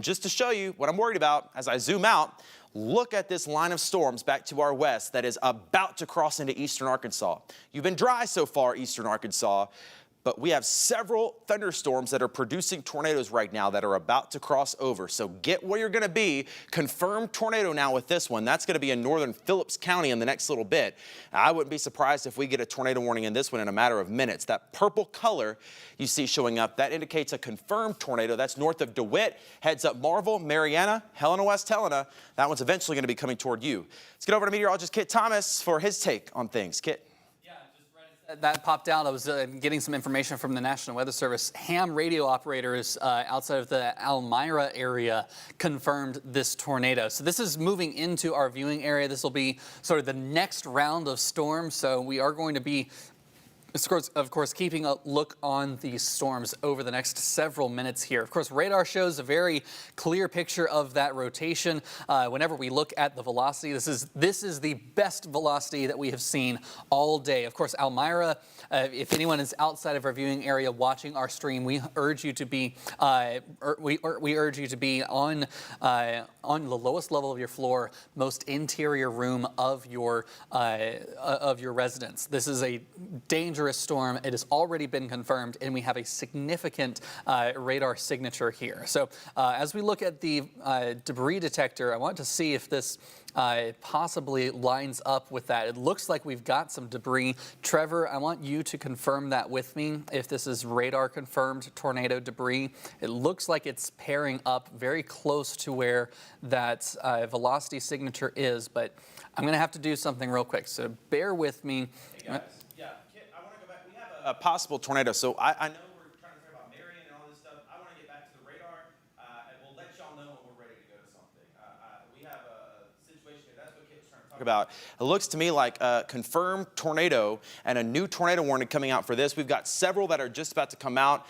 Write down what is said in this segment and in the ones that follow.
Just to show you what I'm worried about, as I zoom out, look at this line of storms back to our west that is about to cross into eastern Arkansas. You've been dry so far, eastern Arkansas, but we have several thunderstorms that are producing tornadoes right now that are about to cross over. So get where you're going to be. Confirmed tornado now with this one. That's going to be in northern Phillips County in the next little bit. I wouldn't be surprised if we get a tornado warning in this one in a matter of minutes. That purple color you see showing up, that indicates a confirmed tornado. That's north of DeWitt, heads up Marvel, Marietta, Helena, West Helena. That one's eventually going to be coming toward you. Let's get over to meteorologist Kit Thomas for his take on things. Kit. That popped out. I was getting some information from the National Weather Service. Ham radio operators outside of the Elmira area confirmed this tornado. So this is moving into our viewing area. This will be sort of the next round of storms. So we are going to be, of course, keeping a look on these storms over the next several minutes here. Of course, radar shows a very clear picture of that rotation. Whenever we look at the velocity, this is the best velocity that we have seen all day. Of course, Elmira, if anyone is outside of our viewing area watching our stream, we urge you to be we urge you to be on the lowest level of your floor, most interior room of your residence. This is a dangerous storm. It has already been confirmed, and we have a significant radar signature here. So as we look at the debris detector, I want to see if this possibly lines up with that. It looks like we've got some debris. Trevor, I want you to confirm that with me, if this is radar confirmed tornado debris. It looks like it's pairing up very close to where that velocity signature is, but I'm going to have to do something real quick, so bear with me. Hey guys. A possible tornado. So I know we're trying to figure about Marion and all this stuff. I want to get back to the radar, and we'll let y'all know when we're ready to go to something. We have a situation here. That's what Kit was trying to talk about. It looks to me like a confirmed tornado and a new tornado warning coming out for this. We've got several that are just about to come out.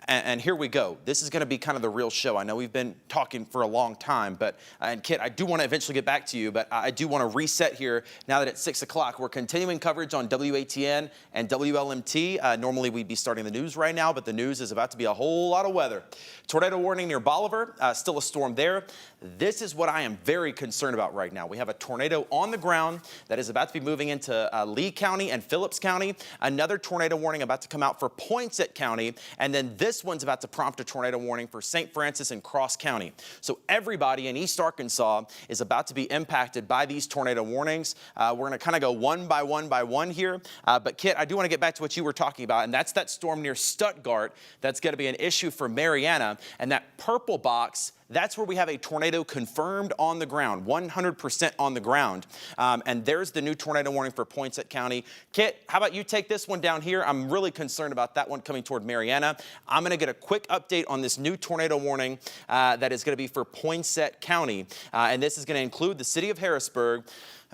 And here we go. This is going to be kind of the real show. I know we've been talking for a long time, but, and Kit, I do want to eventually get back to you, but I do want to reset here now that it's 6 o'clock. We're continuing coverage on WATN and WLMT. Normally we'd be starting the news right now, but the news is about to be a whole lot of weather. Tornado warning near Bolivar, still a storm there. This is what I am very concerned about right now. We have a tornado on the ground that is about to be moving into Lee County and Phillips County. Another tornado warning about to come out for Poinsett County, and then this one's about to prompt a tornado warning for St. Francis and Cross County. So everybody in East Arkansas is about to be impacted by these tornado warnings. We're going to kind of go one by one here. But Kit, I do want to get back to what you were talking about, and that's that storm near Stuttgart that's going to be an issue for Marietta. And that purple box, that's where we have a tornado confirmed on the ground, 100% on the ground. And there's the new tornado warning for Poinsett County. Kit, how about you take this one down here? I'm really concerned about that one coming toward Marietta. I'm going to get a quick update on this new tornado warning that is going to be for Poinsett County. And this is going to include the city of Harrisburg.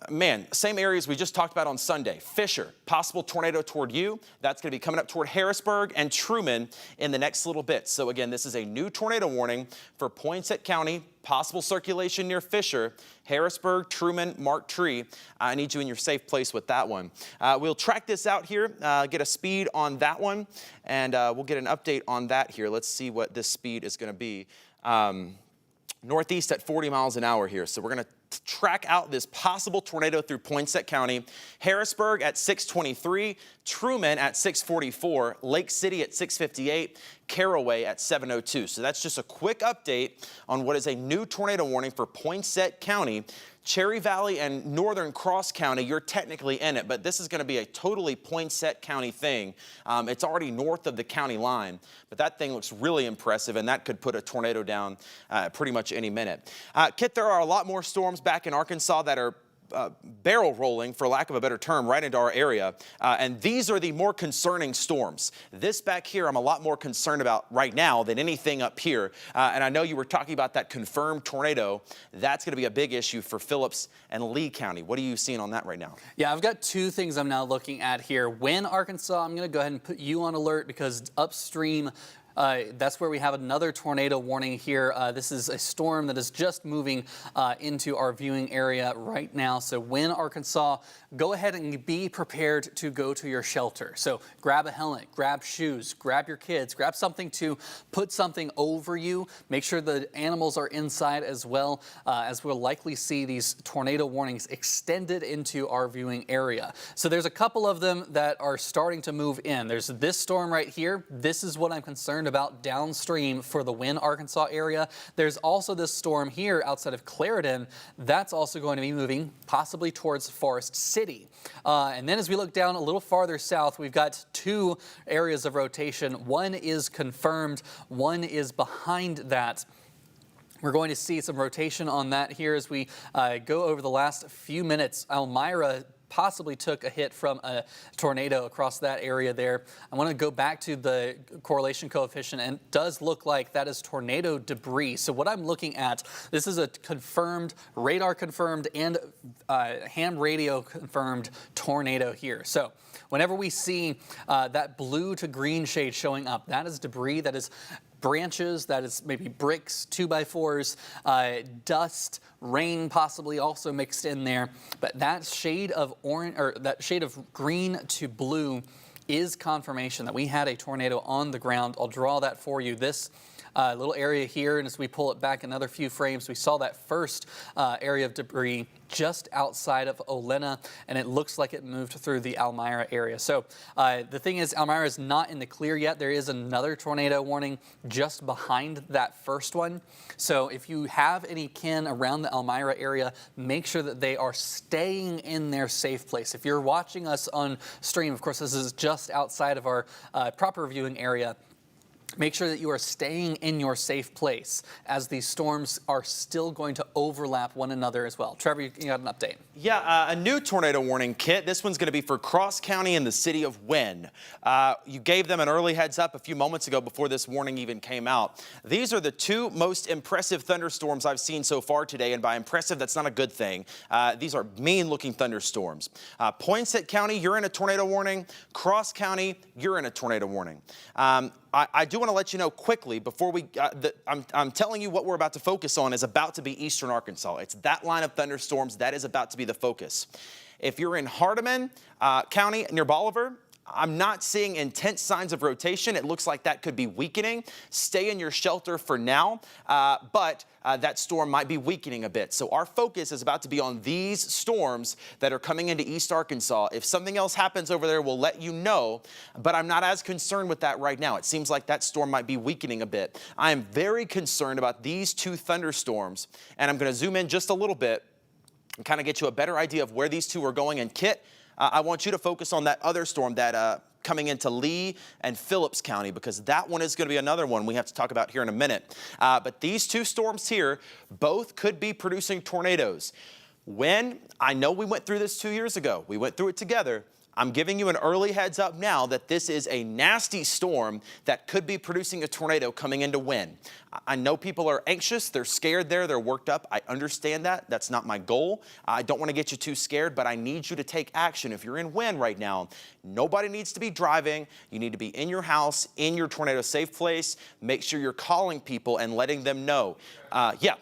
Man, same areas we just talked about on Sunday. Fisher, possible tornado toward you. That's going to be coming up toward Harrisburg and Trumann in the next little bit. So again, this is a new tornado warning for Poinsett County, possible circulation near Fisher, Harrisburg, Trumann, Mark Tree. I need you in your safe place with that one. We'll track this out here, get a speed on that one, and we'll get an update on that here. Let's see what this speed is going to be. Northeast at 40 miles an hour here. So we're going to track out this possible tornado through Poinsett County. Harrisburg at 623, Trumann at 644, Lake City at 658, Caraway at 702. So that's just a quick update on what is a new tornado warning for Poinsett County. Cherry Valley and northern Cross County, you're technically in it, but this is going to be a totally Poinsett County thing. It's already north of the county line, but that thing looks really impressive, and that could put a tornado down pretty much any minute. Kit, there are a lot more storms back in Arkansas that are barrel rolling, for lack of a better term, right into our area. And these are the more concerning storms. This back here I'm a lot more concerned about right now than anything up here. And I know you were talking about that confirmed tornado. That's going to be a big issue for Phillips and Lee County. What are you seeing on that right now? Yeah, I've got two things I'm now looking at here. Wynne, Arkansas, I'm going to go ahead and put you on alert because upstream That's where we have another tornado warning here. This is a storm that is just moving into our viewing area right now. So Wynne, Arkansas, go ahead and be prepared to go to your shelter. So grab a helmet, grab shoes, grab your kids, grab something to put something over you. Make sure the animals are inside as well, as we'll likely see these tornado warnings extended into our viewing area. So there's a couple of them that are starting to move in. There's this storm right here. This is what I'm concerned about downstream for the Wynne, Arkansas area. There's also this storm here outside of Clarendon. That's also going to be moving possibly towards Forest City. And then as we look down a little farther south, we've got two areas of rotation. One is confirmed, one is behind that. We're going to see some rotation on that here as we go over the last few minutes. Elmira possibly took a hit from a tornado across that area there. I want to go back to the correlation coefficient, and it does look like that is tornado debris. So what I'm looking at, this is a confirmed, radar confirmed, and ham radio confirmed tornado here. So whenever we see that blue to green shade showing up, that is debris, that is branches, that is maybe bricks, 2x4s, dust, rain possibly also mixed in there. But that shade of orange, or that shade of green to blue, is confirmation that we had a tornado on the ground. I'll draw that for you. This little area here, and as we pull it back another few frames, we saw that first area of debris just outside of Olena, and it looks like it moved through the Elmira area. So the thing is, Elmira is not in the clear yet. There is another tornado warning just behind that first one. So if you have any kin around the Elmira area, make sure that they are staying in their safe place. If you're watching us on stream, of course, this is just outside of our proper viewing area. Make sure that you are staying in your safe place as these storms are still going to overlap one another as well. Trevor, you got an update? Yeah, a new tornado warning, Kit. This one's going to be for Cross County and the city of Wynne. You gave them an early heads up a few moments ago before this warning even came out. These are the two most impressive thunderstorms I've seen so far today, and by impressive, that's not a good thing. These are mean-looking thunderstorms. Poinsett County, you're in a tornado warning. Cross County, you're in a tornado warning. I do want to let you know quickly before I'm telling you what we're about to focus on is about to be eastern Arkansas. It's that line of thunderstorms that is about to be the focus. If you're in Hardeman County near Bolivar, I'm not seeing intense signs of rotation. It looks like that could be weakening. Stay in your shelter for now, but that storm might be weakening a bit. So our focus is about to be on these storms that are coming into East Arkansas. If something else happens over there, we'll let you know, but I'm not as concerned with that right now. It seems like that storm might be weakening a bit. I am very concerned about these two thunderstorms, and I'm going to zoom in just a little bit and kind of get you a better idea of where these two are going. And Kit, I want you to focus on that other storm that coming into Lee and Phillips County, because that one is going to be another one we have to talk about here in a minute. But these two storms here, both could be producing tornadoes. I know we went through this 2 years ago. We went through it together. I'm giving you an early heads up now that this is a nasty storm that could be producing a tornado coming into Wynne. I know people are anxious, they're scared there, they're worked up. I understand that. That's not my goal. I don't want to get you too scared, but I need you to take action. If you're in Wynne right now, nobody needs to be driving. You need to be in your house, in your tornado safe place. Make sure you're calling people and letting them know. Yeah.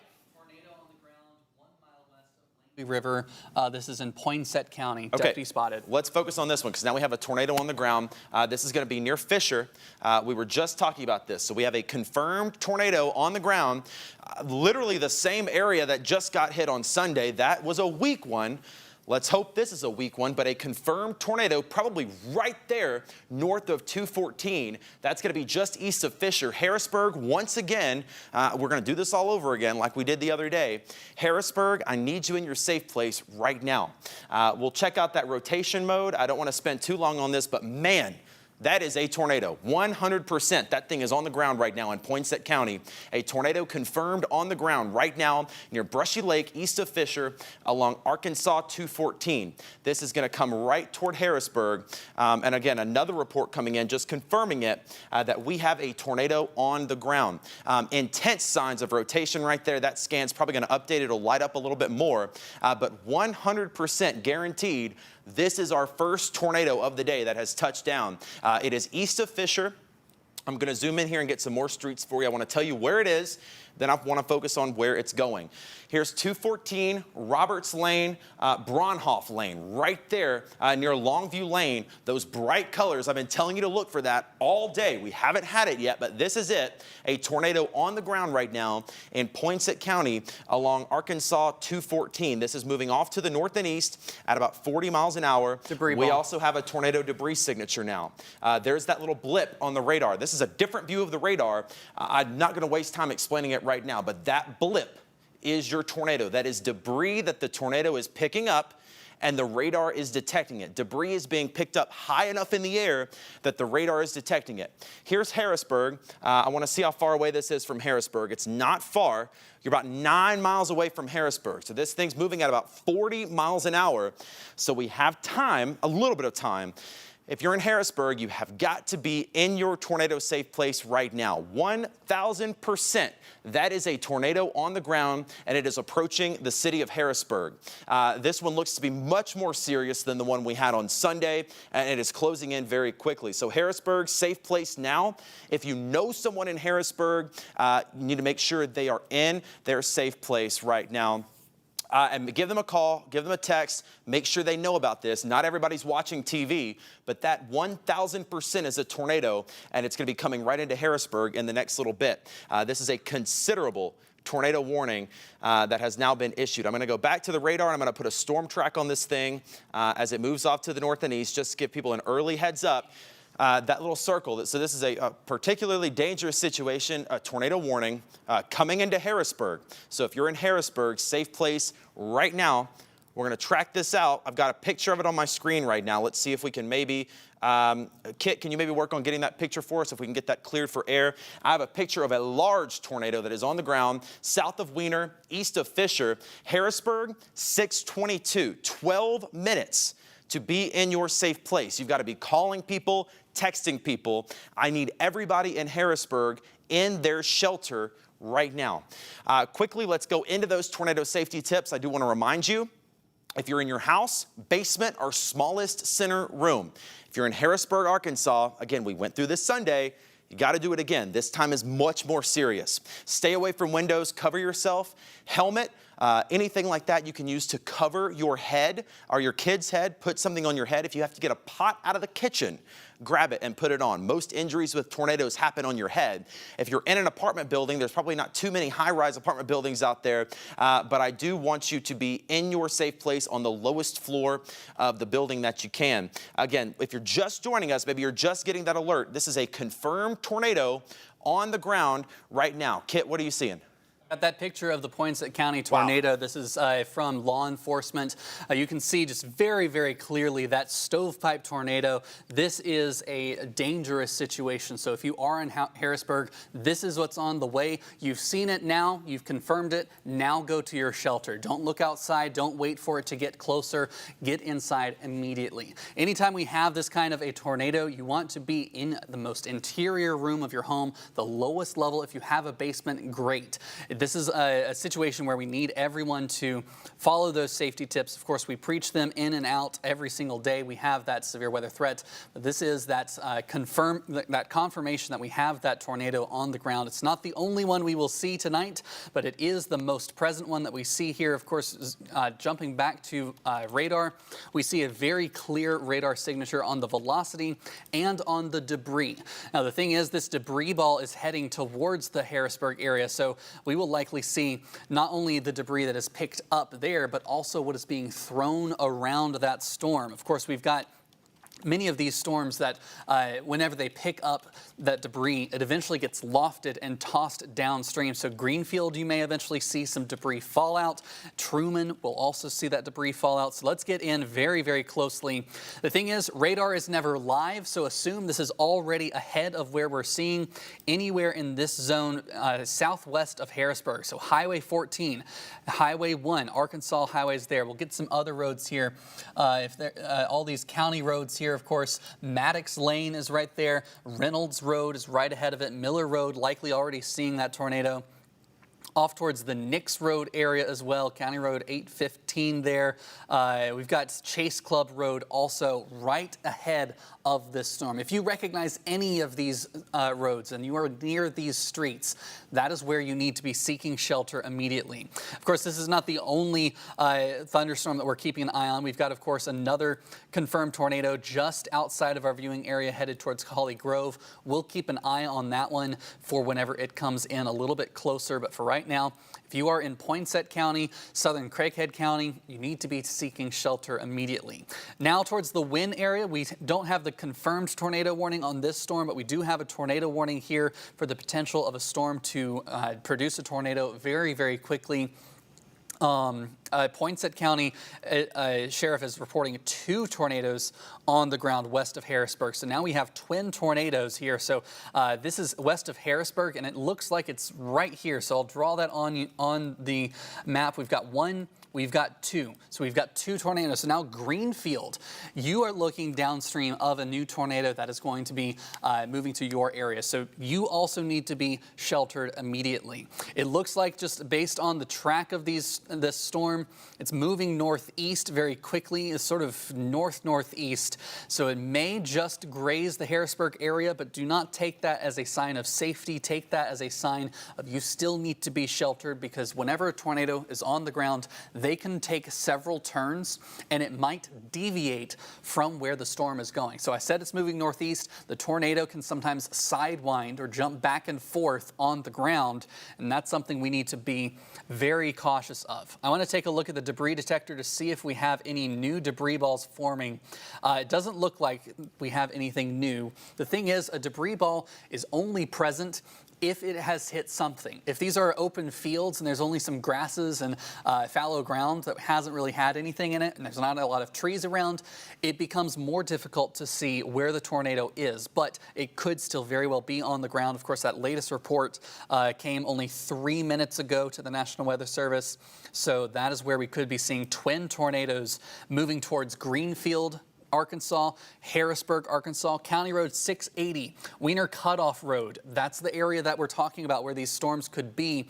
River. This is in Poinsett County. Okay. Deputy spotted. Let's focus on this one because now we have a tornado on the ground. This is going to be near Fisher. We were just talking about this. So we have a confirmed tornado on the ground, literally the same area that just got hit on Sunday. That was a weak one. Let's hope this is a weak one, but a confirmed tornado probably right there north of 214. That's going to be just east of Fisher. Harrisburg, once again, we're going to do this all over again like we did the other day. Harrisburg, I need you in your safe place right now. We'll check out that rotation mode. I don't want to spend too long on this, but man, that is a tornado, 100%. That thing is on the ground right now in Poinsett County. A tornado confirmed on the ground right now near Brushy Lake, east of Fisher, along Arkansas 214. This is going to come right toward Harrisburg. And again, another report coming in just confirming it, that we have a tornado on the ground. Intense signs of rotation right there. That scan's probably going to update. It'll light up a little bit more. But 100% guaranteed, this is our first tornado of the day that has touched down. It is east of Fisher. I'm going to zoom in here and get some more streets for you. I want to tell you where it is. Then I want to focus on where it's going. Here's 214 Roberts Lane, Braunhoff Lane, right there near Longview Lane. Those bright colors, I've been telling you to look for that all day. We haven't had it yet, but this is it. A tornado on the ground right now in Poinsett County along Arkansas 214. This is moving off to the north and east at about 40 miles an hour. Debris we ball. also have a tornado debris signature now. There's that little blip on the radar. This is a different view of the radar. I'm not going to waste time explaining it right now, but that blip is your tornado. That is debris that the tornado is picking up, and the radar is detecting it. Debris is being picked up high enough in the air that the radar is detecting it. Here's Harrisburg. I want to see how far away this is from Harrisburg. It's not far. You're about 9 miles away from Harrisburg. So this thing's moving at about 40 miles an hour. So we have time, a little bit of time. If you're in Harrisburg, you have got to be in your tornado safe place right now. 1,000%. That is a tornado on the ground, and it is approaching the city of Harrisburg. This one looks to be much more serious than the one we had on Sunday, and it is closing in very quickly. So Harrisburg, safe place now. If you know someone in Harrisburg, you need to make sure they are in their safe place right now. And give them a call, give them a text, make sure they know about this. Not everybody's watching TV, but that 1,000% is a tornado, and it's going to be coming right into Harrisburg in the next little bit. This is a considerable tornado warning that has now been issued. I'm going to go back to the radar, and I'm going to put a storm track on this thing as it moves off to the north and east, just to give people an early heads up. That little circle, so this is a particularly dangerous situation, a tornado warning coming into Harrisburg. So if you're in Harrisburg, safe place right now. We're going to track this out. I've got a picture of it on my screen right now. Let's see if we can maybe, Kit, can you maybe work on getting that picture for us if we can get that cleared for air? I have a picture of a large tornado that is on the ground south of Wiener, east of Fisher. Harrisburg, 6:22, 12 minutes to be in your safe place. You've got to be calling people, texting people. I need everybody in Harrisburg in their shelter right now. Quickly, let's go into those tornado safety tips. I do want to remind you, if you're in your house, basement, or smallest center room. If you're in Harrisburg, Arkansas, again, we went through this Sunday, you got to do it again. This time is much more serious. Stay away from windows, cover yourself, helmet, anything like that you can use to cover your head or your kid's head. Put something on your head. If you have to get a pot out of the kitchen, grab it and put it on. Most injuries with tornadoes happen on your head. If you're in an apartment building, there's probably not too many high-rise apartment buildings out there, but I do want you to be in your safe place on the lowest floor of the building that you can. Again, if you're just joining us, maybe you're just getting that alert, this is a confirmed tornado on the ground right now. Kit, what are you seeing? Got that picture of the Poinsett County tornado. Wow. This is from law enforcement. You can see just very, very clearly that stovepipe tornado. This is a dangerous situation. So if you are in Harrisburg, this is what's on the way. You've seen it now. You've confirmed it. Now go to your shelter. Don't look outside. Don't wait for it to get closer. Get inside immediately. Anytime we have this kind of a tornado, you want to be in the most interior room of your home, the lowest level. If you have a basement, great. This is a situation where we need everyone to follow those safety tips. Of course, we preach them in and out every single day. We have that severe weather threat, but this is that confirmation that we have that tornado on the ground. It's not the only one we will see tonight, but it is the most present one that we see here. Of course, jumping back to radar, we see a very clear radar signature on the velocity and on the debris. Now, the thing is, this debris ball is heading towards the Harrisburg area, so we will likely see not only the debris that is picked up there, but also what is being thrown around that storm. Of course, we've got many of these storms that whenever they pick up that debris, it eventually gets lofted and tossed downstream. So Greenfield, you may eventually see some debris fall out. Trumann will also see that debris fall out. So let's get in very, very closely. The thing is, radar is never live, so assume this is already ahead of where we're seeing anywhere in this zone southwest of Harrisburg. So Highway 14, Highway 1, Arkansas highways there. We'll get some other roads here. All these county roads here. Of course, Maddox Lane is right there. Reynolds Road is right ahead of it. Miller Road likely already seeing that tornado. off towards the Nix Road area as well, County Road 815 there. We've got Chase Club Road also right ahead of this storm. If you recognize any of these roads and you are near these streets, that is where you need to be seeking shelter immediately. Of course, this is not the only thunderstorm that we're keeping an eye on. We've got, of course, another confirmed tornado just outside of our viewing area headed towards Holly Grove. We'll keep an eye on that one for whenever it comes in a little bit closer, but for right now, if you are in Poinsett County, southern Craighead County, you need to be seeking shelter immediately. Now towards the Wynn area, we don't have the confirmed tornado warning on this storm, but we do have a tornado warning here for the potential of a storm to produce a tornado very, very quickly. Poinsett County Sheriff is reporting 2 tornadoes on the ground west of Harrisburg. So now we have twin tornadoes here. So this is west of Harrisburg, and it looks like it's right here. So I'll draw that on the map. We've got 1. We've got 2. So we've got 2 tornadoes. So now Greenfield, you are looking downstream of a new tornado that is going to be moving to your area. So you also need to be sheltered immediately. It looks like, just based on the track of this storm, it's moving northeast very quickly. It's sort of northeast. So it may just graze the Harrisburg area, but do not take that as a sign of safety. Take that as a sign of you still need to be sheltered, because whenever a tornado is on the ground, they can take several turns and it might deviate from where the storm is going. So I said it's moving northeast. The tornado can sometimes sidewind or jump back and forth on the ground, and that's something we need to be very cautious of. I want to take a look at the debris detector to see if we have any new debris balls forming. It doesn't look like we have anything new. The thing is, a debris ball is only present if it has hit something. If these are open fields and there's only some grasses and fallow ground that hasn't really had anything in it, and there's not a lot of trees around, it becomes more difficult to see where the tornado is, but it could still very well be on the ground. Of course, that latest report came only 3 minutes ago to the National Weather Service, so that is where we could be seeing twin tornadoes moving towards Greenfield, Arkansas, Harrisburg, Arkansas, County Road 680, Wiener Cutoff Road. That's the area that we're talking about where these storms could be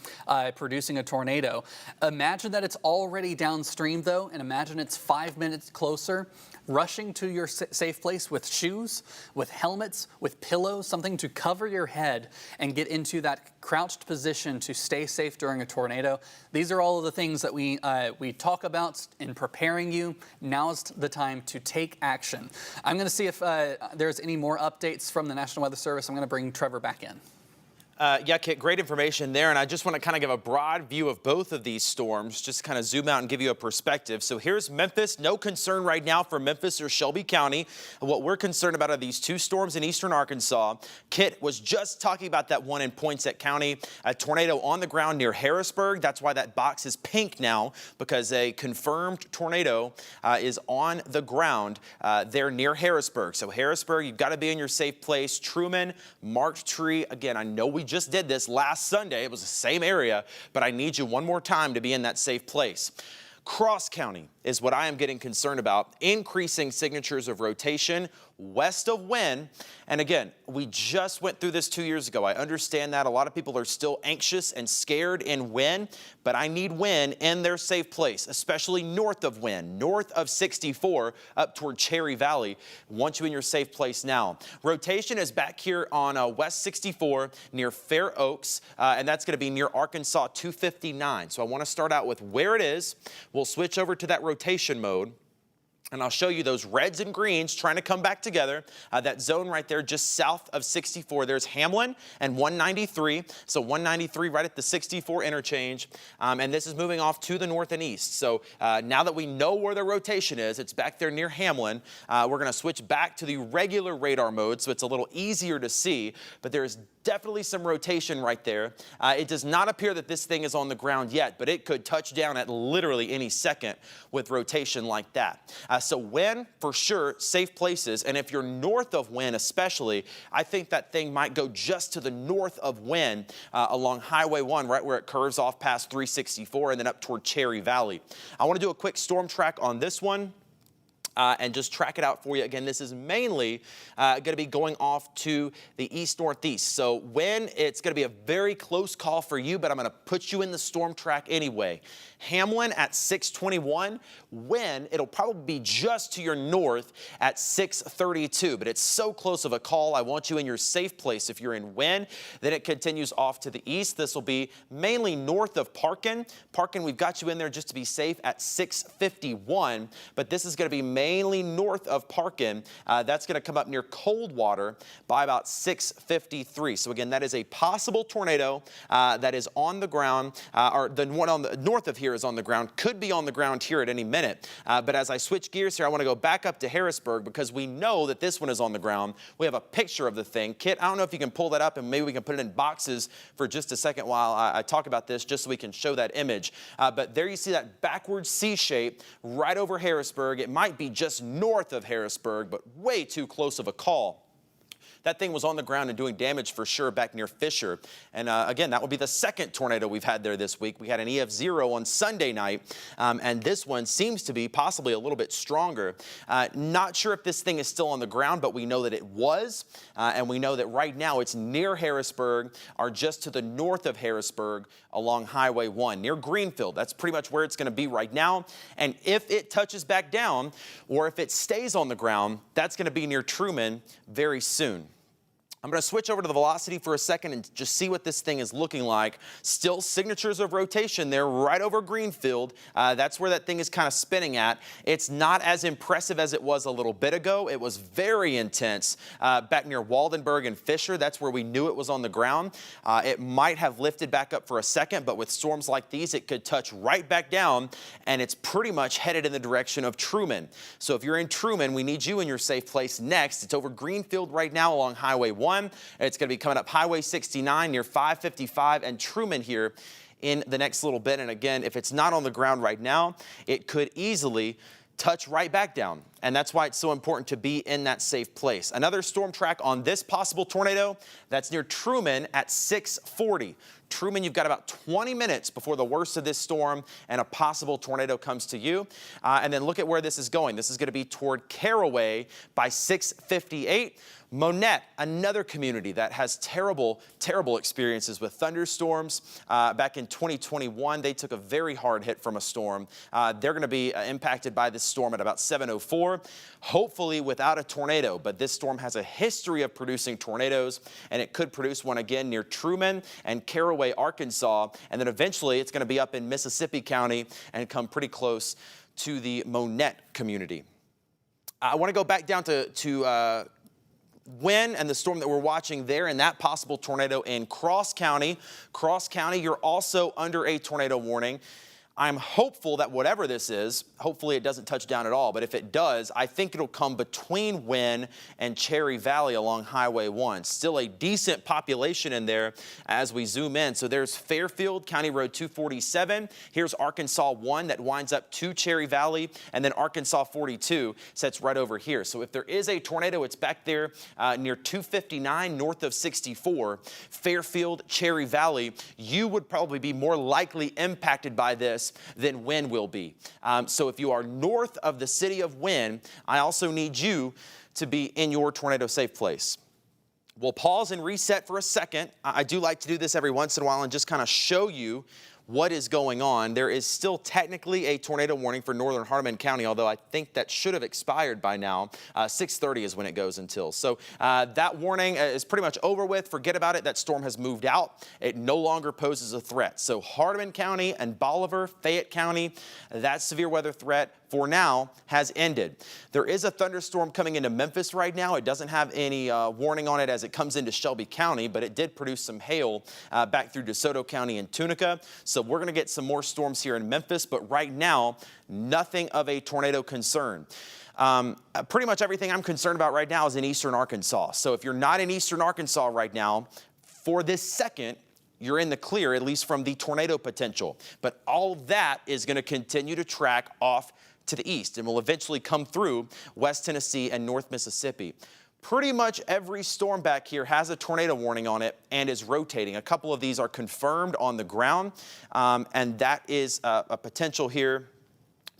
producing a tornado. Imagine that it's already downstream though, and imagine it's 5 minutes closer. Rushing to your safe place with shoes, with helmets, with pillows, something to cover your head and get into that crouched position to stay safe during a tornado. These are all of the things that we talk about in preparing you. Now's the time to take action. I'm going to see if there's any more updates from the National Weather Service. I'm going to bring Trevor back in. Yeah, Kit, great information there. And I just want to kind of give a broad view of both of these storms, just to kind of zoom out and give you a perspective. So here's Memphis. No concern right now for Memphis or Shelby County. What we're concerned about are these 2 storms in eastern Arkansas. Kit was just talking about that one in Poinsett County, a tornado on the ground near Harrisburg. That's why that box is pink now, because a confirmed tornado is on the ground there near Harrisburg. So Harrisburg, you've got to be in your safe place. Trumann, Marked Tree. Again, I know we just did this last Sunday. It was the same area, but I need you one more time to be in that safe place. Cross County is what I am getting concerned about. Increasing signatures of rotation west of Wynn. And again, we just went through this 2 years ago. I understand that a lot of people are still anxious and scared in Wynn, but I need Wynn in their safe place, especially north of Wynn, north of 64 up toward Cherry Valley. Want you in your safe place now. Rotation is back here on West 64 near Fair Oaks, and that's going to be near Arkansas 259. So I want to start out with where it is. We'll switch over to that rotation mode. And I'll show you those reds and greens trying to come back together. That zone right there just south of 64. There's Hamlin and 193. So 193 right at the 64 interchange. And this is moving off to the north and east. So now that we know where the rotation is, it's back there near Hamlin. We're going to switch back to the regular radar mode, so it's a little easier to see. But there is definitely some rotation right there. It does not appear that this thing is on the ground yet, but it could touch down at literally any second with rotation like that. So Wynn, for sure, safe places. And if you're north of Wynn especially, I think that thing might go just to the north of Wynn along Highway 1, right where it curves off past 364 and then up toward Cherry Valley. I want to do a quick storm track on this one. and just track it out for you. Again, this is mainly going to be going off to the east-northeast. So when it's going to be a very close call for you, but I'm going to put you in the storm track anyway. Hamlin at 6:21. When it'll probably be just to your north at 6:32. But it's so close of a call. I want you in your safe place. If you're in Wynn, then it continues off to the east. This will be mainly north of Parkin. Parkin, we've got you in there just to be safe at 6:51. But this is going to be mainly north of Parkin. That's going to come up near Coldwater by about 6:53. So again, that is a possible tornado that is on the ground, or the one on the north of here is on the ground, could be on the ground here at any minute. But as I switch gears here, I want to go back up to Harrisburg because we know that this one is on the ground. We have a picture of the thing. Kit, I don't know if you can pull that up and maybe we can put it in boxes for just a second while I talk about this, just so we can show that image. But there you see that backward C shape right over Harrisburg. It might be just north of Harrisburg, but way too close of a call. That thing was on the ground and doing damage for sure back near Fisher. And again, that will be the second tornado we've had there this week. We had an EF0 on Sunday night, and this one seems to be possibly a little bit stronger. Not sure if this thing is still on the ground, but we know that it was. And we know that right now it's near Harrisburg, or just to the north of Harrisburg along Highway 1, near Greenfield. That's pretty much where it's going to be right now. And if it touches back down, or if it stays on the ground, that's going to be near Trumann very soon. I'm going to switch over to the velocity for a second and just see what this thing is looking like. Still signatures of rotation there right over Greenfield. That's where that thing is kind of spinning at. It's not as impressive as it was a little bit ago. It was very intense back near Waldenburg and Fisher. That's where we knew it was on the ground. It might have lifted back up for a second, but with storms like these, it could touch right back down, and it's pretty much headed in the direction of Trumann. So if you're in Trumann, we need you in your safe place next. It's over Greenfield right now along Highway 1. It's going to be coming up Highway 69 near 555 and Trumann here in the next little bit. And again, if it's not on the ground right now, it could easily touch right back down. And that's why it's so important to be in that safe place. Another storm track on this possible tornado, that's near Trumann at 6:40. Trumann, you've got about 20 minutes before the worst of this storm and a possible tornado comes to you. And then look at where this is going. This is going to be toward Caraway by 6:58. Monette, another community that has terrible, terrible experiences with thunderstorms. Back in 2021, they took a very hard hit from a storm. They're going to be impacted by this storm at about 7:04, hopefully without a tornado. But this storm has a history of producing tornadoes, and it could produce one again near Trumann and Caraway, Arkansas. And then eventually it's going to be up in Mississippi County and come pretty close to the Monette community. I want to go back down to Wynn and the storm that we're watching there, and that possible tornado in Cross County. Cross County, you're also under a tornado warning. I'm hopeful that whatever this is, hopefully it doesn't touch down at all, but if it does, I think it'll come between Wynn and Cherry Valley along Highway 1. Still a decent population in there as we zoom in. So there's Fairfield, County Road 247. Here's Arkansas 1 that winds up to Cherry Valley, and then Arkansas 42 sets right over here. So if there is a tornado, it's back there near 259 north of 64. Fairfield, Cherry Valley, you would probably be more likely impacted by this than Wynn will be. So if you are north of the city of Wynn, I also need you to be in your tornado safe place. We'll pause and reset for a second. I do like to do this every once in a while and just kind of show you what is going on. There is still technically a tornado warning for northern Hardeman County, although I think that should have expired by now. 6:30 is when it goes until. So that warning is pretty much over with. Forget about it. That storm has moved out. It no longer poses a threat. So Hardeman County and Bolivar, Fayette County, that severe weather threat for now has ended. There is a thunderstorm coming into Memphis right now. It doesn't have any warning on it as it comes into Shelby County, but it did produce some hail back through DeSoto County and Tunica. So we're going to get some more storms here in Memphis, but right now, nothing of a tornado concern. Pretty much everything I'm concerned about right now is in eastern Arkansas. So if you're not in eastern Arkansas right now, for this second, you're in the clear, at least from the tornado potential. But all of that is going to continue to track off to the east and will eventually come through West Tennessee and North Mississippi. Pretty much every storm back here has a tornado warning on it and is rotating. A couple of these are confirmed on the ground, and that is a potential here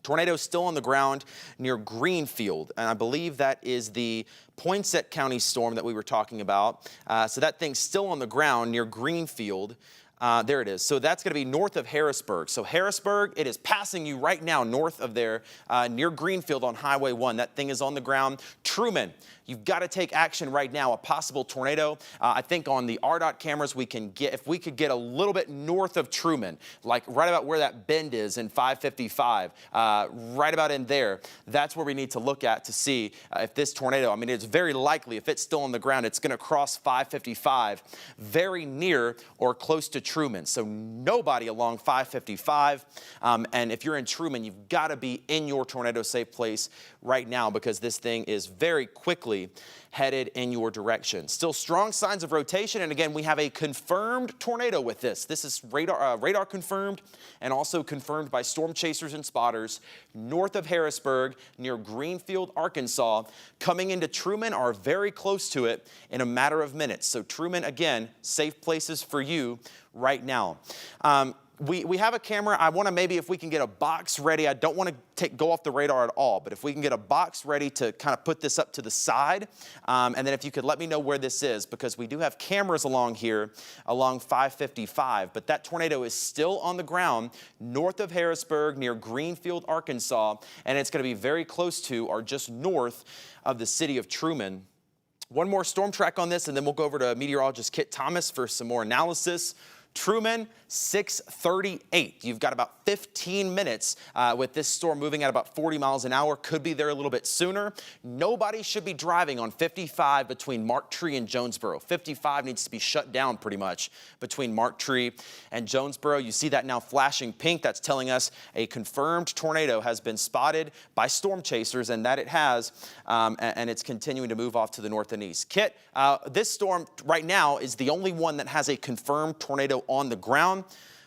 tornado still on the ground near Greenfield, and I believe that is the Poinsett County storm that we were talking about. So that thing's still on the ground near Greenfield. There it is. So that's going to be north of Harrisburg. So Harrisburg, it is passing you right now north of there, near Greenfield on Highway 1. That thing is on the ground. Trumann, you've got to take action right now. A possible tornado. I think on the RDOT cameras we can get, if we could get a little bit north of Trumann, like right about where that bend is in 555, right about in there, that's where we need to look at to see if this tornado, I mean, it's very likely if it's still on the ground, it's going to cross 555 very near or close to Trumann. So nobody along 555. And if you're in Trumann, you've got to be in your tornado safe place right now because this thing is very quickly headed in your direction. Still strong signs of rotation. And again, we have a confirmed tornado with this. This is radar confirmed and also confirmed by storm chasers and spotters north of Harrisburg near Greenfield, Arkansas. Coming into Trumann are very close to it in a matter of minutes. So Trumann, again, safe places for you right now. We have a camera. I want to maybe if we can get a box ready. I don't want to go off the radar at all, but if we can get a box ready to kind of put this up to the side, and then if you could let me know where this is, because we do have cameras along here, along 555, but that tornado is still on the ground north of Harrisburg near Greenfield, Arkansas, and it's going to be very close to or just north of the city of Trumann. One more storm track on this, and then we'll go over to meteorologist Kit Thomas for some more analysis. Trumann, 6:38. You've got about 15 minutes with this storm moving at about 40 miles an hour. Could be there a little bit sooner. Nobody should be driving on 55 between Mark Tree and Jonesboro. 55 needs to be shut down pretty much between Mark Tree and Jonesboro. You see that now flashing pink. That's telling us a confirmed tornado has been spotted by storm chasers, and that it has, and it's continuing to move off to the north and east. Kit, this storm right now is the only one that has a confirmed tornado on the ground.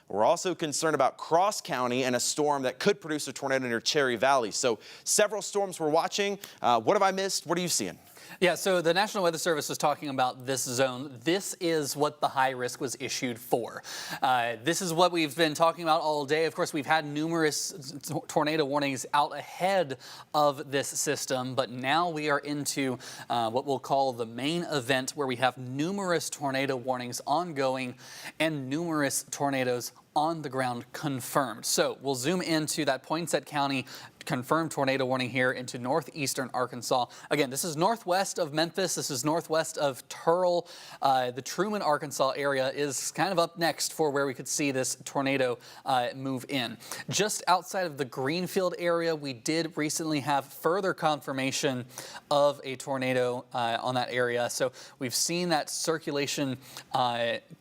We're also concerned about Cross County and a storm that could produce a tornado near Cherry Valley. So several storms we're watching. What have I missed? What are you seeing? Yeah, so the National Weather Service was talking about this zone. This is what the high risk was issued for. This is what we've been talking about all day. Of course, we've had numerous tornado warnings out ahead of this system, but now we are into what we'll call the main event, where we have numerous tornado warnings ongoing and numerous tornadoes on the ground confirmed. So we'll zoom into that Poinsett County confirmed tornado warning here into northeastern Arkansas. Again, this is northwest of Memphis. This is northwest of Turl. The Trumann, Arkansas area is kind of up next for where we could see this tornado move in. Just outside of the Greenfield area, we did recently have further confirmation of a tornado on that area. So we've seen that circulation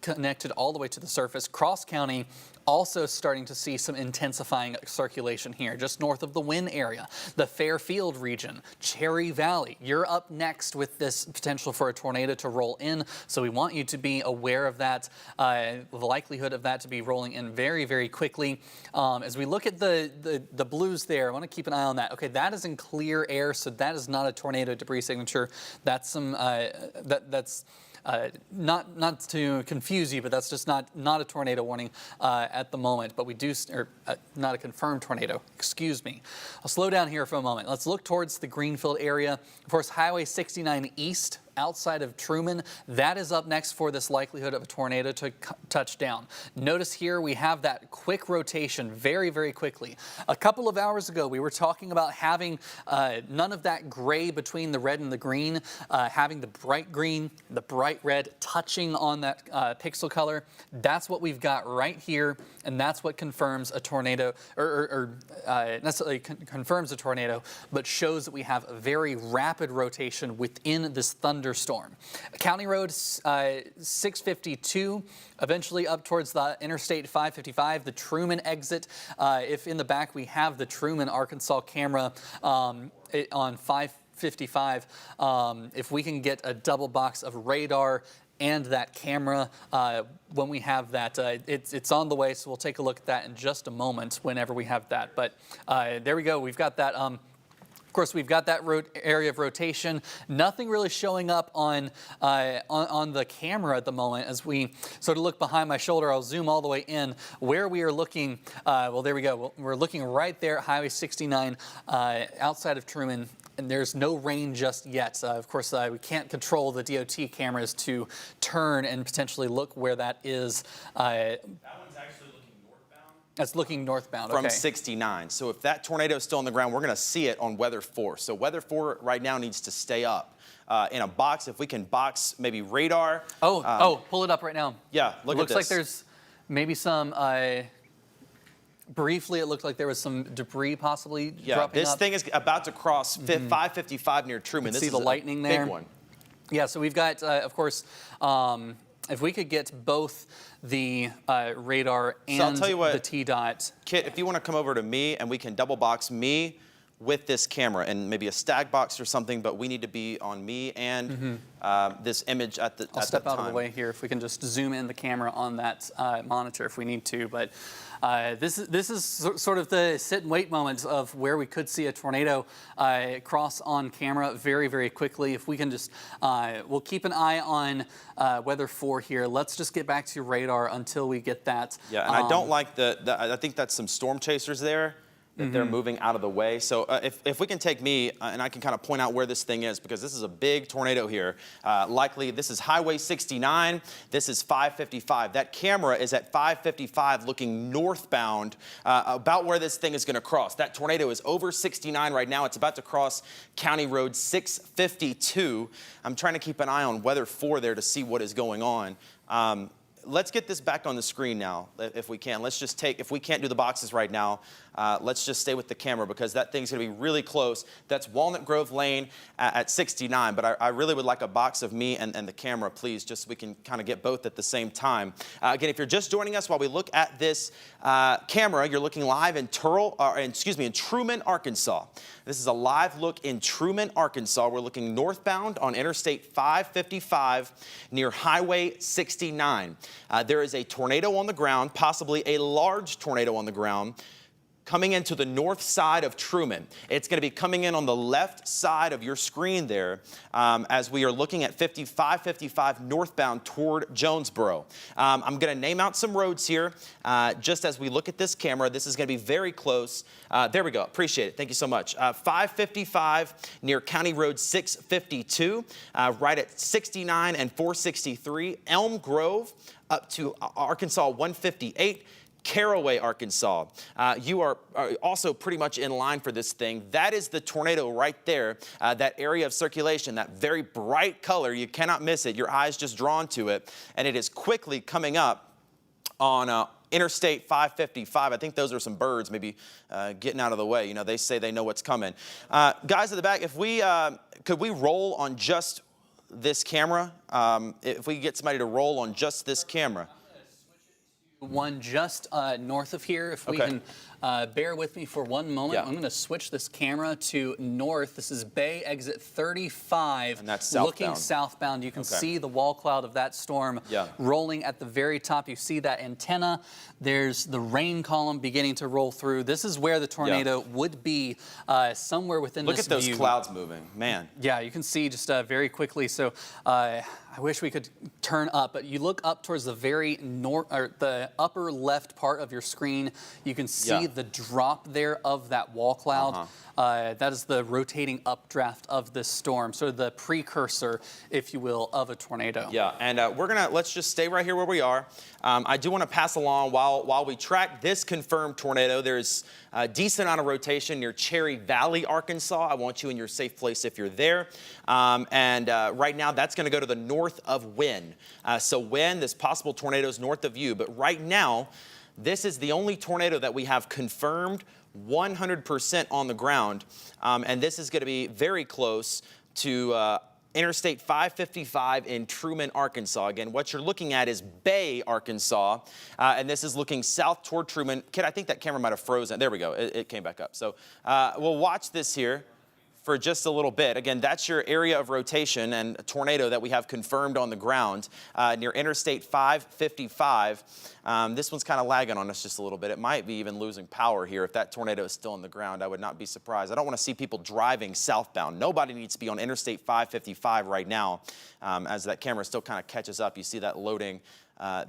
connected all the way to the surface. Cross County also starting to see some intensifying circulation here, just north of the Wynn area, the Fairfield region, Cherry Valley. You're up next with this potential for a tornado to roll in, so we want you to be aware of that, the likelihood of that to be rolling in very, very quickly. As we look at the blues there, I want to keep an eye on that. Okay, that is in clear air, so that is not a tornado debris signature. That's some not to confuse you, but that's just not a tornado warning at the moment. But we do, not a confirmed tornado, excuse me. I'll slow down here for a moment. Let's look towards the Greenfield area. Of course, Highway 69 East, outside of Trumann, that is up next for this likelihood of a tornado to touch down. Notice here we have that quick rotation very, very quickly. A couple of hours ago, we were talking about having none of that gray between the red and the green, having the bright green, the bright red touching on that pixel color. That's what we've got right here, and that's what confirms a tornado, or necessarily confirms a tornado, but shows that we have a very rapid rotation within this thunderstorm. County Road 652, eventually up towards the Interstate 555, the Trumann exit. If in the back we have the Trumann, Arkansas camera on 555, if we can get a double box of radar and that camera, when we have that, it's on the way, so we'll take a look at that in just a moment whenever we have that. But there we go, we've got that Of course, we've got that area of rotation. Nothing really showing up on the camera at the moment. As we sort of look behind my shoulder, I'll zoom all the way in. Where we are looking, well, there we go. We're looking right there at Highway 69 outside of Trumann. And there's no rain just yet. Of course, we can't control the DOT cameras to turn and potentially look where that is. That one's actually looking northbound. That's looking northbound, From okay. 69. So if that tornado is still on the ground, we're going to see it on Weather 4. So Weather 4 right now needs to stay up. In a box, if we can box maybe radar. Pull it up right now. Yeah, look at this. Looks like there's maybe some... Briefly, it looked like there was some debris possibly dropping up. This thing is about to cross 555 near Trumann. See the lightning there? Big one. Yeah, so we've got, of course, if we could get both the radar and the T-dot. Kit, if you want to come over to me and we can double box me with this camera and maybe a stag box or something, but we need to be on me and this image at the I'll step out of the way here if we can just zoom in the camera on that monitor if we need to. But this is sort of the sit and wait moment of where we could see a tornado cross on camera very, very quickly. If we can just, we'll keep an eye on Weather 4 here. Let's just get back to radar until we get that. Yeah, and I don't like I think that's some storm chasers there. That they're moving out of the way. So if we can take me, and I can kind of point out where this thing is, because this is a big tornado here. Likely, this is Highway 69. This is 555. That camera is at 555 looking northbound about where this thing is going to cross. That tornado is over 69 right now. It's about to cross County Road 652. I'm trying to keep an eye on Weather 4 there to see what is going on. Let's get this back on the screen now, if we can. Let's just if we can't do the boxes right now, let's just stay with the camera because that thing's going to be really close. That's Walnut Grove Lane at 69, but I really would like a box of me and the camera, please, just so we can kind of get both at the same time. Again, if you're just joining us while we look at this camera, you're looking live in Trumann, Arkansas. This is a live look in Trumann, Arkansas. We're looking northbound on Interstate 555 near Highway 69. There is a tornado on the ground, possibly a large tornado on the ground, coming into the north side of Trumann. It's going to be coming in on the left side of your screen there as we are looking at 555 northbound toward Jonesboro. I'm going to name out some roads here just as we look at this camera. This is going to be very close. There we go. Appreciate it. Thank you so much. 555 near County Road 652, right at 69 and 463. Elm Grove up to Arkansas 158. Caraway, Arkansas. You are also pretty much in line for this thing. That is the tornado right there, that area of circulation, that very bright color. You cannot miss it. Your eyes just drawn to it. And it is quickly coming up on Interstate 555. I think those are some birds maybe getting out of the way. You know, they say they know what's coming. Guys at the back, if we could we roll on just this camera? If we could get somebody to roll on just this camera. One just north of here, if we can bear with me for one moment. I'm going to switch this camera to north. This is Bay Exit 35. And that's southbound. Looking southbound. You can see the wall cloud of that storm rolling at the very top. You see that antenna. There's the rain column beginning to roll through. This is where the tornado would be somewhere within this view. Look at those clouds moving, man. Yeah, you can see just very quickly. So I wish we could turn up, but you look up towards the very the upper left part of your screen. You can see the drop there of that wall cloud. That is the rotating updraft of this storm, so the precursor, if you will, of a tornado. Yeah, and let's just stay right here where we are. I do want to pass along while we track this confirmed tornado. There's a decent amount of rotation near Cherry Valley, Arkansas. I want you in your safe place if you're there. Right now, that's going to go to the north of Wynn. So Wynn, this possible tornado is north of you. But right now, this is the only tornado that we have confirmed 100% on the ground. And this is going to be very close to Interstate 555 in Trumann, Arkansas. Again, what you're looking at is Bay, Arkansas, and this is looking south toward Trumann. Kid, I think that camera might have frozen. There we go. It came back up. So we'll watch this here. for just a little bit. Again, that's your area of rotation and a tornado that we have confirmed on the ground near Interstate 555. This one's kind of lagging on us just a little bit. It might be even losing power here. If that tornado is still on the ground, I would not be surprised. I don't want to see people driving southbound. Nobody needs to be on Interstate 555 right now as that camera still kind of catches up. You see that loading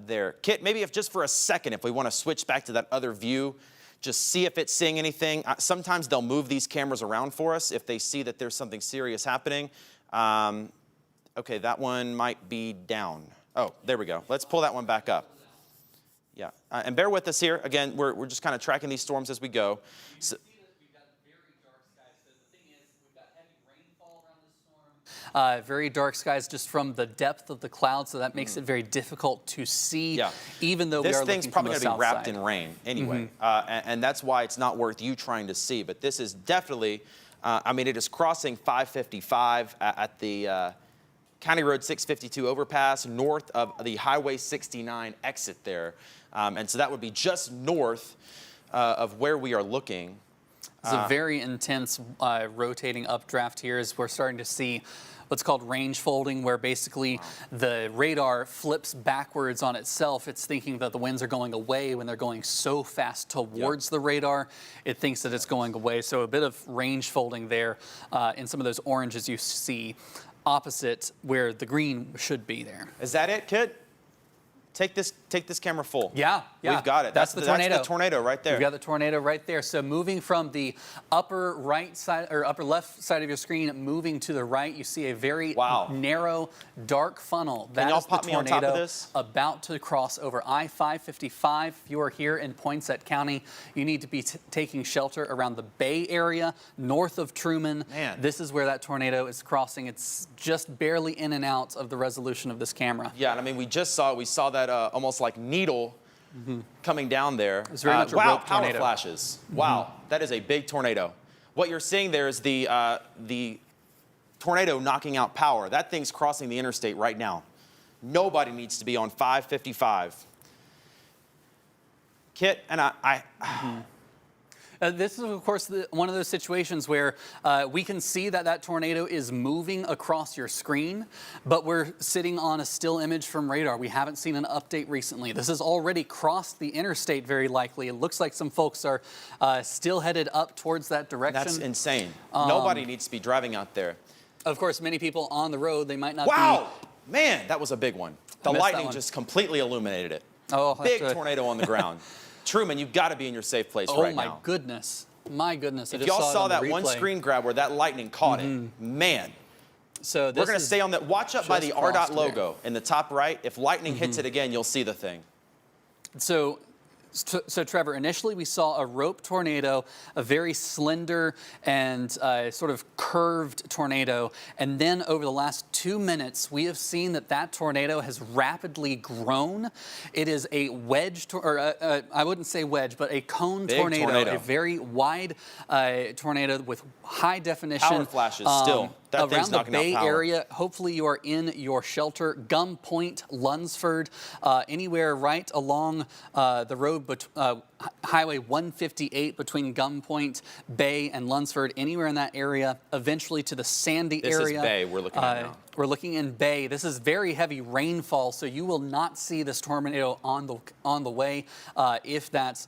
there. Kit, maybe if just for a second, if we want to switch back to that other view, just see if it's seeing anything. Sometimes they'll move these cameras around for us if they see that there's something serious happening. Okay, that one might be down. Oh, there we go. Let's pull that one back up. Yeah, and bear with us here. Again, we're just kind of tracking these storms as we go. So, very dark skies just from the depth of the cloud, so that makes it very difficult to see, even though we are looking from the south side. This thing's probably going to be wrapped in rain anyway, and that's why it's not worth you trying to see. But this is definitely, I mean, it is crossing 555 at the County Road 652 overpass, north of the Highway 69 exit there. And so that would be just north of where we are looking. It's a very intense rotating updraft here as we're starting to see what's called range folding, where basically the radar flips backwards on itself. It's thinking that the winds are going away when they're going so fast towards the radar. It thinks that it's going away. So a bit of range folding there in some of those oranges you see opposite where the green should be there. Is that it, Kid? Take this camera full. Yeah. We've got it. That's the tornado. That's the tornado right there. We've got the tornado right there. So moving from the upper right side or upper left side of your screen, moving to the right, you see a very narrow, dark funnel. Can y'all pop me on top of this? About to cross over I-555. If you are here in Poinsett County, you need to be taking shelter around the Bay Area, north of Trumann. Man. This is where that tornado is crossing. It's just barely in and out of the resolution of this camera. Yeah, and I mean, we saw that almost like needle coming down there. It's very much a wow, rope power tornado. flashes. Wow, that is a big tornado. What you're seeing there is the tornado knocking out power. That thing's crossing the interstate right now. Nobody needs to be on 555. Kit, and this is, of course, one of those situations where we can see that that tornado is moving across your screen, but we're sitting on a still image from radar. We haven't seen an update recently. This has already crossed the interstate very likely. It looks like some folks are still headed up towards that direction. That's insane. Nobody needs to be driving out there. Of course, many people on the road, they might not be. Wow, man, that was a big one. The lightning just completely illuminated it. Oh, big tornado on the ground. Truman, you've got to be in your safe place right now. Oh, my goodness. My goodness. If y'all saw that one screen grab where that lightning caught it, man. So we're going to stay on that. Watch up by the RDOT logo in the top right. If lightning hits it again, you'll see the thing. So Trevor, initially we saw a rope tornado, a very slender and sort of curved tornado. And then over the last 2 minutes, we have seen that tornado has rapidly grown. It is a wedge, I wouldn't say wedge, but a cone tornado, a very wide tornado with high definition. Power flashes still. That thing's knocking out power. Around the Bay Area, hopefully you are in your shelter. Gum Point, Lunsford, anywhere right along the road, Highway 158 between Gum Point, Bay, and Lunsford, anywhere in that area, eventually to the Sandy area. This is Bay we're looking at now. We're looking in Bay. This is very heavy rainfall, so you will not see this tornado on the way if that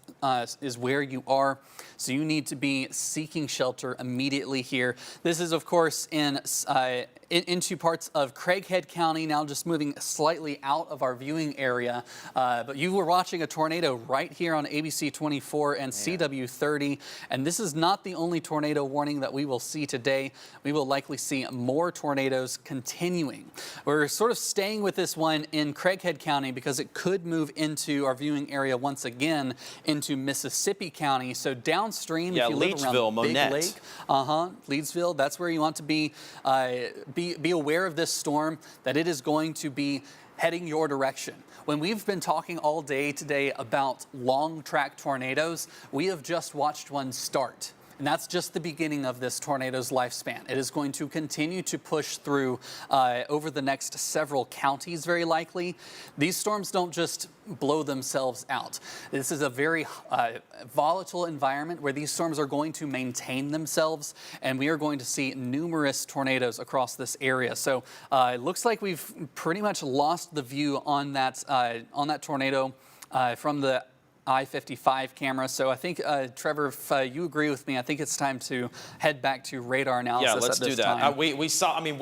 is where you are. So you need to be seeking shelter immediately here. This is, of course, into parts of Craighead County, now just moving slightly out of our viewing area. But you were watching a tornado right here on ABC 24 and CW 30. And this is not the only tornado warning that we will see today. We will likely see more tornadoes continuing. We're sort of staying with this one in Craighead County because it could move into our viewing area once again into Mississippi County. So downstream, if you live around the Big Lake, Leachville, that's where you want to be aware of this storm, that it is going to be heading your direction. When we've been talking all day today about long track tornadoes, we have just watched one start. And that's just the beginning of this tornado's lifespan. It is going to continue to push through over the next several counties, very likely. These storms don't just blow themselves out. This is a very volatile environment where these storms are going to maintain themselves, and we are going to see numerous tornadoes across this area. So it looks like we've pretty much lost the view on that tornado from the I-55 camera. So I think, Trevor, if you agree with me, I think it's time to head back to radar analysis. Yeah, let's do that. We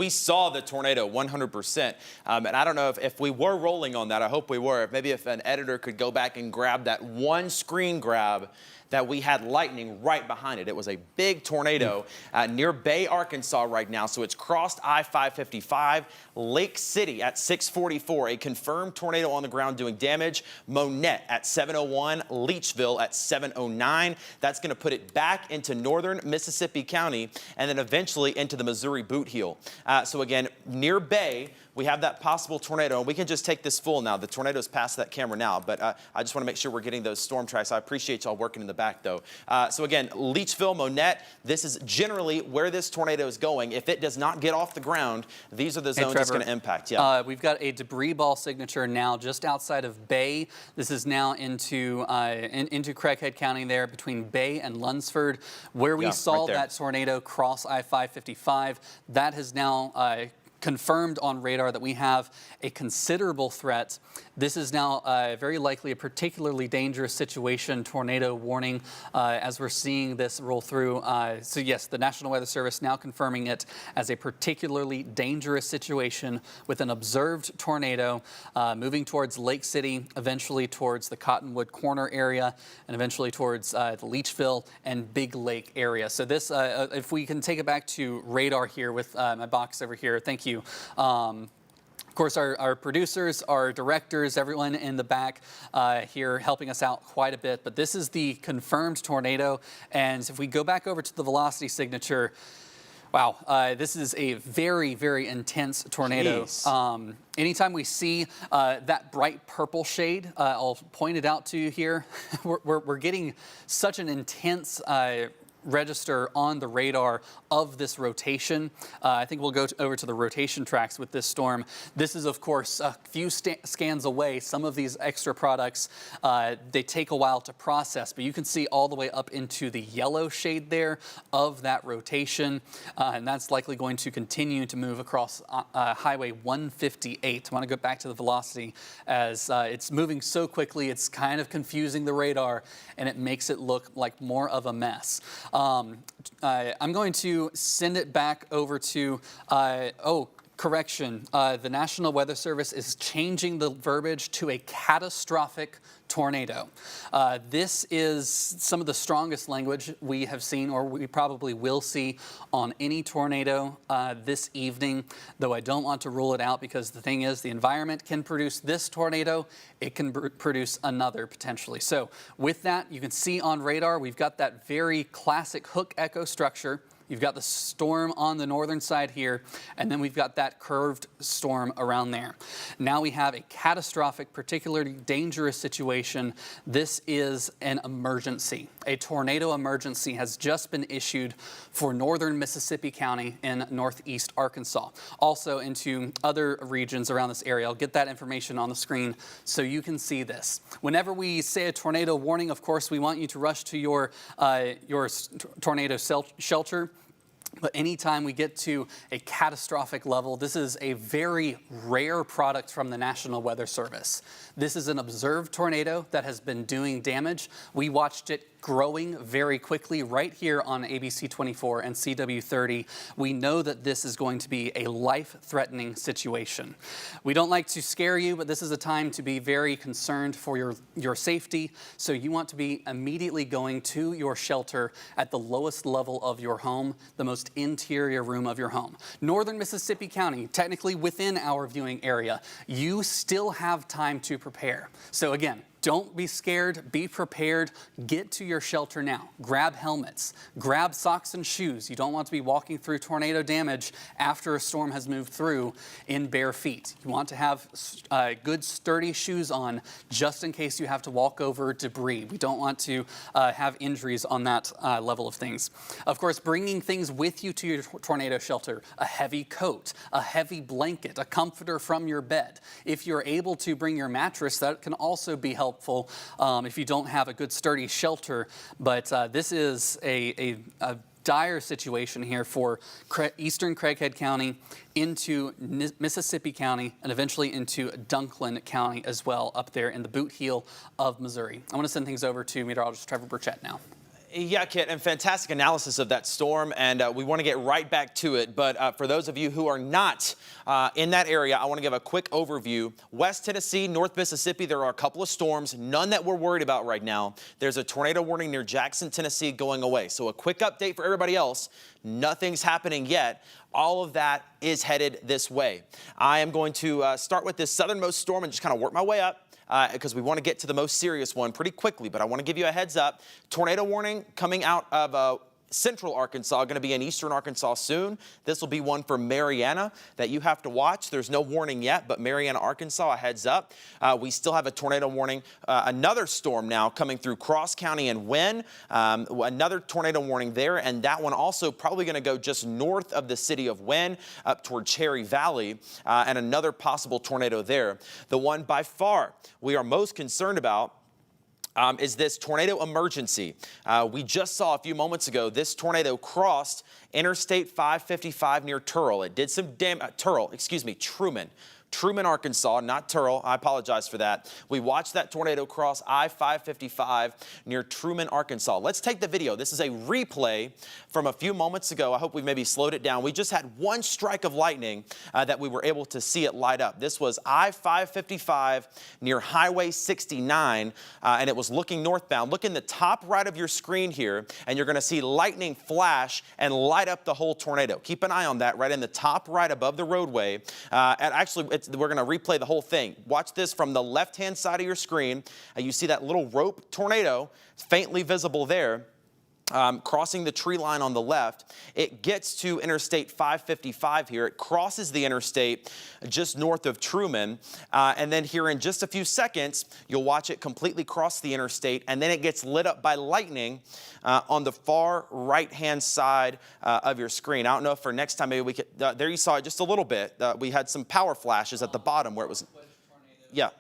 saw the tornado 100%. And I don't know if we were rolling on that. I hope we were. Maybe if an editor could go back and grab that one screen grab that we had lightning right behind it. It was a big tornado near Bay, Arkansas right now. So it's crossed I-555, Lake City at 6:44, a confirmed tornado on the ground doing damage. Monette at 7:01, Leachville at 7:09. That's going to put it back into northern Mississippi County and then eventually into the Missouri boot heel. So again, near Bay, we have that possible tornado, and we can just take this full now. The tornado's past that camera now, but I just want to make sure we're getting those storm tracks. I appreciate y'all working in the back, though. So again, Leachville, Monette, this is generally where this tornado is going. If it does not get off the ground, these are the zones it's going to impact. Yeah. We've got a debris ball signature now just outside of Bay. This is now into Craighead County there between Bay and Lunsford, where we saw that tornado cross I-555. That has now confirmed on radar that we have a considerable threat. This is now very likely a particularly dangerous situation, tornado warning, as we're seeing this roll through. So yes, the National Weather Service now confirming it as a particularly dangerous situation with an observed tornado moving towards Lake City, eventually towards the Cottonwood Corner area, and eventually towards the Leachville and Big Lake area. So this, if we can take it back to radar here with my box over here, thank you. Of course, our producers, our directors, everyone in the back here helping us out quite a bit. But this is the confirmed tornado. And if we go back over to the velocity signature, wow, this is a very, very intense tornado. Anytime we see that bright purple shade, I'll point it out to you here. We're getting such an intense register on the radar of this rotation. I think we'll go over to the rotation tracks with this storm. This is, of course, a few scans away. Some of these extra products, they take a while to process, but you can see all the way up into the yellow shade there of that rotation, and that's likely going to continue to move across Highway 158. I want to go back to the velocity as it's moving so quickly, it's kind of confusing the radar, and it makes it look like more of a mess. I'm going to send it back over to, correction. The National Weather Service is changing the verbiage to a catastrophic tornado. This is some of the strongest language we have seen, or we probably will see, on any tornado this evening, though I don't want to rule it out, because the thing is, the environment can produce this tornado, it can produce another potentially. So with that, you can see on radar, we've got that very classic hook echo structure. You've got the storm on the northern side here, and then we've got that curved storm around there. Now we have a catastrophic, particularly dangerous situation. This is an emergency. A tornado emergency has just been issued for northern Mississippi County in northeast Arkansas. Also into other regions around this area. I'll get that information on the screen so you can see this. Whenever we say a tornado warning, of course, we want you to rush to your tornado shelter. But anytime we get to a catastrophic level, this is a very rare product from the National Weather Service. This is an observed tornado that has been doing damage. We watched it growing very quickly right here on ABC 24 and CW30. We know that this is going to be a life-threatening situation. We don't like to scare you, but this is a time to be very concerned for your safety. So you want to be immediately going to your shelter at the lowest level of your home, the most interior room of your home. Northern Mississippi County, technically within our viewing area, you still have time to prepare. So again, Don't be scared, be prepared, get to your shelter now. Grab helmets, grab socks and shoes. You don't want to be walking through tornado damage after a storm has moved through in bare feet. You want to have good sturdy shoes on just in case you have to walk over debris. We don't want to have injuries on that level of things. Of course, bringing things with you to your tornado shelter, a heavy coat, a heavy blanket, a comforter from your bed. If you're able to bring your mattress, that can also be helpful if you don't have a good sturdy shelter. But this is a dire situation here for eastern Craighead County into Mississippi County and eventually into Dunklin County as well up there in the boot heel of Missouri. I want to send things over to meteorologist Trevor Birchett now. Yeah, Kit, and fantastic analysis of that storm, and we want to get right back to it. But for those of you who are not in that area, I want to give a quick overview. West Tennessee, North Mississippi, there are a couple of storms, none that we're worried about right now. There's a tornado warning near Jackson, Tennessee going away. So a quick update for everybody else. Nothing's happening yet. All of that is headed this way. I am going to start with this southernmost storm and just kind of work my way up. Because we want to get to the most serious one pretty quickly, but I want to give you a heads up. Tornado warning coming out of central Arkansas, going to be in eastern Arkansas soon. This will be one for Marianna that you have to watch. There's no warning yet, but Marianna, Arkansas, a heads up. We still have a tornado warning, another storm now coming through Cross County and Wynne. Another tornado warning there, and that one also probably going to go just north of the city of Wynne up toward Cherry Valley, and another possible tornado there. The one by far we are most concerned about is this tornado emergency. We just saw a few moments ago this tornado crossed Interstate 555 near Trumann. It did some Trumann, Arkansas, not Turl. I apologize for that. We watched that tornado cross I-555 near Trumann, Arkansas. Let's take the video. This is a replay from a few moments ago. I hope we've maybe slowed it down. We just had one strike of lightning that we were able to see it light up. This was I-555 near Highway 69, and it was looking northbound. Look in the top right of your screen here, and you're going to see lightning flash and light up the whole tornado. Keep an eye on that right in the top right above the roadway. And actually, we're going to replay the whole thing. Watch this from the left-hand side of your screen. You see that little rope tornado faintly visible there. Crossing the tree line on the left. It gets to Interstate 555 here. It crosses the interstate just north of Trumann. And then here in just a few seconds, you'll watch it completely cross the interstate, and then it gets lit up by lightning on the far right-hand side of your screen. I don't know if for next time maybe we could, there you saw it just a little bit. We had some power flashes at the bottom where it was, yeah.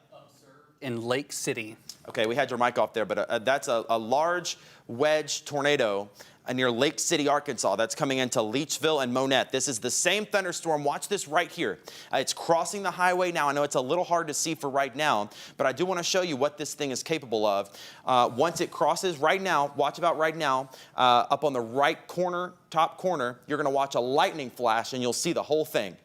In Lake City. Okay, we had your mic off there, but that's a large wedge tornado near Lake City, Arkansas. That's coming into Leachville and Monette. This is the same thunderstorm. Watch this right here. It's crossing the highway now. I know it's a little hard to see for right now, but I do want to show you what this thing is capable of. Once it crosses right now, watch about right now, up on the right corner, top corner, you're going to watch a lightning flash and you'll see the whole thing.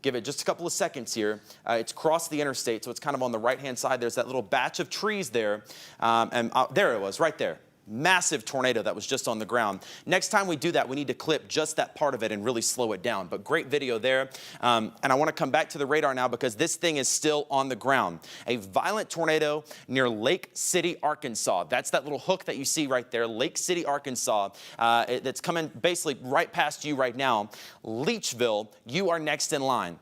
Give it just a couple of seconds here. It's crossed the interstate, so it's kind of on the right-hand side. There's that little batch of trees there, and there it was, right there. Massive tornado that was just on the ground. Next time we do that, we need to clip just that part of it and really slow it down. But great video there. And I want to come back to the radar now because this thing is still on the ground. A violent tornado near Lake City, Arkansas. That's that little hook that you see right there, Lake City, Arkansas. That's coming basically right past you right now. Leachville, you are next in line.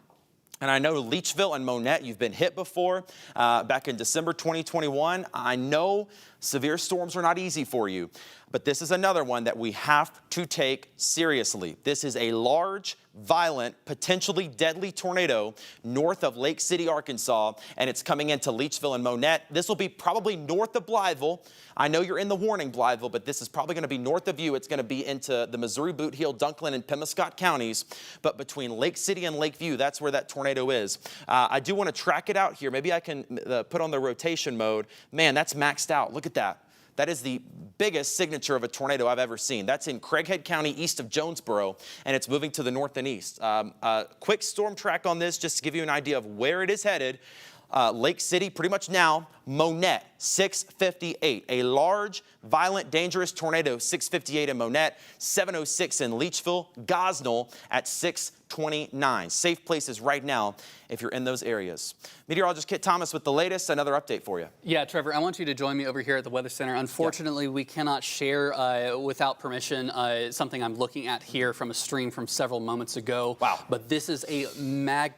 And I know Leachville and Monette, you've been hit before back in December 2021. I know severe storms are not easy for you, but this is another one that we have to take seriously. This is a large, violent, potentially deadly tornado north of Lake City, Arkansas, and it's coming into Leachville and Monette. This will be probably north of Blytheville. I know you're in the warning, Blytheville, but this is probably going to be north of you. It's going to be into the Missouri Boot Heel, Dunklin, and Pemiscot counties, but between Lake City and Lakeview, that's where that tornado is. I do want to track it out here. Maybe I can put on the rotation mode. Man, that's maxed out. Look at that. That is the biggest signature of a tornado I've ever seen. That's in Craighead County, east of Jonesboro, and it's moving to the north and east. Quick storm track on this, just to give you an idea of where it is headed. Lake City, pretty much now, Monette, 6:58. A large, violent, dangerous tornado, 6:58 in Monette, 7:06 in Leachville, Gosnell at 6:29. Safe places right now if you're in those areas. Meteorologist Kit Thomas with the latest, another update for you. Yeah, Trevor, I want you to join me over here at the Weather Center. Unfortunately, we cannot share without permission something I'm looking at here from a stream from several moments ago. Wow. But this is an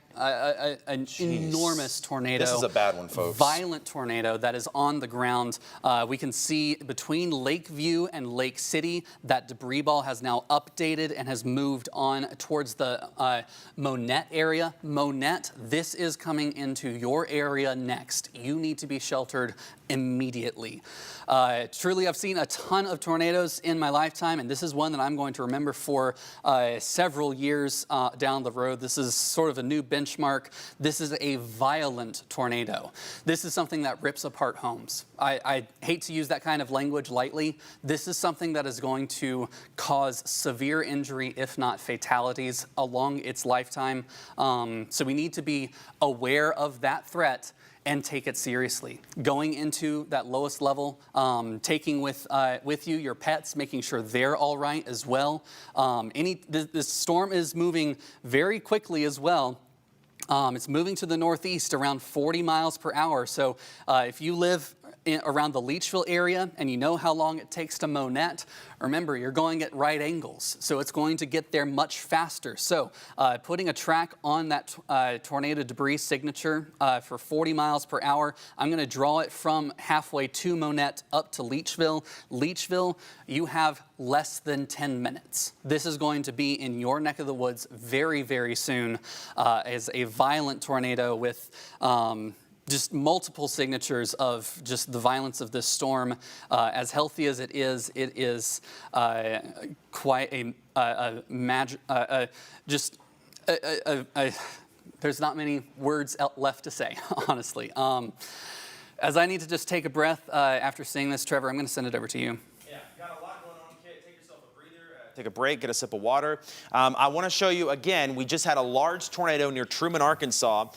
enormous tornado. This is a bad one, folks. Violent tornado that is on the ground. We can see between Lakeview and Lake City that debris ball has now updated and has moved on towards the Monette area. Monette, this is coming into your area next. You need to be sheltered immediately. Truly, I've seen a ton of tornadoes in my lifetime, and this is one that I'm going to remember for several years down the road. This is sort of a new benchmark. This is a violent tornado. This is something that rips apart homes. I hate to use that kind of language lightly. This is something that is going to cause severe injury, if not fatalities, along its lifetime. So we need to be aware of that threat and take it seriously. Going into that lowest level, taking with you your pets, making sure they're all right as well. This storm is moving very quickly as well. It's moving to the northeast around 40 miles per hour. So if you live around the Leachville area and you know how long it takes to Monette, remember, you're going at right angles, so it's going to get there much faster. So putting a track on that tornado debris signature for 40 miles per hour, I'm going to draw it from halfway to Monette up to Leachville. Leachville, you have less than 10 minutes. This is going to be in your neck of the woods very, very soon as a violent tornado with just multiple signatures of just the violence of this storm. As healthy as it is quite there's not many words left to say, honestly. As I need to just take a breath after seeing this, Trevor, I'm going to send it over to you. Take a break, get a sip of water. I want to show you again, we just had a large tornado near Trumann, Arkansas.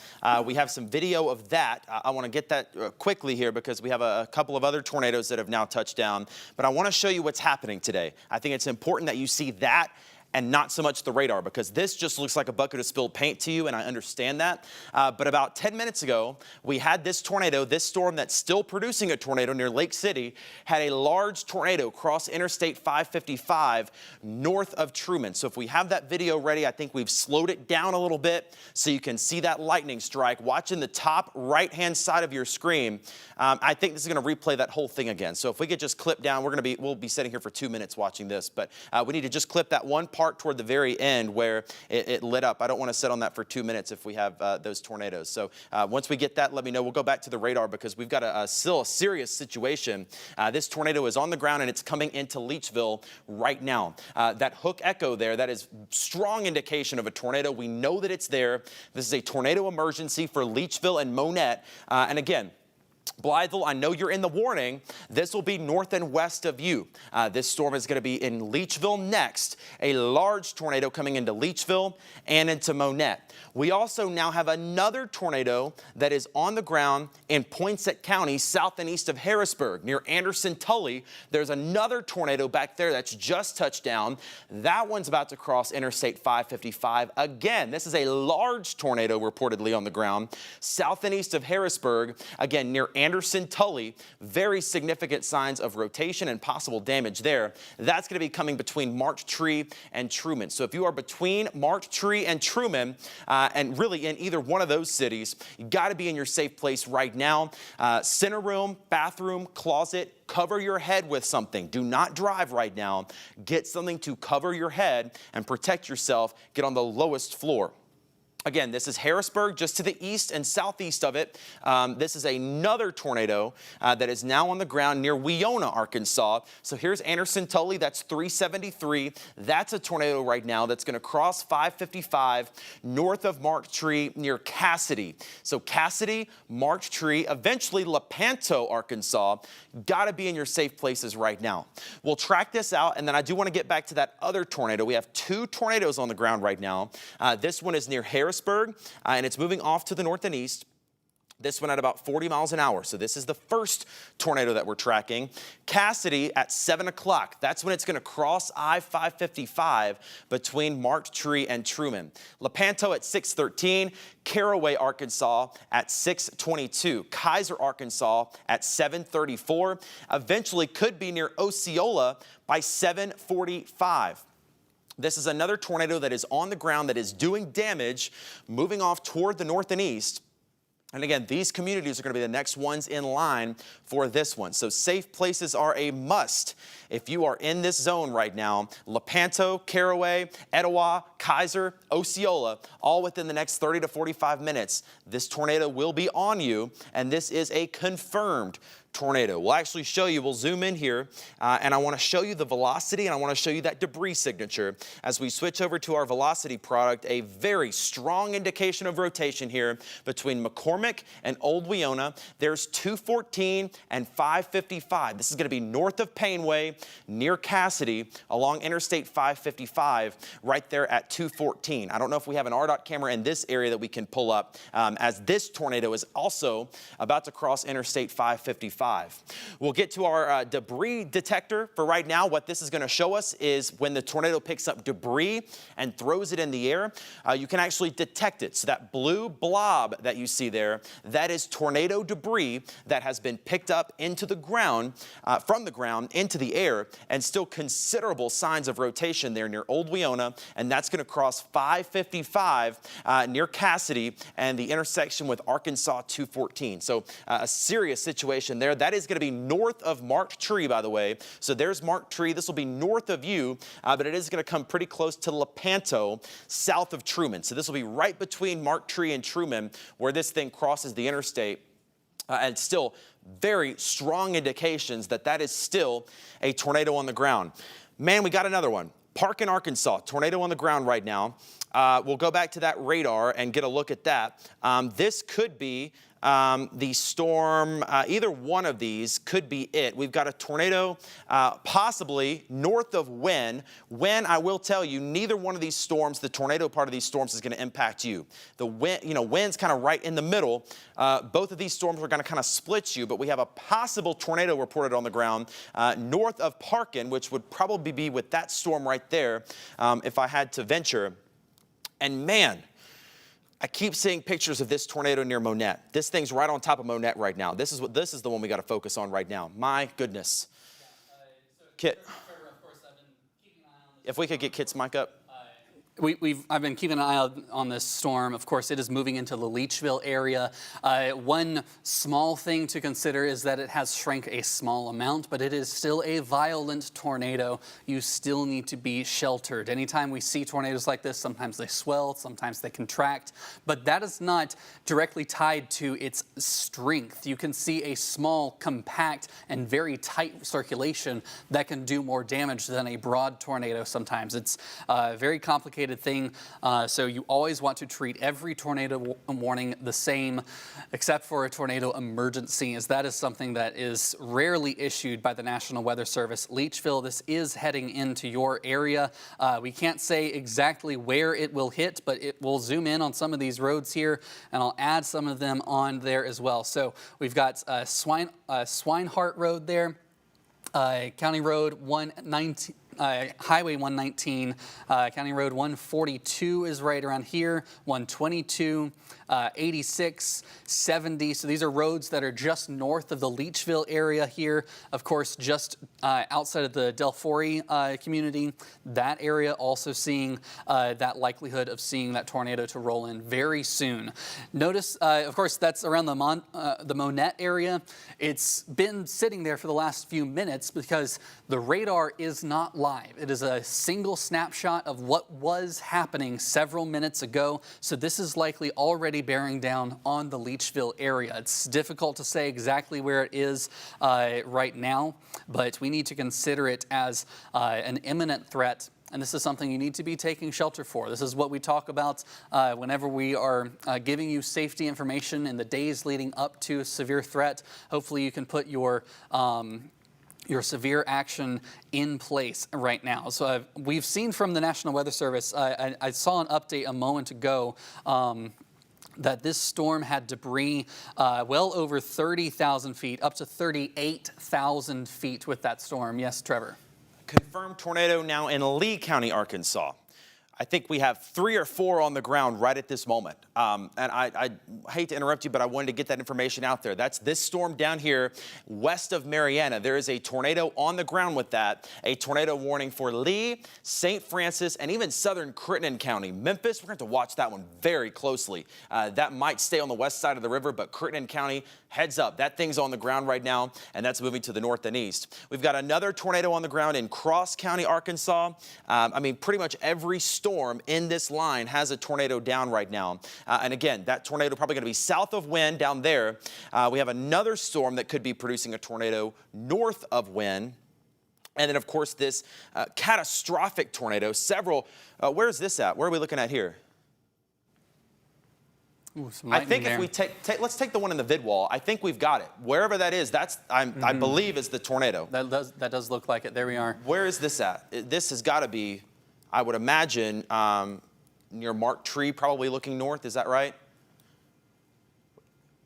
We have some video of that. I want to get that quickly here because we have a couple of other tornadoes that have now touched down. But I want to show you what's happening today. I think it's important that you see that and not so much the radar, because this just looks like a bucket of spilled paint to you, and I understand that. But about 10 minutes ago, we had this tornado, this storm that's still producing a tornado near Lake City, had a large tornado cross Interstate 555 north of Trumann. So if we have that video ready, I think we've slowed it down a little bit so you can see that lightning strike. Watch in the top right-hand side of your screen. I think this is going to replay that whole thing again. So if we could just clip down, we'll be sitting here for 2 minutes watching this, but we need to just clip that one part toward the very end where it lit up. I don't want to sit on that for 2 minutes if we have those tornadoes. So once we get that, let me know. We'll go back to the radar because we've got still a serious situation. This tornado is on the ground and it's coming into Leachville right now. That hook echo there, that is strong indication of a tornado. We know that it's there. This is a tornado emergency for Leachville and Monette. And again, Blytheville, I know you're in the warning. This will be north and west of you. This storm is going to be in Leachville next. A large tornado coming into Leachville and into Monette. We also now have another tornado that is on the ground in Poinsett County, south and east of Harrisburg, near Anderson-Tully. There's another tornado back there that's just touched down. That one's about to cross Interstate 555. Again, this is a large tornado reportedly on the ground, south and east of Harrisburg, again, near Anderson-Tully. Very significant signs of rotation and possible damage there. That's going to be coming between Marked Tree and Trumann. So if you are between Marked Tree and Trumann, and really in either one of those cities, you got to be in your safe place right now. Center room, bathroom, closet, cover your head with something. Do not drive right now. Get something to cover your head and protect yourself. Get on the lowest floor. Again, this is Harrisburg, just to the east and southeast of it. This is another tornado that is now on the ground near Weona, Arkansas. So here's Anderson-Tully, that's 373. That's a tornado right now that's going to cross 555 north of Marked Tree near Cassidy. So Cassidy, Marked Tree, eventually Lepanto, Arkansas. Got to be in your safe places right now. We'll track this out, and then I do want to get back to that other tornado. We have two tornadoes on the ground right now. This one is near Harrisburg, and it's moving off to the north and east. This one at about 40 miles an hour. So this is the first tornado that we're tracking. Cassidy at 7 o'clock. That's when it's going to cross I-555 between Marked Tree and Trumann. Lepanto at 6:13. Caraway, Arkansas at 6:22. Kaiser, Arkansas at 7:34. Eventually could be near Osceola by 7:45. This is another tornado that is on the ground that is doing damage, moving off toward the north and east. And again, these communities are going to be the next ones in line for this one. So safe places are a must if you are in this zone right now. Lepanto, Caraway, Etowah, Kaiser, Osceola, all within the next 30 to 45 minutes. This tornado will be on you, and this is a confirmed tornado. We'll actually show you, we'll zoom in here, and I want to show you the velocity, and I want to show you that debris signature. As we switch over to our velocity product, a very strong indication of rotation here between McCormick and Old Weona. There's 214 and 555. This is going to be north of Painway, near Cassidy, along Interstate 555, right there at 214. I don't know if we have an RDOT camera in this area that we can pull up, as this tornado is also about to cross Interstate 555. We'll get to our debris detector for right now. What this is going to show us is when the tornado picks up debris and throws it in the air, you can actually detect it. So that blue blob that you see there, that is tornado debris that has been picked up into the ground, from the ground into the air, and still considerable signs of rotation there near Old Weona, and that's going to cross 555 near Cassidy and the intersection with Arkansas 214. So a serious situation there. That is going to be north of Marked Tree, by the way. So there's Marked Tree. This will be north of you, but it is going to come pretty close to Lepanto, south of Trumann. So this will be right between Marked Tree and Trumann, where this thing crosses the interstate. And still very strong indications that that is still a tornado on the ground. Man, we got another one. Parkin, Arkansas, tornado on the ground right now. We'll go back to that radar and get a look at that. This could be the storm, either one of these could be it. We've got a tornado possibly north of Wynn. Wynn, I will tell you, neither one of these storms, the tornado part of these storms, is going to impact you. The wind, Wynn's kind of right in the middle. Both of these storms are going to kind of split you, but we have a possible tornado reported on the ground north of Parkin, which would probably be with that storm right there if I had to venture. And man, I keep seeing pictures of this tornado near Monette. This thing's right on top of Monette right now. This is the one we got to focus on right now. My goodness. Kit, Trevor, of course, I've been keeping an eye on this. if we could get Kit's mic up. I've been keeping an eye out on this storm. Of course, it is moving into the Leachville area. One small thing to consider is that it has shrank a small amount, but it is still a violent tornado. You still need to be sheltered. Anytime we see tornadoes like this, sometimes they swell, sometimes they contract, but that is not directly tied to its strength. You can see a small, compact, and very tight circulation that can do more damage than a broad tornado sometimes. It's very complicated thing, so you always want to treat every tornado warning the same, except for a tornado emergency, as that is something that is rarely issued by the National Weather Service. Leachville, this is heading into your area. We can't say exactly where it will hit, but it will zoom in on some of these roads here, and I'll add some of them on there as well. So we've got Swinehart Road there, County Road 119. Highway 119, County Road 142 is right around here, 122, 86, 70. So these are roads that are just north of the Leachville area here. Of course, just outside of the Delphori community, that area also seeing that likelihood of seeing that tornado to roll in very soon. Notice, of course, that's around the Monette area. It's been sitting there for the last few minutes because the radar is not live. It is a single snapshot of what was happening several minutes ago, so this is likely already bearing down on the Leachville area. It's difficult to say exactly where it is right now, but we need to consider it as an imminent threat. And this is something you need to be taking shelter for. This is what we talk about whenever we are giving you safety information in the days leading up to a severe threat. Hopefully you can put your severe action in place right now. So we've seen from the National Weather Service, I saw an update a moment ago that this storm had debris well over 30,000 feet, up to 38,000 feet with that storm. Yes, Trevor. Confirmed tornado now in Lee County, Arkansas. I think we have 3 or 4 on the ground right at this moment. And I hate to interrupt you, but I wanted to get that information out there. That's this storm down here west of Marianna. There is a tornado on the ground with that. A tornado warning for Lee, St. Francis, and even southern Crittenden County. Memphis, we're going to have to watch that one very closely. That might stay on the west side of the river, but Crittenden County, heads up. That thing's on the ground right now, and that's moving to the north and east. We've got another tornado on the ground in Cross County, Arkansas. I mean, pretty much every storm in this line has a tornado down right now. And again, that tornado probably going to be south of Wynn down there. We have another storm that could be producing a tornado north of Wynn. And then, of course, this catastrophic tornado. Several, where's this at? Where are we looking at here? Ooh, I think if we let's take the one in the vid wall. I think we've got it. Wherever that is, that's I believe is the tornado. That does look like it. There we are. Where is this at? This has got to be, I would imagine, near Mark Tree, probably looking north. Is that right?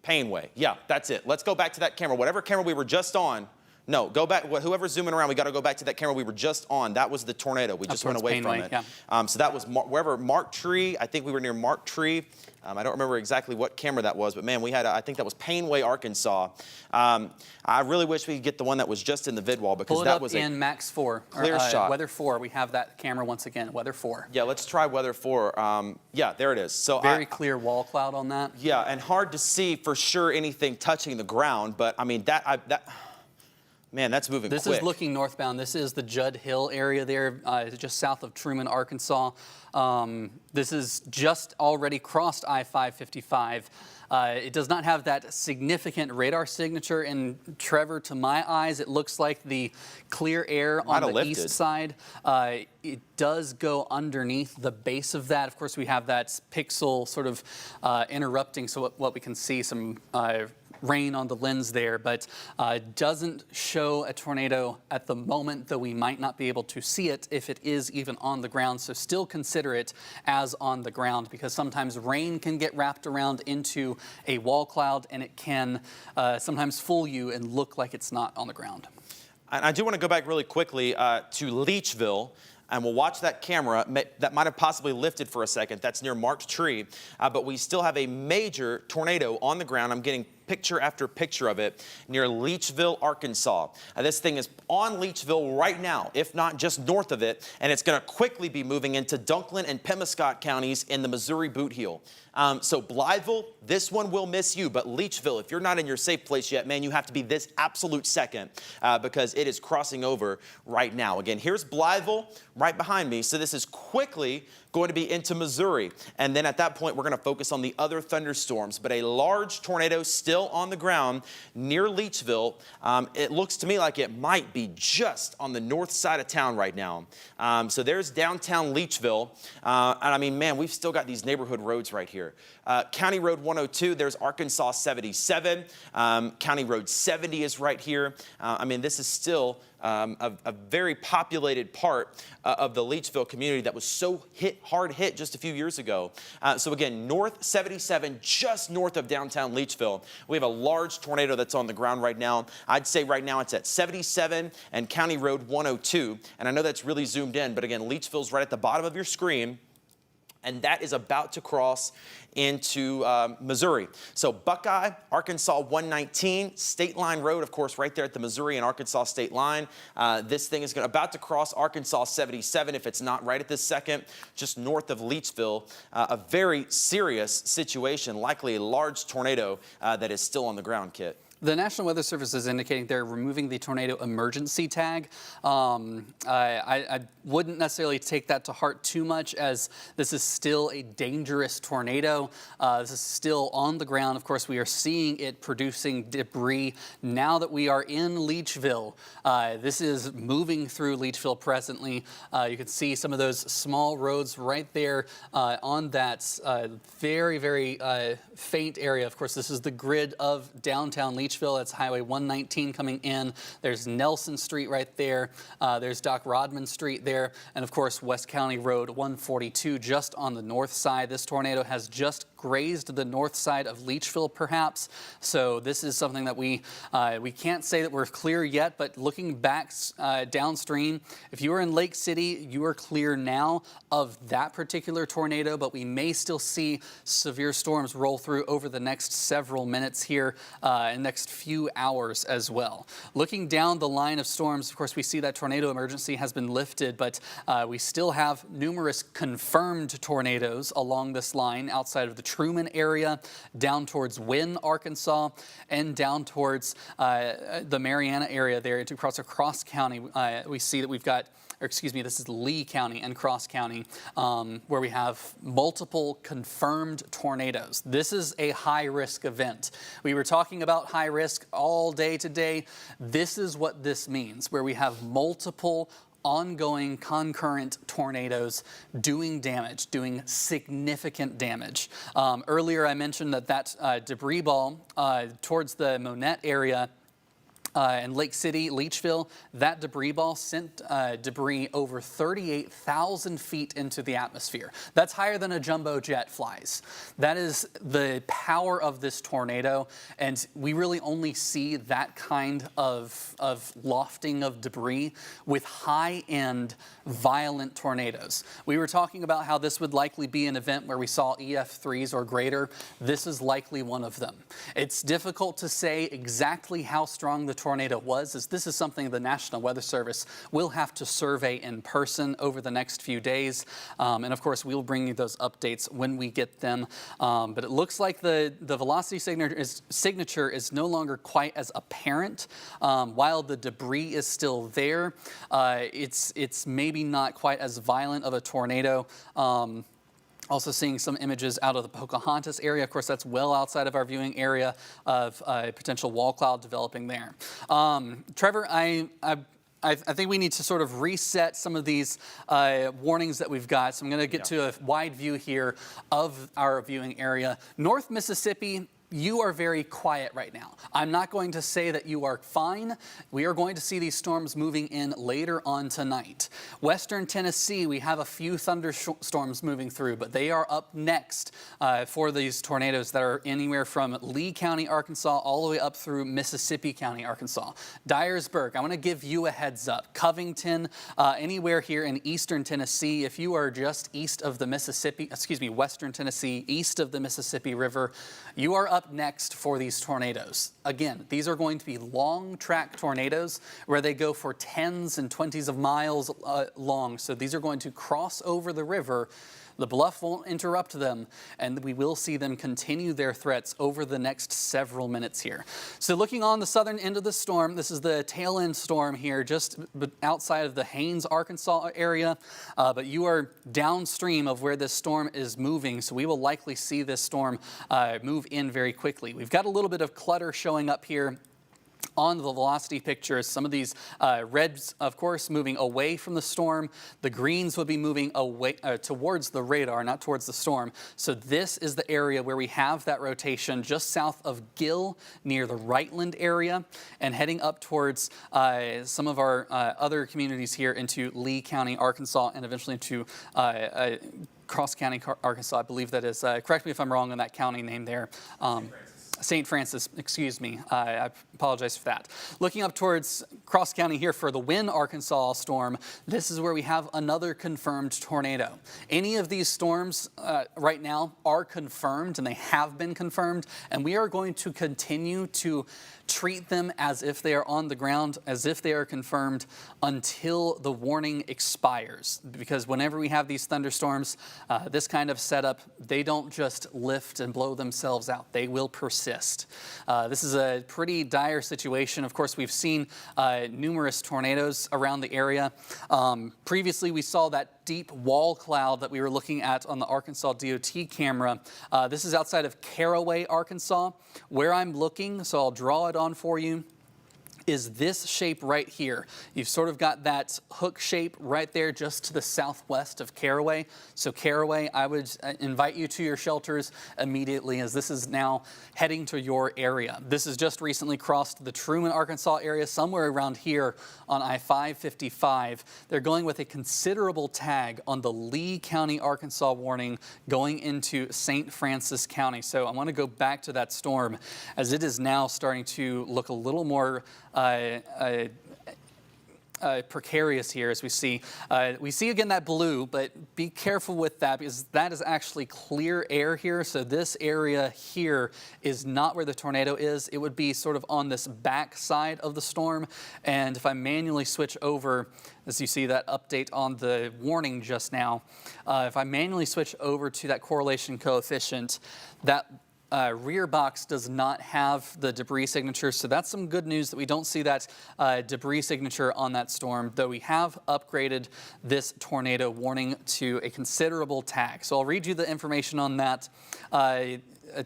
Painway. Yeah, that's it. Let's go back to that camera. Whatever camera we were just on. No, go back. Whoever's zooming around, we got to go back to that camera we were just on. That was the tornado. We just went away from it. Yeah. So that was wherever Mark Tree. I think we were near Mark Tree. I don't remember exactly what camera that was, but man, we had. I think that was Painway, Arkansas. I really wish we could get the one that was just in the vid wall because that was in Max 4. Clear shot. Weather 4. We have that camera once again. Weather 4. Yeah, let's try Weather 4. Yeah, there it is. So very clear wall cloud on that. Yeah, and hard to see for sure anything touching the ground, but I mean that. Man, that's moving quick. This is looking northbound. This is the Judd Hill area there, just south of Trumann, Arkansas. This is just already crossed I-555. It does not have that significant radar signature. And Trevor, to my eyes, it looks like the clear air on the east side. It does go underneath the base of that. Of course, we have that pixel sort of interrupting, so what we can see some rain on the lens there, but doesn't show a tornado at the moment, though we might not be able to see it if it is even on the ground. So still consider it as on the ground, because sometimes rain can get wrapped around into a wall cloud and it can sometimes fool you and look like it's not on the ground. I do want to go back really quickly to Leachville. And we'll watch that camera. That might have possibly lifted for a second. That's near Mark's Tree. But we still have a major tornado on the ground. I'm getting picture after picture of it near Leachville, Arkansas. This thing is on Leachville right now, if not just north of it. And it's going to quickly be moving into Dunklin and Pemiscot counties in the Missouri boot heel. So Blytheville, this one will miss you. But Leachville, if you're not in your safe place yet, man, you have to be this absolute second because it is crossing over right now. Again, here's Blytheville right behind me. So this is quickly going to be into Missouri. And then at that point, we're going to focus on the other thunderstorms. But a large tornado still on the ground near Leachville. It looks to me like it might be just on the north side of town right now. So there's downtown Leachville. And I mean, man, we've still got these neighborhood roads right here. County Road 102, there's Arkansas 77. County Road 70 is right here. I mean, this is still a very populated part of the Leachville community that was so hard hit just a few years ago. So again, North 77, just north of downtown Leachville. We have a large tornado that's on the ground right now. I'd say right now it's at 77 and County Road 102. And I know that's really zoomed in, but again, Leachville's right at the bottom of your screen. And that is about to cross into Missouri. So Buckeye, Arkansas 119, State Line Road, of course, right there at the Missouri and Arkansas state line. This thing is about to cross Arkansas 77 if it's not right at this second, just north of Leachville. A very serious situation, likely a large tornado that is still on the ground, Kit. The National Weather Service is indicating they're removing the tornado emergency tag. I wouldn't necessarily take that to heart too much, as this is still a dangerous tornado. This is still on the ground. Of course, we are seeing it producing debris now that we are in Leachville. This is moving through Leachville presently. You can see some of those small roads right there on that very, very faint area. Of course, this is the grid of downtown Leachville. That's Highway 119 coming in. There's Nelson Street right there. There's Doc Rodman Street there. And of course, West County Road 142 just on the north side. This tornado has just grazed the north side of Leachville, perhaps. So this is something that we can't say that we're clear yet, but looking back downstream, if you are in Lake City, you are clear now of that particular tornado, but we may still see severe storms roll through over the next several minutes here, and next few hours as well. Looking down the line of storms, of course, we see that tornado emergency has been lifted, but we still have numerous confirmed tornadoes along this line outside of the Trumann area, down towards Wynne, Arkansas, and down towards the Mariana area there across County. We see that we've got, or excuse me, this is Lee County and Cross County, where we have multiple confirmed tornadoes. This is a high-risk event. We were talking about high risk all day today. This is what this means, where we have multiple ongoing concurrent tornadoes doing damage, doing significant damage. Earlier I mentioned that debris ball towards the Monette area in Lake City, Leachville, that debris ball sent debris over 38,000 feet into the atmosphere. That's higher than a jumbo jet flies. That is the power of this tornado, and we really only see that kind of lofting of debris with high-end violent tornadoes. We were talking about how this would likely be an event where we saw EF3s or greater. This is likely one of them. It's difficult to say exactly how strong the tornado was, as this is something the National Weather Service will have to survey in person over the next few days. And of course, we'll bring you those updates when we get them. But it looks like the velocity signature is no longer quite as apparent. While the debris is still there, it's maybe not quite as violent of a tornado. Also seeing some images out of the Pocahontas area. Of course, that's well outside of our viewing area of potential wall cloud developing there. Trevor, I think we need to sort of reset some of these warnings that we've got. So I'm going to get to a wide view here of our viewing area. North Mississippi, you are very quiet right now. I'm not going to say that you are fine. We are going to see these storms moving in later on tonight. Western Tennessee, we have a few thunderstorms moving through, but they are up next for these tornadoes that are anywhere from Lee County, Arkansas, all the way up through Mississippi County, Arkansas. Dyersburg, I want to give you a heads up. Covington, anywhere here in eastern Tennessee, if you are just east of the Western Tennessee, east of the Mississippi River, you are up next for these tornadoes. Again, these are going to be long track tornadoes where they go for tens and 20s of miles long. So these are going to cross over the river. The bluff won't interrupt them, and we will see them continue their threats over the next several minutes here. So looking on the southern end of the storm, this is the tail end storm here, just outside of the Haines, Arkansas area, but you are downstream of where this storm is moving, so we will likely see this storm move in very quickly. We've got a little bit of clutter showing up here on the velocity pictures. Some of these reds, of course, moving away from the storm. The greens will be moving away towards the radar, not towards the storm. So this is the area where we have that rotation just south of Gill near the Rightland area and heading up towards some of our other communities here into Lee County, Arkansas, and eventually into Cross County, Arkansas. I believe that is, correct me if I'm wrong on that county name there. St. Francis, excuse me. I apologize for that. Looking up towards Cross County here for the Wynne, Arkansas storm, this is where we have another confirmed tornado. Any of these storms right now are confirmed, and they have been confirmed, and we are going to continue to treat them as if they are on the ground, as if they are confirmed until the warning expires. Because whenever we have these thunderstorms, this kind of setup, they don't just lift and blow themselves out. They will persist. This is a pretty dire situation. Of course, we've seen numerous tornadoes around the area. Previously, we saw that deep wall cloud that we were looking at on the Arkansas DOT camera. This is outside of Caraway, Arkansas. Where I'm looking, so I'll draw it on for you, is this shape right here. You've sort of got that hook shape right there just to the southwest of Caraway. So Caraway, I would invite you to your shelters immediately, as this is now heading to your area. This has just recently crossed the Trumann, Arkansas area, somewhere around here on I-555. They're going with a considerable tag on the Lee County, Arkansas warning going into St. Francis County. So I want to go back to that storm, as it is now starting to look a little more precarious here, as we see again that blue, but be careful with that, because that is actually clear air here. So this area here is not where the tornado is. It would be sort of on this back side of the storm. And if I manually switch over, as you see that update on the warning just now, if I manually switch over to that correlation coefficient, that rear box does not have the debris signature, so that's some good news that we don't see that debris signature on that storm, though we have upgraded this tornado warning to a considerable tag. So I'll read you the information on that.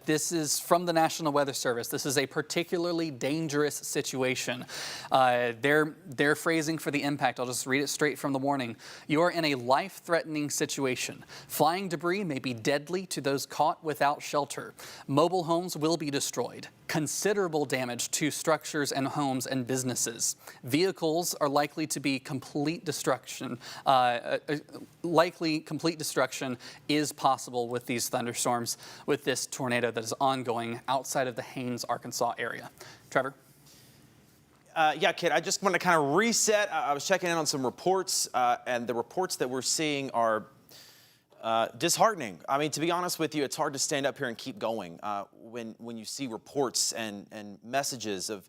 This is from the National Weather Service. This is a particularly dangerous situation. Their phrasing for the impact, I'll just read it straight from the warning. You are in a life-threatening situation. Flying debris may be deadly to those caught without shelter. Mobile homes will be destroyed. Considerable damage to structures and homes and businesses. Vehicles are likely to be complete destruction. Likely complete destruction is possible with these thunderstorms, with this tornado that is ongoing outside of the Haines, Arkansas area. Trevor? Yeah, Kit, I just want to kind of reset. I was checking in on some reports, and the reports that we're seeing are disheartening. I mean, to be honest with you, it's hard to stand up here and keep going when you see reports and messages of,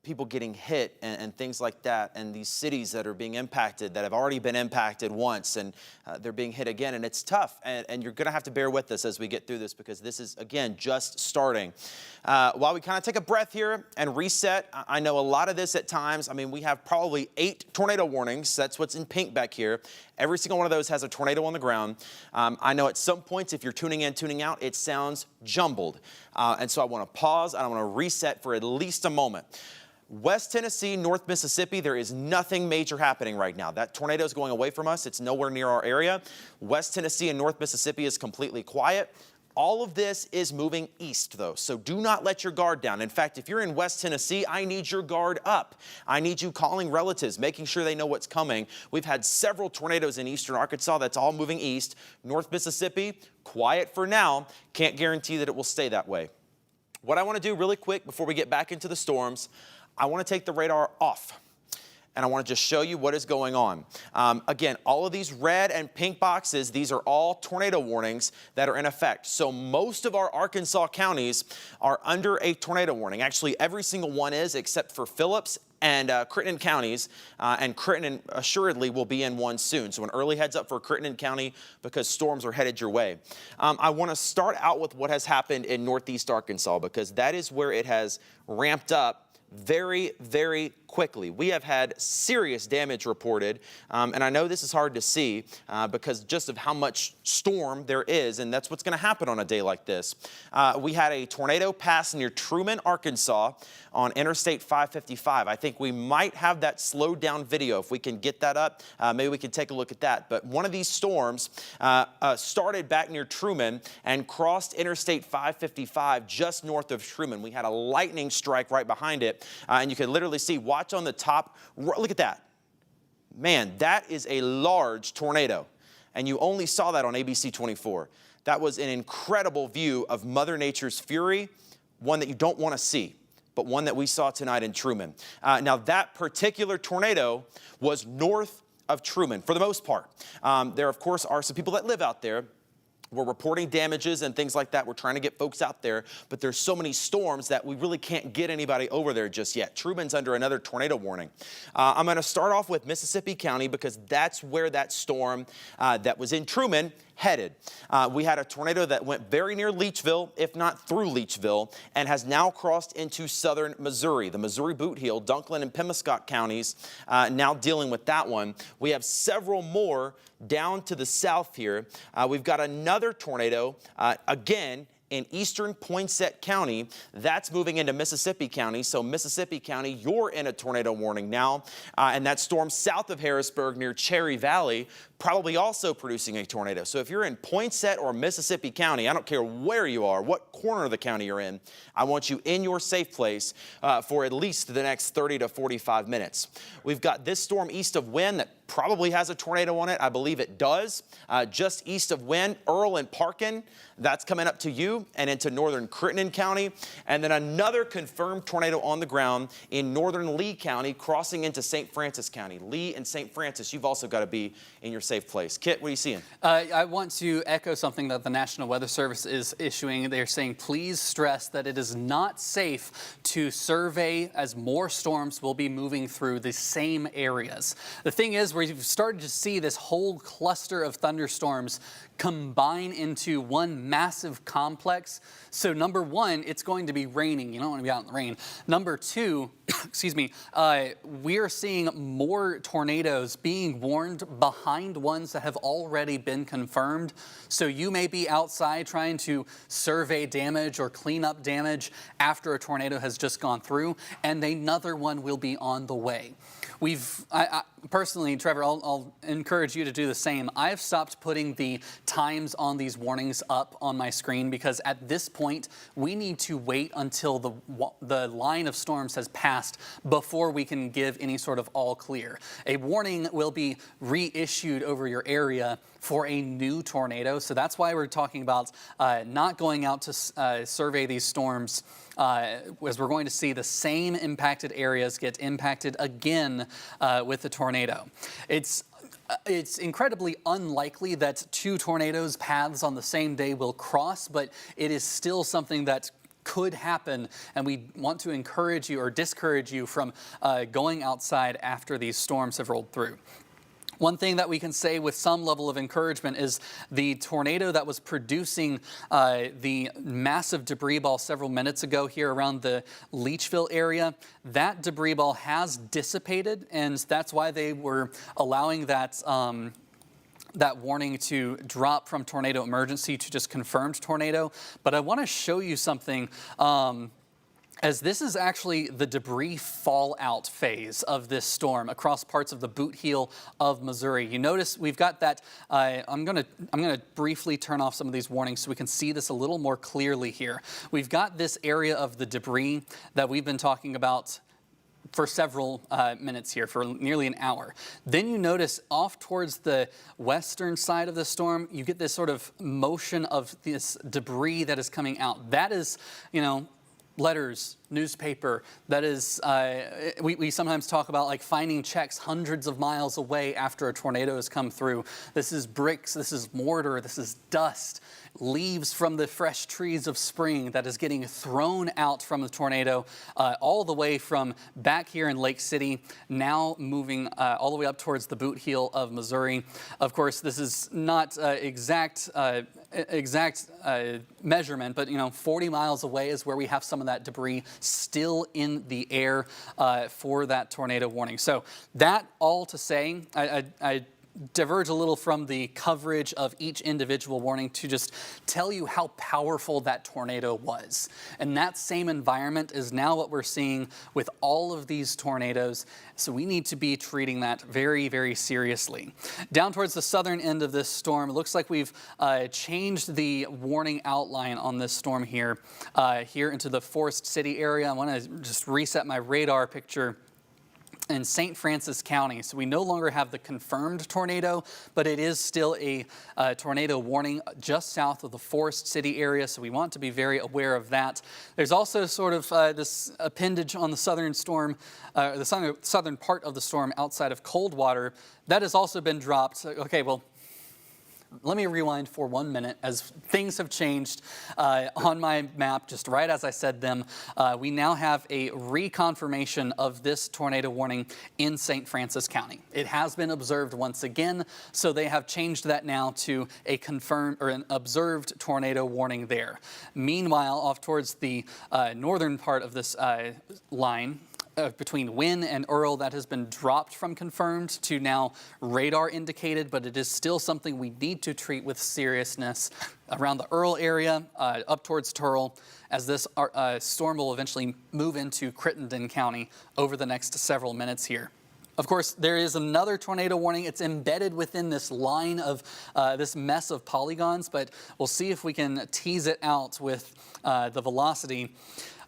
people getting hit and things like that, and these cities that are being impacted, that have already been impacted once, and they're being hit again, and it's tough, and you're going to have to bear with us as we get through this, because this is, again, just starting. While we kind of take a breath here and reset, I know a lot of this at times, we have probably 8 tornado warnings. That's what's in pink back here. Every single one of those has a tornado on the ground. I know at some points, if you're tuning in, tuning out, it sounds jumbled. And so I want to pause and I want to reset for at least a moment. West Tennessee, North Mississippi, there is nothing major happening right now. That tornado is going away from us. It's nowhere near our area. West Tennessee and North Mississippi is completely quiet. All of this is moving east, though, so do not let your guard down. In fact, if you're in West Tennessee, I need your guard up. I need you calling relatives, making sure they know what's coming. We've had several tornadoes in eastern Arkansas. That's all moving east. North Mississippi, quiet for now. Can't guarantee that it will stay that way. What I want to do really quick before we get back into the storms, I want to take the radar off. And I want to just show you what is going on. Again, all of these red and pink boxes, these are all tornado warnings that are in effect. So most of our Arkansas counties are under a tornado warning. Actually, every single one is, except for Phillips and Crittenden counties, and Crittenden assuredly will be in one soon. So an early heads up for Crittenden County, because storms are headed your way. I want to start out with what has happened in Northeast Arkansas, because that is where it has ramped up very, very quickly. We have had serious damage reported, and I know this is hard to see because just of how much storm there is, and that's what's going to happen on a day like this. We had a tornado pass near Trumann, Arkansas on Interstate 555. I think we might have that slowed down video. If we can get that up, maybe we can take a look at that. But one of these storms started back near Trumann and crossed Interstate 555 just north of Trumann. We had a lightning strike right behind it, and you can literally see, watch on the top, look at that. Man, that is a large tornado, and you only saw that on ABC 24. That was an incredible view of Mother Nature's fury, one that you don't want to see, but one that we saw tonight in Trumann. Now, that particular tornado was north of Trumann for the most part. There, of course, are some people that live out there. We're reporting damages and things like that. We're trying to get folks out there, but there's so many storms that we really can't get anybody over there just yet. Trumann's under another tornado warning. I'm going to start off with Mississippi County, because that's where that storm that was in Trumann headed. We had a tornado that went very near Leachville, if not through Leachville, and has now crossed into southern Missouri. The Missouri Boot Heel, Dunklin, and Pemiscot counties now dealing with that one. We have several more down to the south here. We've got another tornado, again, in eastern Poinsett County. That's moving into Mississippi County. So Mississippi County, you're in a tornado warning now. And that storm south of Harrisburg near Cherry Valley, probably also producing a tornado. So if you're in Poinsett or Mississippi County, I don't care where you are, what corner of the county you're in, I want you in your safe place for at least the next 30 to 45 minutes. We've got this storm east of Wynn that probably has a tornado on it. I believe it does. Just east of Wynn, Earl and Parkin, that's coming up to you and into northern Crittenden County. And then another confirmed tornado on the ground in northern Lee County, crossing into St. Francis County. Lee and St. Francis, you've also got to be in your safe place. Kit, what are you seeing? I want to echo something that the National Weather Service is issuing. They're saying, please stress that it is not safe to survey as more storms will be moving through the same areas. The thing is, we've started to see this whole cluster of thunderstorms combine into one massive complex. So number one, it's going to be raining. You don't want to be out in the rain. Number two, excuse me, we're seeing more tornadoes being warned behind ones that have already been confirmed. So you may be outside trying to survey damage or clean up damage after a tornado has just gone through, and another one will be on the way. Personally, Trevor, I'll encourage you to do the same. I've stopped putting the times on these warnings up on my screen because at this point, we need to wait until the line of storms has passed before we can give any sort of all clear. A warning will be reissued over your area for a new tornado. So that's why we're talking about not going out to survey these storms, as we're going to see the same impacted areas get impacted again with the tornado. It's incredibly unlikely that two tornadoes' paths on the same day will cross, but it is still something that could happen, and we want to encourage you or discourage you from going outside after these storms have rolled through. One thing that we can say with some level of encouragement is the tornado that was producing the massive debris ball several minutes ago here around the Leachville area, that debris ball has dissipated, and that's why they were allowing that that warning to drop from tornado emergency to just confirmed tornado. But I want to show you something. As this is actually the debris fallout phase of this storm across parts of the boot heel of Missouri. You notice we've got that. I'm gonna briefly turn off some of these warnings so we can see this a little more clearly here. We've got this area of the debris that we've been talking about for several minutes here, for nearly an hour. Then you notice off towards the western side of the storm, you get this sort of motion of this debris that is coming out. That is, letters, newspaper. That is, we sometimes talk about like finding checks hundreds of miles away after a tornado has come through. This is bricks, this is mortar, this is dust, leaves from the fresh trees of spring that is getting thrown out from the tornado, all the way from back here in Lake City, now moving all the way up towards the boot heel of Missouri. Of course, this is not exact measurement, but 40 miles away is where we have some of that debris still in the air for that tornado warning. So that all to say, I diverge a little from the coverage of each individual warning to just tell you how powerful that tornado was. And that same environment is now what we're seeing with all of these tornadoes. So we need to be treating that very, very seriously. Down towards the southern end of this storm, it looks like we've changed the warning outline on this storm here into the Forest City area. I want to just reset my radar picture in St. Francis County. So we no longer have the confirmed tornado, but it is still a tornado warning just south of the Forest City area. So we want to be very aware of that. There's also sort of this appendage on the southern storm, the southern part of the storm outside of Coldwater. That has also been dropped. Okay, well, let me rewind for 1 minute as things have changed on my map just right as I said them. We now have a reconfirmation of this tornado warning in St. Francis County. It has been observed once again, so they have changed that now to a confirmed or an observed tornado warning there. Meanwhile, off towards the northern part of this line, between Wynn and Earl that has been dropped from confirmed to now radar indicated, but it is still something we need to treat with seriousness around the Earl area, up towards Turl, as this storm will eventually move into Crittenden County over the next several minutes here. Of course, there is another tornado warning. It's embedded within this line of this mess of polygons, but we'll see if we can tease it out with the velocity.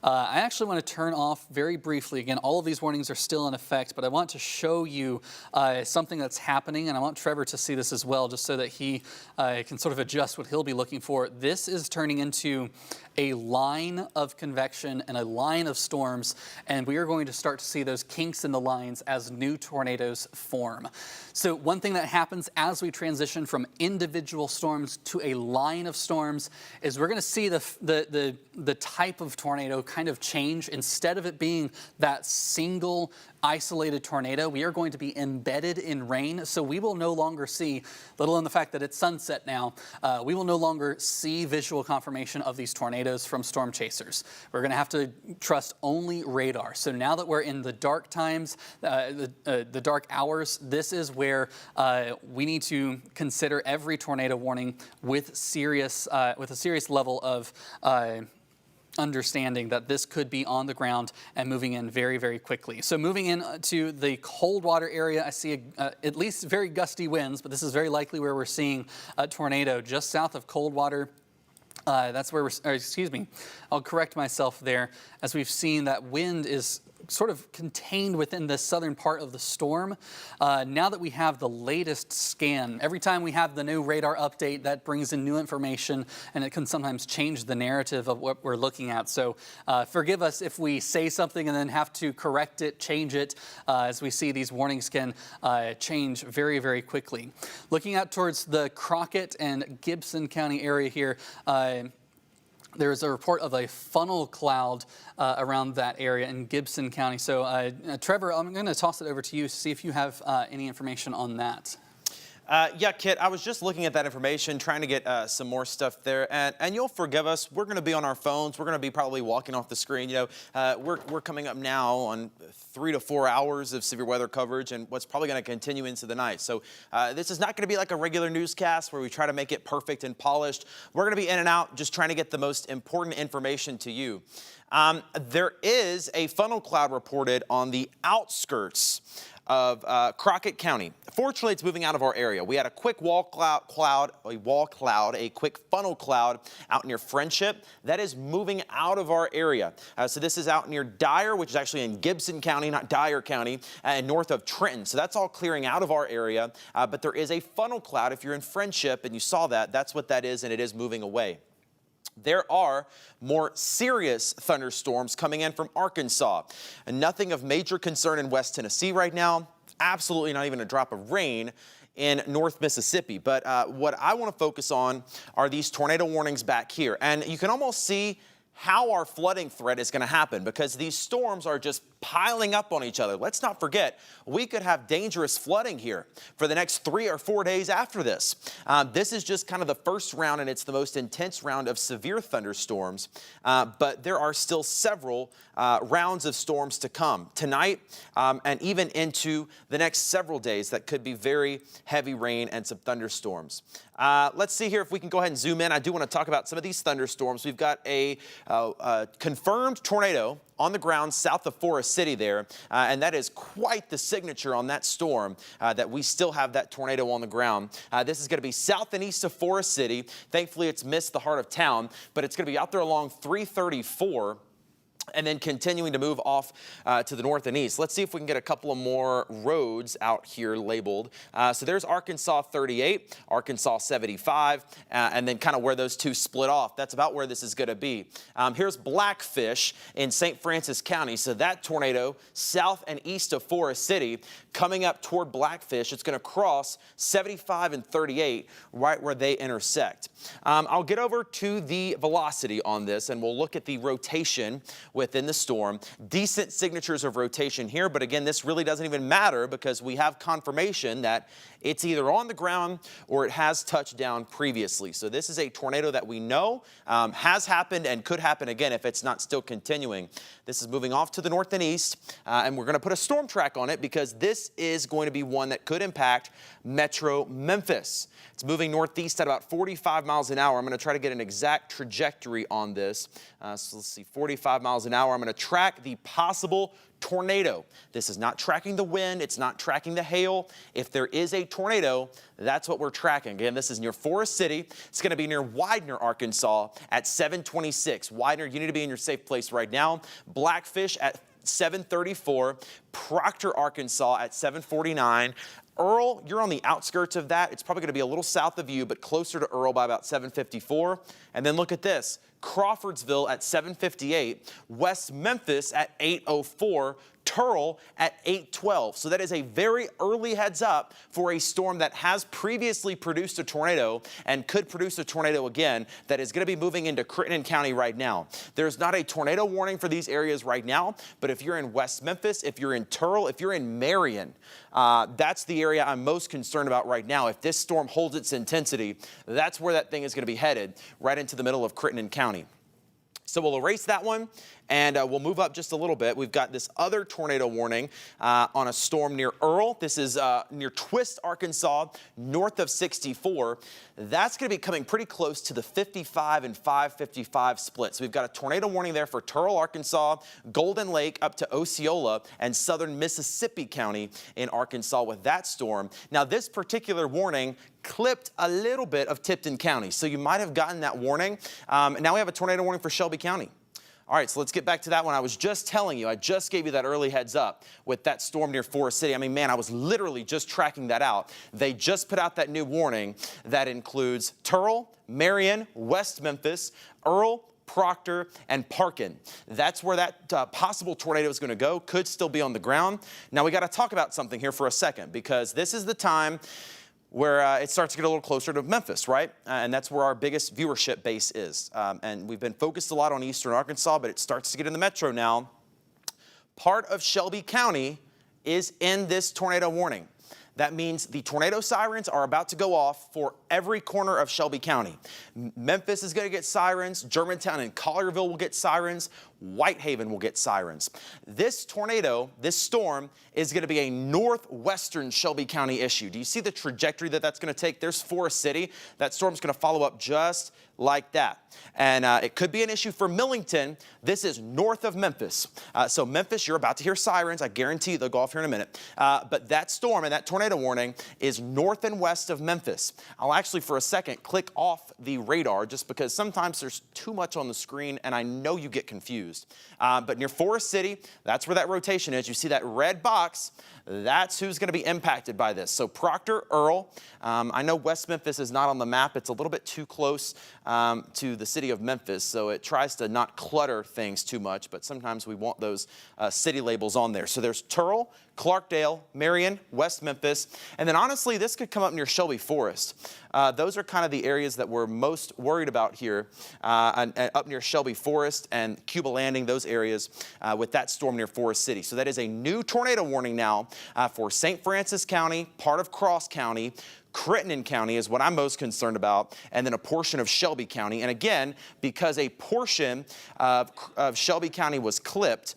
I actually want to turn off very briefly. Again, all of these warnings are still in effect, but I want to show you something that's happening, and I want Trevor to see this as well, just so that he can sort of adjust what he'll be looking for. This is turning into a line of convection and a line of storms, and we are going to start to see those kinks in the lines as new tornadoes form. So one thing that happens as we transition from individual storms to a line of storms is we're going to see the type of tornado kind of change. Instead of it being that single isolated tornado, we are going to be embedded in rain. So we will no longer see, let alone the fact that it's sunset now, we will no longer see visual confirmation of these tornadoes from storm chasers. We're going to have to trust only radar. So now that we're in the dark times, the dark hours, this is where we need to consider every tornado warning with a serious level of understanding that this could be on the ground and moving in very, very quickly. So moving in to the Coldwater area, I see at least very gusty winds, but this is very likely where we're seeing a tornado just south of Coldwater. That's where I'll correct myself there, as we've seen that wind is sort of contained within the southern part of the storm. Now that we have the latest scan, every time we have the new radar update, that brings in new information, and it can sometimes change the narrative of what we're looking at. So forgive us if we say something and then have to correct it, change it, as we see these warnings can change very, very quickly. Looking out towards the Crockett and Gibson County area here, there is a report of a funnel cloud around that area in Gibson County. So, Trevor, I'm going to toss it over to you to see if you have any information on that. Yeah, Kit, I was just looking at that information, trying to get some more stuff there. And you'll forgive us. We're going to be on our phones. We're going to be probably walking off the screen. You know, we're coming up now on 3 to 4 hours of severe weather coverage, and what's probably going to continue into the night. So this is not going to be like a regular newscast where we try to make it perfect and polished. We're going to be in and out, just trying to get the most important information to you. There is a funnel cloud reported on the outskirts of Crockett County. Fortunately, it's moving out of our area. We had a quick a quick funnel cloud out near Friendship. That is moving out of our area. So this is out near Dyer, which is actually in Gibson County, not Dyer County, and north of Trenton. So that's all clearing out of our area. But there is a funnel cloud. If you're in Friendship and you saw that, that's what that is, and it is moving away. There are more serious thunderstorms coming in from Arkansas, and nothing of major concern in West Tennessee right now. Absolutely not even a drop of rain in North Mississippi. But what I want to focus on are these tornado warnings back here. And you can almost see how our flooding threat is going to happen, because these storms are just piling up on each other. Let's not forget, we could have dangerous flooding here for the next 3 or 4 days after this. This is just kind of the first round, and it's the most intense round of severe thunderstorms. But there are still several rounds of storms to come tonight and even into the next several days that could be very heavy rain and some thunderstorms. Let's see here if we can go ahead and zoom in. I do want to talk about some of these thunderstorms. We've got a confirmed tornado on the ground south of Forest City there, and that is quite the signature on that storm, that we still have that tornado on the ground. This is going to be south and east of Forest City. Thankfully, it's missed the heart of town, but it's going to be out there along 334. And then continuing to move off to the north and east. Let's see if we can get a couple of more roads out here labeled. So there's Arkansas 38, Arkansas 75, and then kind of where those two split off. That's about where this is going to be. Here's Blackfish in St. Francis County. So that tornado south and east of Forest City coming up toward Blackfish. It's going to cross 75 and 38 right where they intersect. I'll get over to the velocity on this, and we'll look at the rotation within the storm. Decent signatures of rotation here, but again, this really doesn't even matter because we have confirmation that it's either on the ground or it has touched down previously. So this is a tornado that we know has happened and could happen again if it's not still continuing. This is moving off to the north and east, and we're going to put a storm track on it because this is going to be one that could impact Metro Memphis. It's moving northeast at about 45 miles an hour. I'm going to try to get an exact trajectory on this. So let's see, 45 miles an hour. I'm going to track the possible tornado. This is not tracking the wind. It's not tracking the hail. If there is a tornado, that's what we're tracking. Again, this is near Forest City. It's going to be near Widener, Arkansas at 7:26. Widener, you need to be in your safe place right now. Blackfish at 7:34. Proctor, Arkansas at 7:49. Earl, you're on the outskirts of that. It's probably going to be a little south of you, but closer to Earl by about 7:54. And then look at this. Crawfordsville at 7:58. West Memphis at 8:04. Turl at 8:12. So that is a very early heads up for a storm that has previously produced a tornado and could produce a tornado again that is going to be moving into Crittenden County right now. There's not a tornado warning for these areas right now, but if you're in West Memphis, if you're in Turl, if you're in Marion, that's the area I'm most concerned about right now. If this storm holds its intensity, that's where that thing is going to be headed, right into the middle of Crittenden County. So we'll erase that one, and we'll move up just a little bit. We've got this other tornado warning on a storm near Earl. This is near Twist, Arkansas, north of 64. That's going to be coming pretty close to the 55 and 555 split. So we've got a tornado warning there for Turl, Arkansas, Golden Lake up to Osceola, and southern Mississippi County in Arkansas with that storm. Now, this particular warning clipped a little bit of Tipton County, so you might have gotten that warning. Now we have a tornado warning for Shelby County. All right, so let's get back to that one. I was just telling you, I just gave you that early heads up with that storm near Forest City. I mean, man, I was literally just tracking that out. They just put out that new warning that includes Turl, Marion, West Memphis, Earl, Proctor, and Parkin. That's where that possible tornado is going to go. Could still be on the ground. Now we got to talk about something here for a second because this is the time where it starts to get a little closer to Memphis, right? And that's where our biggest viewership base is. And we've been focused a lot on eastern Arkansas, but it starts to get in the metro now. Part of Shelby County is in this tornado warning. That means the tornado sirens are about to go off for every corner of Shelby County. Memphis is going to get sirens. Germantown and Collierville will get sirens. Whitehaven will get sirens. This tornado, this storm, is going to be a northwestern Shelby County issue. Do you see the trajectory that that's going to take? There's Forest City. That storm's going to follow up just like that. And it could be an issue for Millington. This is north of Memphis. So Memphis, you're about to hear sirens. I guarantee you they'll go off here in a minute. But that storm and that tornado warning is north and west of Memphis. I'll actually, for a second, click off the radar just because sometimes there's too much on the screen and I know you get confused. But near Forest City, that's where that rotation is. You see that red box, that's who's going to be impacted by this. So Proctor, Earl. I know West Memphis is not on the map. It's a little bit too close to the city of Memphis, so it tries to not clutter things too much, but sometimes we want those city labels on there. So there's Turl, Clarkdale, Marion, West Memphis, and then honestly, this could come up near Shelby Forest. Those are kind of the areas that we're most worried about here, and up near Shelby Forest and Cuba Landing, those areas with that storm near Forest City. So that is a new tornado warning now for St. Francis County, part of Cross County, Crittenden County is what I'm most concerned about, and then a portion of Shelby County. And again, because a portion of Shelby County was clipped,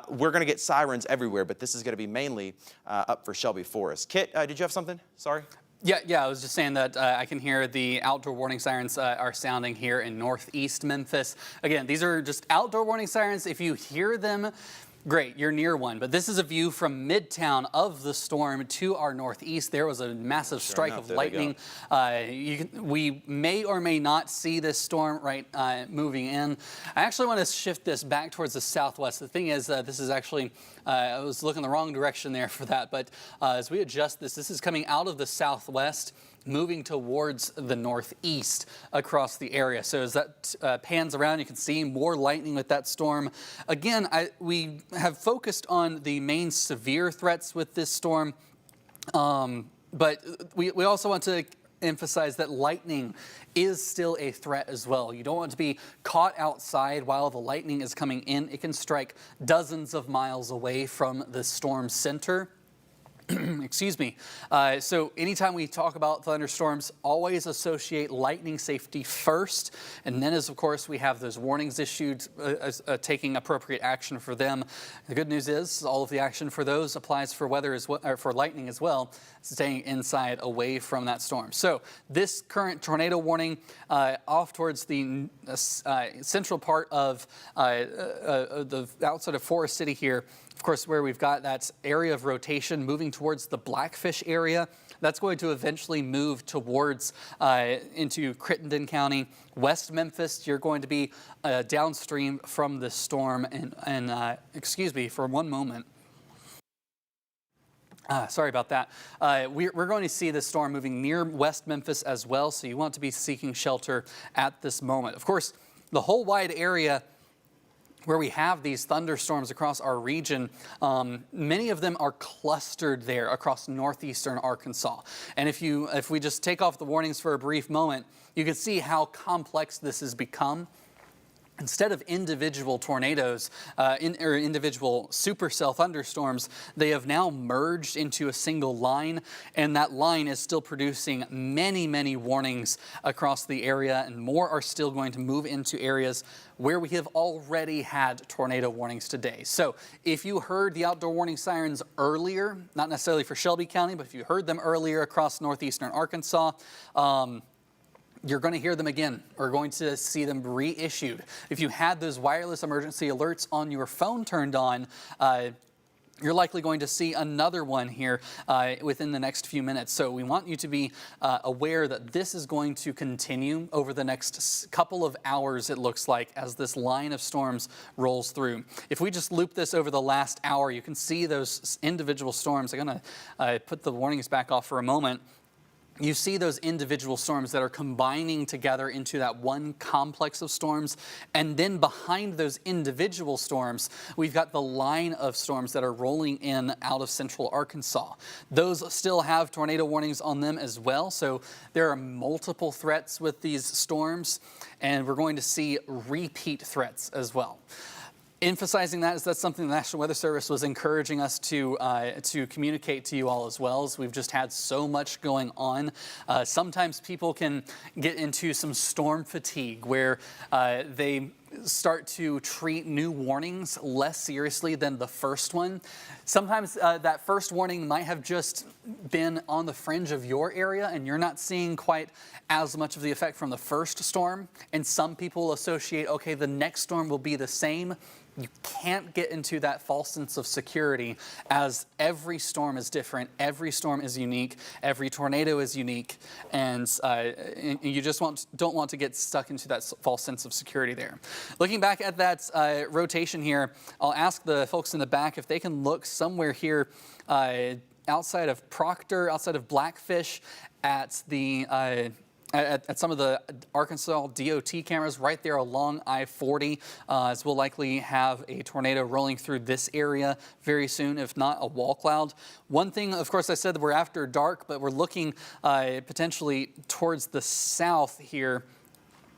we're going to get sirens everywhere, but this is going to be mainly up for Shelby Forest. Kit, did you have something? Sorry. Yeah, I was just saying that I can hear the outdoor warning sirens are sounding here in northeast Memphis. Again, these are just outdoor warning sirens. If you hear them, great, you're near one. But this is a view from midtown of the storm to our northeast. There was a massive strike of lightning. We may or may not see this storm moving in. I actually want to shift this back towards the southwest. The thing is, this is actually, I was looking the wrong direction there for that. But as we adjust this is coming out of the southwest, moving towards the northeast across the area. So as that pans around, you can see more lightning with that storm. Again, we have focused on the main severe threats with this storm, but we also want to emphasize that lightning is still a threat as well. You don't want to be caught outside while the lightning is coming in. It can strike dozens of miles away from the storm center. Excuse me. So anytime we talk about thunderstorms, always associate lightning safety first. And then as of course we have those warnings issued, taking appropriate action for them. The good news is all of the action for those applies for weather as well, or for lightning as well, staying inside away from that storm. So this current tornado warning off towards the central part of the outside of Forest City here, of course, where we've got that area of rotation moving towards the Blackfish area. That's going to eventually move towards into Crittenden County. West Memphis, you're going to be downstream from the storm. And excuse me for one moment. Sorry about that. We're going to see this storm moving near West Memphis as well, so you want to be seeking shelter at this moment. Of course, the whole wide area where we have these thunderstorms across our region, many of them are clustered there across northeastern Arkansas. And if we just take off the warnings for a brief moment, you can see how complex this has become. Instead of individual tornadoes or individual supercell thunderstorms, they have now merged into a single line, and that line is still producing many, many warnings across the area, and more are still going to move into areas where we have already had tornado warnings today. So if you heard the outdoor warning sirens earlier, not necessarily for Shelby County, but if you heard them earlier across northeastern Arkansas, you're going to hear them again, or going to see them reissued. If you had those wireless emergency alerts on your phone turned on, you're likely going to see another one here within the next few minutes. So we want you to be aware that this is going to continue over the next couple of hours, it looks like, as this line of storms rolls through. If we just loop this over the last hour, you can see those individual storms. I'm going to put the warnings back off for a moment. You see those individual storms that are combining together into that one complex of storms. And then behind those individual storms, we've got the line of storms that are rolling in out of central Arkansas. Those still have tornado warnings on them as well. So there are multiple threats with these storms, and we're going to see repeat threats as well. Emphasizing that is that's something the National Weather Service was encouraging us to communicate to you all as well, as we've just had so much going on. Sometimes people can get into some storm fatigue where they start to treat new warnings less seriously than the first one. Sometimes that first warning might have just been on the fringe of your area and you're not seeing quite as much of the effect from the first storm. And some people associate, okay, the next storm will be the same. You can't get into that false sense of security, as every storm is different, every storm is unique, every tornado is unique, and you just don't want to get stuck into that false sense of security there. Looking back at that rotation here, I'll ask the folks in the back if they can look somewhere here outside of Proctor, outside of Blackfish, at the at some of the Arkansas DOT cameras right there along I-40, as we'll likely have a tornado rolling through this area very soon, if not a wall cloud. One thing, of course, I said that we're after dark, but we're looking potentially towards the south here.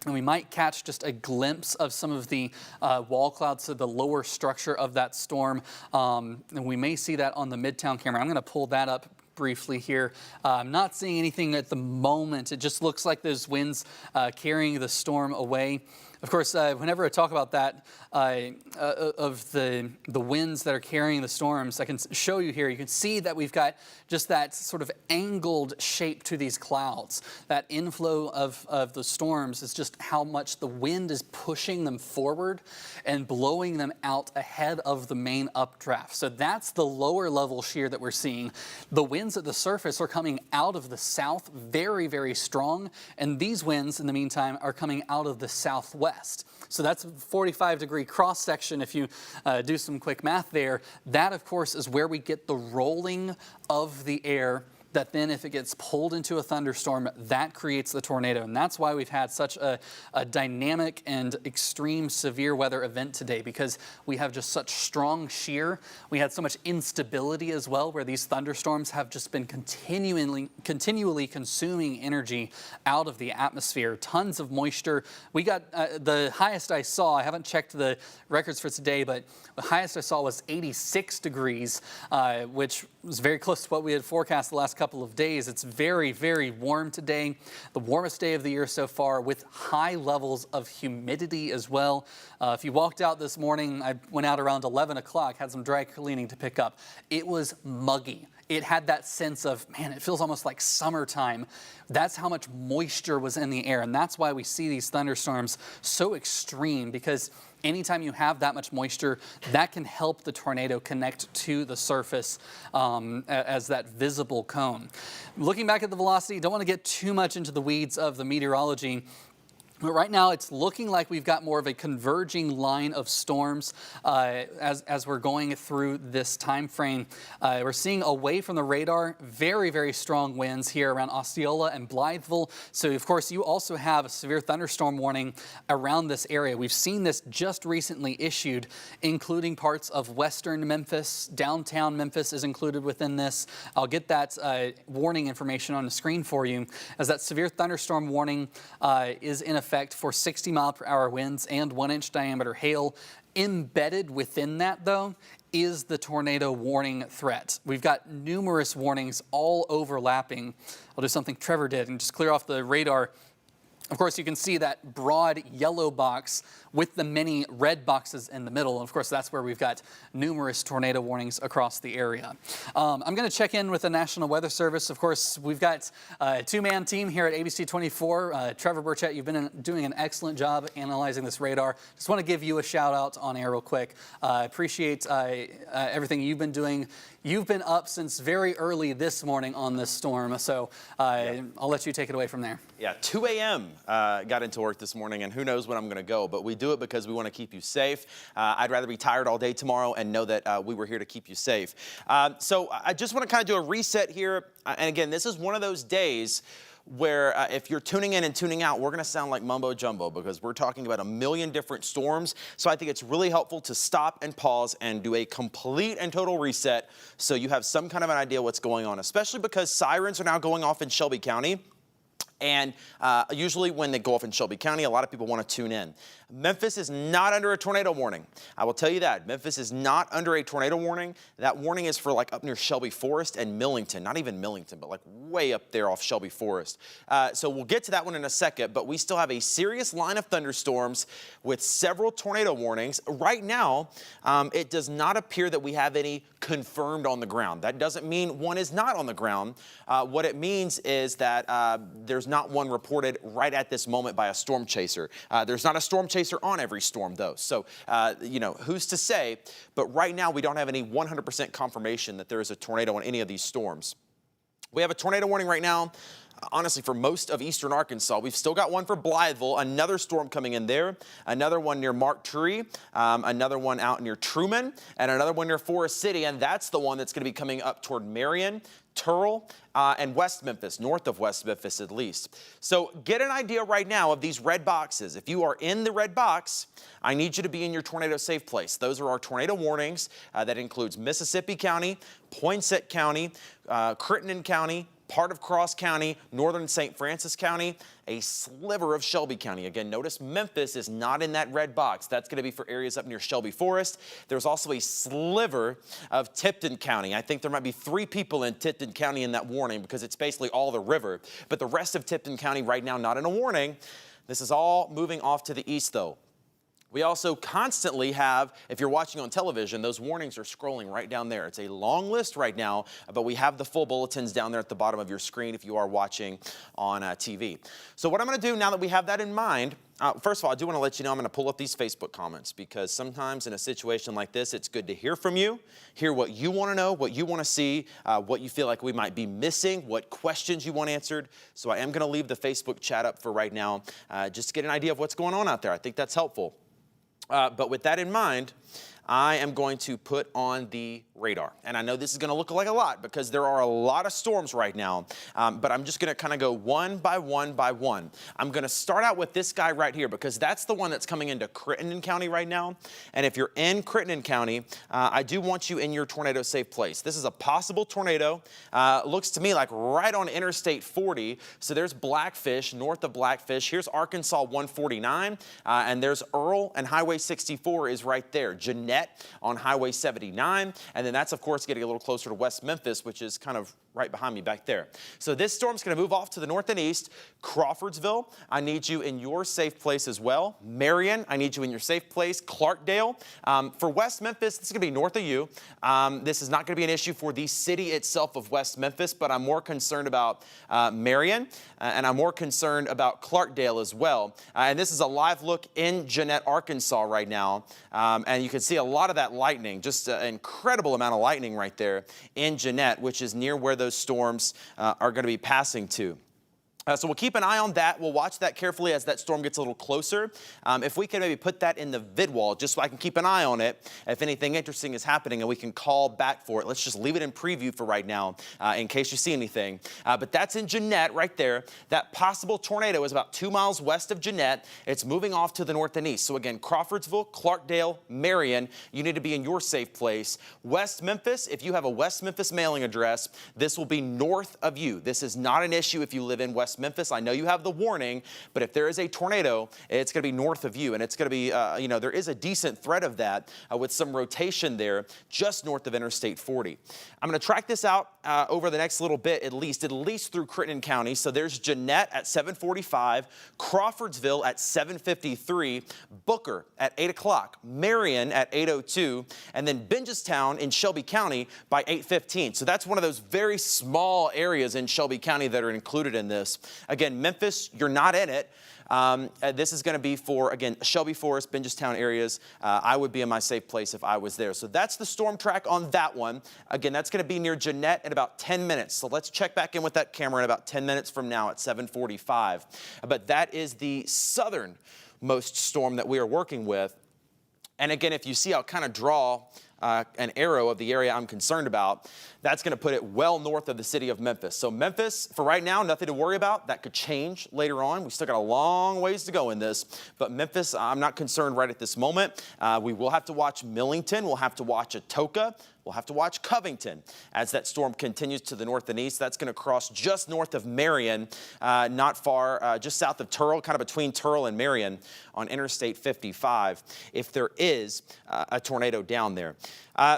And we might catch just a glimpse of some of the wall clouds to the lower structure of that storm. And we may see that on the Midtown camera. I'm going to pull that up briefly here. I'm not seeing anything at the moment. It just looks like those winds carrying the storm away. Of course, whenever I talk about that, of the winds that are carrying the storms, I can show you here. You can see that we've got just that sort of angled shape to these clouds. That inflow of the storms is just how much the wind is pushing them forward and blowing them out ahead of the main updraft. So that's the lower level shear that we're seeing. The winds at the surface are coming out of the south very, very strong. And these winds, in the meantime, are coming out of the southwest. So that's a 45-degree cross section. If you do some quick math there, that of course is where we get the rolling of the air that then if it gets pulled into a thunderstorm, that creates the tornado. And that's why we've had such a dynamic and extreme severe weather event today, because we have just such strong shear. We had so much instability as well, where these thunderstorms have just been continually consuming energy out of the atmosphere. Tons of moisture. We got the highest I saw, I haven't checked the records for today, but the highest I saw was 86 degrees, which was very close to what we had forecast the last couple of days. It's very, very warm today. The warmest day of the year so far, with high levels of humidity as well. If you walked out this morning, I went out around 11 o'clock, had some dry cleaning to pick up. It was muggy. It had that sense of, man, it feels almost like summertime. That's how much moisture was in the air. And that's why we see these thunderstorms so extreme, because anytime you have that much moisture, that can help the tornado connect to the surface as that visible cone. Looking back at the velocity, don't want to get too much into the weeds of the meteorology. But right now, it's looking like we've got more of a converging line of storms as we're going through this time frame. We're seeing away from the radar very, very strong winds here around Osceola and Blytheville. So, of course, you also have a severe thunderstorm warning around this area. We've seen this just recently issued, including parts of western Memphis. Downtown Memphis is included within this. I'll get that warning information on the screen for you, as that severe thunderstorm warning is in effect for 60-mile-per-hour winds and 1-inch diameter hail. Embedded within that, though, is the tornado warning threat. We've got numerous warnings all overlapping. I'll do something Trevor did and just clear off the radar. Of course, you can see that broad yellow box with the many red boxes in the middle. And of course, that's where we've got numerous tornado warnings across the area. I'm going to check in with the National Weather Service. Of course, we've got a two-man team here at ABC 24. Trevor, Birchett, you've been doing an excellent job analyzing this radar. Just want to give you a shout out on air real quick. Appreciate everything you've been doing. You've been up since very early this morning on this storm, so I'll let you take it away from there. Yeah, 2 a.m. Got into work this morning, and who knows when I'm going to go, but we do it because we want to keep you safe. I'd rather be tired all day tomorrow and know that we were here to keep you safe. So I just want to kind of do a reset here, and again, this is one of those days where if you're tuning in and tuning out, we're going to sound like mumbo jumbo because we're talking about a million different storms. So I think it's really helpful to stop and pause and do a complete and total reset so you have some kind of an idea what's going on, especially because sirens are now going off in Shelby County. And usually when they go off in Shelby County, a lot of people want to tune in. Memphis is not under a tornado warning. I will tell you that. Memphis is not under a tornado warning. That warning is for like up near Shelby Forest and Millington. Not even Millington, but like way up there off Shelby Forest. So we'll get to that one in a second, but we still have a serious line of thunderstorms with several tornado warnings. Right now, it does not appear that we have any confirmed on the ground. That doesn't mean one is not on the ground. What it means is that there's not one reported right at this moment by a storm chaser. There's not a storm chaser on every storm, though. So, you know, who's to say? But right now, we don't have any 100% confirmation that there is a tornado on any of these storms. We have a tornado warning right now, honestly, for most of eastern Arkansas. We've still got one for Blytheville, another storm coming in there, another one near Mark Tree, another one out near Trumann, and another one near Forest City, and that's the one that's going to be coming up toward Marion, Turrell, and West Memphis, north of West Memphis at least. So get an idea right now of these red boxes. If you are in the red box, I need you to be in your tornado safe place. Those are our tornado warnings. That includes Mississippi County, Poinsett County, Crittenden County, part of Cross County, northern St. Francis County, a sliver of Shelby County. Again, notice Memphis is not in that red box. That's going to be for areas up near Shelby Forest. There's also a sliver of Tipton County. I think there might be 3 people in Tipton County in that warning because it's basically all the river. But the rest of Tipton County right now not in a warning. This is all moving off to the east, though. We also constantly have, if you're watching on television, those warnings are scrolling right down there. It's a long list right now, but we have the full bulletins down there at the bottom of your screen if you are watching on TV. So what I'm going to do now that we have that in mind, first of all, I do want to let you know I'm going to pull up these Facebook comments because sometimes in a situation like this, it's good to hear from you, hear what you want to know, what you want to see, what you feel like we might be missing, what questions you want answered. So I am going to leave the Facebook chat up for right now just to get an idea of what's going on out there. I think that's helpful. But with that in mind, I am going to put on the radar. And I know this is going to look like a lot because there are a lot of storms right now, but I'm just going to kind of go one by one by one. I'm going to start out with this guy right here because that's the one that's coming into Crittenden County right now. And if you're in Crittenden County, I do want you in your tornado safe place. This is a possible tornado. Looks to me like right on Interstate 40. So there's Blackfish, north of Blackfish. Here's Arkansas 149, and there's Earl, and Highway 64 is right there. Jeanette on Highway 79, and then that's, of course, getting a little closer to West Memphis, which is kind of right behind me back there. So this storm's going to move off to the north and east. Crawfordsville, I need you in your safe place as well. Marion, I need you in your safe place. Clarkdale. For West Memphis, this is going to be north of you. This is not going to be an issue for the city itself of West Memphis, but I'm more concerned about Marion, and I'm more concerned about Clarkdale as well. And this is a live look in Jeanette, Arkansas right now. And you can see a lot of that lightning, just an incredible amount of lightning right there in Jeanette, which is near where those storms are going to be passing to. So we'll keep an eye on that. We'll watch that carefully as that storm gets a little closer. If we can maybe put that in the vid wall, just so I can keep an eye on it. If anything interesting is happening and we can call back for it. Let's just leave it in preview for right now in case you see anything. But that's in Jeanette right there. That possible tornado is about 2 miles west of Jeanette. It's moving off to the north and east. So again, Crawfordsville, Clarkdale, Marion, you need to be in your safe place. West Memphis, if you have a West Memphis mailing address, this will be north of you. This is not an issue if you live in West Memphis. I know you have the warning, but if there is a tornado, it's going to be north of you, and it's going to be, there is a decent threat of that with some rotation there just north of Interstate 40. I'm going to track this out over the next little bit, at least through Crittenden County. So there's Jeanette at 7:45, Crawfordsville at 7:53, Booker at 8 o'clock, Marion at 8:02, and then Benjastown in Shelby County by 8:15. So that's one of those very small areas in Shelby County that are included in this. Again, Memphis, you're not in it. This is going to be for, again, Shelby Forest, Benjastown areas. I would be in my safe place if I was there. So that's the storm track on that one. Again, that's going to be near Jeanette in about 10 minutes. So let's check back in with that camera in about 10 minutes from now at 7:45. But that is the southernmost storm that we are working with. And again, if you see, I'll kind of draw an arrow of the area I'm concerned about. That's going to put it well north of the city of Memphis. So Memphis, for right now, nothing to worry about. That could change later on. We still got a long ways to go in this. But Memphis, I'm not concerned right at this moment. We will have to watch Millington. We'll have to watch Atoka. We'll have to watch Covington as that storm continues to the north and east. That's going to cross just north of Marion, not far, just south of Turl, kind of between Turl and Marion on Interstate 55, if there is a tornado down there.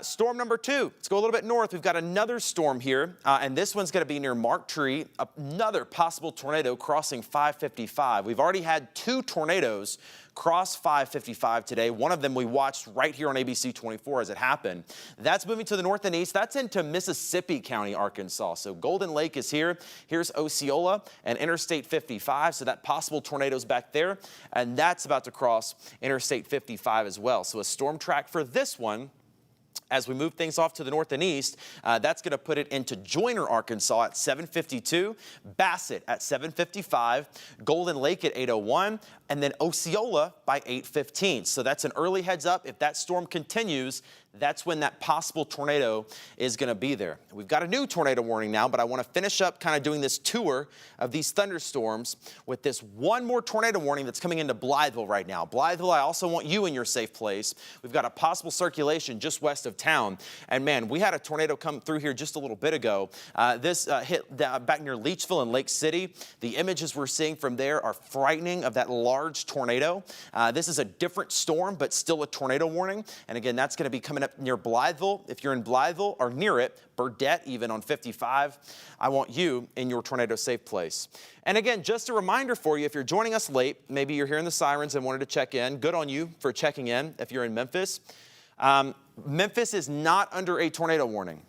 Storm number 2, let's go a little bit north. We've got another storm here, and this one's going to be near Mark Tree, another possible tornado crossing 555. We've already had 2 tornadoes cross 555 today. One of them we watched right here on ABC 24 as it happened. That's moving to the north and east. That's into Mississippi County, Arkansas. So Golden Lake is here. Here's Osceola and Interstate 55. So that possible tornado's back there. And that's about to cross Interstate 55 as well. So a storm track for this one. As we move things off to the north and east, that's going to put it into Joyner, Arkansas at 7:52, Bassett at 7:55, Golden Lake at 8:01, and then Osceola by 8:15. So that's an early heads up. If that storm continues, that's when that possible tornado is going to be there. We've got a new tornado warning now, but I want to finish up kind of doing this tour of these thunderstorms with this one more tornado warning that's coming into Blytheville right now. Blytheville, I also want you in your safe place. We've got a possible circulation just west of town. And man, we had a tornado come through here just a little bit ago. This hit back near Leachville and Lake City. The images we're seeing from there are frightening of that large tornado. This is a different storm, but still a tornado warning. And again, that's going to be coming up near Blytheville. If you're in Blytheville or near it, Birchett even on 55, I want you in your tornado safe place. And again, just a reminder for you, if you're joining us late, maybe you're hearing the sirens and wanted to check in, good on you for checking in if you're in Memphis. Memphis is not under a tornado warning.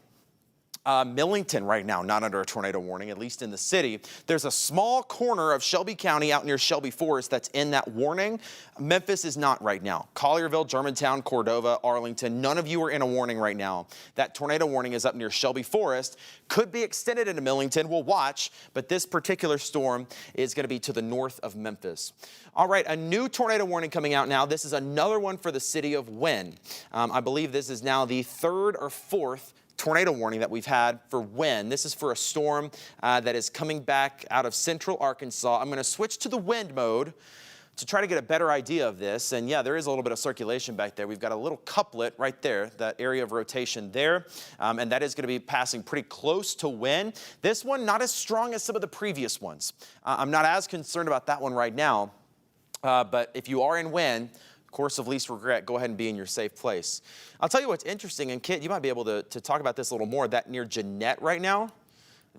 Millington right now, not under a tornado warning, at least in the city. There's a small corner of Shelby County out near Shelby Forest that's in that warning. Memphis is not right now. Collierville, Germantown, Cordova, Arlington, none of you are in a warning right now. That tornado warning is up near Shelby Forest. Could be extended into Millington. We'll watch, but this particular storm is going to be to the north of Memphis. All right, a new tornado warning coming out now. This is another one for the city of Wynne. I believe this is now the third or fourth tornado warning that we've had for Wynne. This is for a storm that is coming back out of central Arkansas. I'm going to switch to the wind mode to try to get a better idea of this. And yeah, there is a little bit of circulation back there. We've got a little couplet right there, that area of rotation there. And that is going to be passing pretty close to Wynne. This one, not as strong as some of the previous ones. I'm not as concerned about that one right now. But if you are in Wynne, course of least regret, go ahead and be in your safe place. I'll tell you what's interesting, and Kit, you might be able to talk about this a little more, that near Jeanette right now,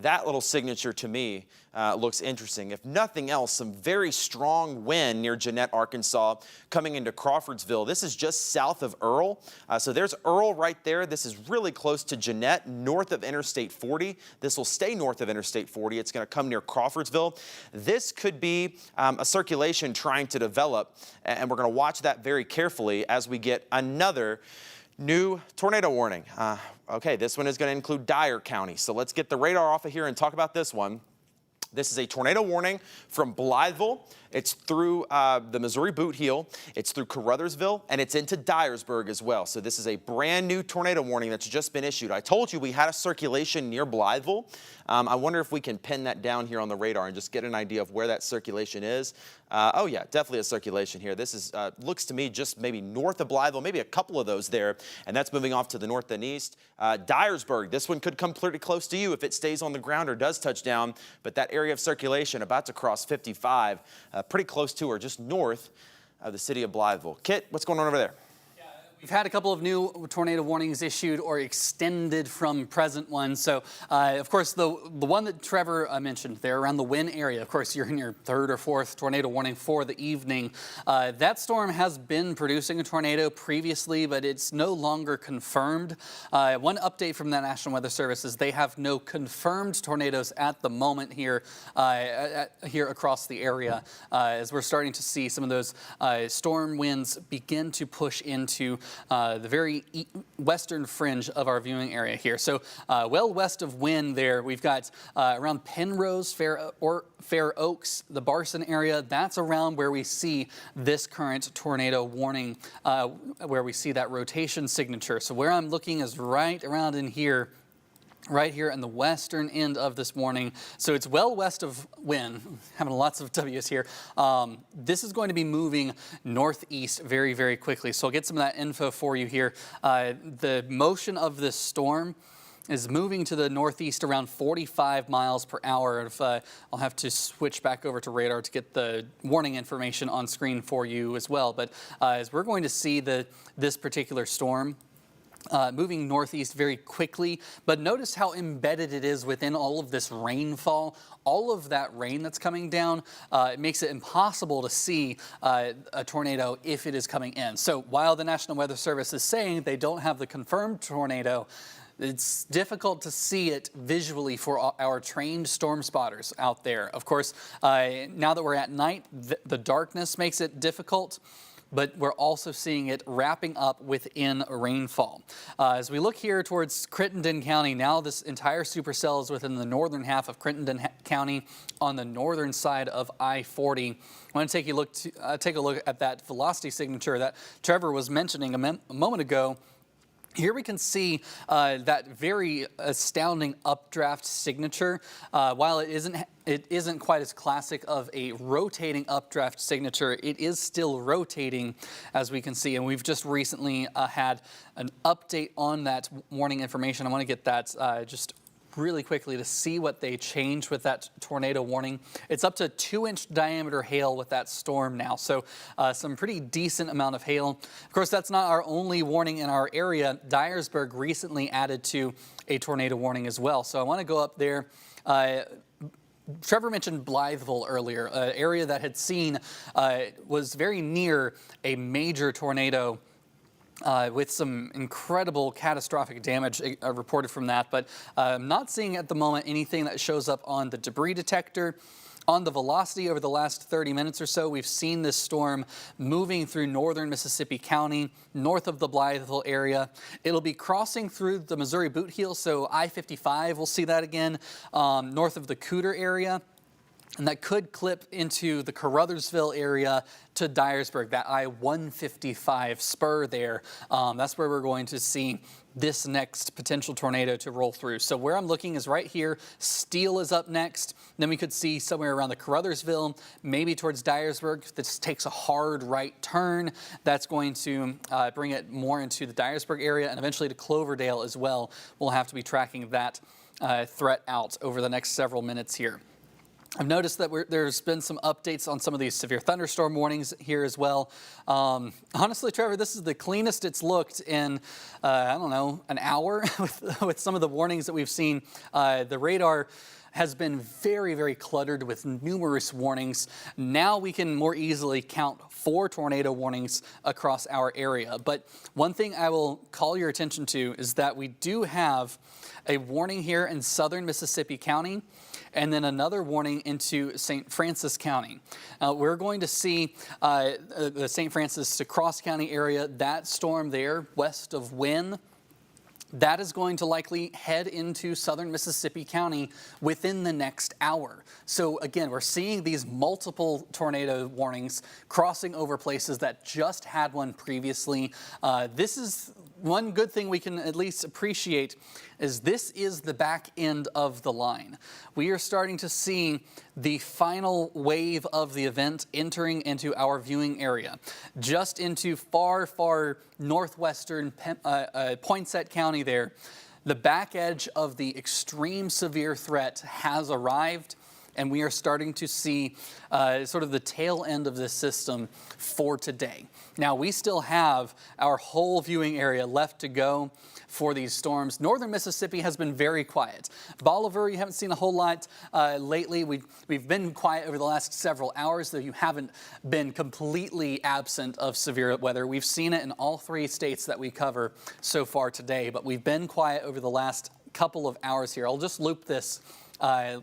that little signature to me looks interesting. If nothing else, some very strong wind near Jeanette, Arkansas, coming into Crawfordsville. This is just south of Earl. So there's Earl right there. This is really close to Jeanette, north of Interstate 40. This will stay north of Interstate 40. It's going to come near Crawfordsville. This could be a circulation trying to develop, and we're going to watch that very carefully as we get another new tornado warning. Okay, this one is going to include Dyer County. So let's get the radar off of here and talk about this one. This is a tornado warning from Blytheville. It's through the Missouri Boot Heel. It's through Caruthersville, and it's into Dyersburg as well. So this is a brand new tornado warning that's just been issued. I told you we had a circulation near Blytheville. I wonder if we can pin that down here on the radar and just get an idea of where that circulation is. Oh yeah, definitely a circulation here. This is looks to me just maybe north of Blytheville, maybe a couple of those there, and that's moving off to the north and east. Dyersburg, this one could come pretty close to you if it stays on the ground or does touch down, but that area of circulation about to cross 55, pretty close to or just north of the city of Blytheville. Kit, what's going on over there? We've had a couple of new tornado warnings issued or extended from present ones. So, of course, the one that Trevor mentioned there around the Wynne area, of course, you're in your third or fourth tornado warning for the evening. That storm has been producing a tornado previously, but it's no longer confirmed. One update from the National Weather Service is they have no confirmed tornadoes at the moment here, here across the area, as we're starting to see some of those storm winds begin to push into the very western fringe of our viewing area here. So well west of Wynne there, we've got around Penrose, Fair Oaks, the Barson area. That's around where we see this current tornado warning, where we see that rotation signature. So where I'm looking is right around in here, right here in the western end of this warning. So it's well west of Wynne, having lots of W's here. This is going to be moving northeast very, very quickly. So I'll get some of that info for you here. The motion of this storm is moving to the northeast around 45 miles per hour. If, I'll have to switch back over to radar to get the warning information on screen for you as well. But as we're going to see this particular storm moving northeast very quickly, but notice how embedded it is within all of this rainfall. All of that rain that's coming down, it makes it impossible to see a tornado if it is coming in. So while the National Weather Service is saying they don't have the confirmed tornado, it's difficult to see it visually for our trained storm spotters out there. Of course, now that we're at night, the darkness makes it difficult, but we're also seeing it wrapping up within rainfall. As we look here towards Crittenden County, now this entire supercell is within the northern half of Crittenden County on the northern side of I-40. I want to take a look at that velocity signature that Trevor was mentioning a moment ago. Here we can see that very astounding updraft signature. While it isn't quite as classic of a rotating updraft signature, it is still rotating, as we can see. And we've just recently had an update on that warning information. I want to get that just really quickly to see what they changed with that tornado warning. It's up to 2-inch diameter hail with that storm now, so some pretty decent amount of hail. Of course, that's not our only warning in our area. Dyersburg recently added to a tornado warning as well, so I want to go up there. Trevor mentioned Blytheville earlier, an area that had seen was very near a major tornado with some incredible catastrophic damage reported from that. But I'm not seeing at the moment anything that shows up on the debris detector. On the velocity over the last 30 minutes or so, we've seen this storm moving through northern Mississippi County, north of the Blytheville area. It'll be crossing through the Missouri Boot Heel, so I-55, we'll see that again, north of the Cooter area. And that could clip into the Caruthersville area to Dyersburg, that I-155 spur there. That's where we're going to see this next potential tornado to roll through. So where I'm looking is right here. Steele is up next. Then we could see somewhere around the Caruthersville, maybe towards Dyersburg. This takes a hard right turn. That's going to bring it more into the Dyersburg area and eventually to Cloverdale as well. We'll have to be tracking that threat out over the next several minutes here. I've noticed that there's been some updates on some of these severe thunderstorm warnings here as well. Honestly, Trevor, this is the cleanest it's looked in, I don't know, an hour with some of the warnings that we've seen. The radar has been very, very cluttered with numerous warnings. Now we can more easily count 4 tornado warnings across our area. But one thing I will call your attention to is that we do have a warning here in southern Mississippi County, and then another warning into St. Francis County. We're going to see the St. Francis to Cross County area, that storm there west of Wynn, that is going to likely head into southern Mississippi County within the next hour. So again, we're seeing these multiple tornado warnings crossing over places that just had one previously. This is one good thing we can at least appreciate is this is the back end of the line. We are starting to see the final wave of the event entering into our viewing area, just into far, far northwestern Poinsett County there. The back edge of the extreme severe threat has arrived, and we are starting to see sort of the tail end of this system for today. Now, we still have our whole viewing area left to go for these storms. Northern Mississippi has been very quiet. Bolivar, you haven't seen a whole lot lately. We've been quiet over the last several hours, though you haven't been completely absent of severe weather. We've seen it in all 3 states that we cover so far today, but we've been quiet over the last couple of hours here. I'll just loop this.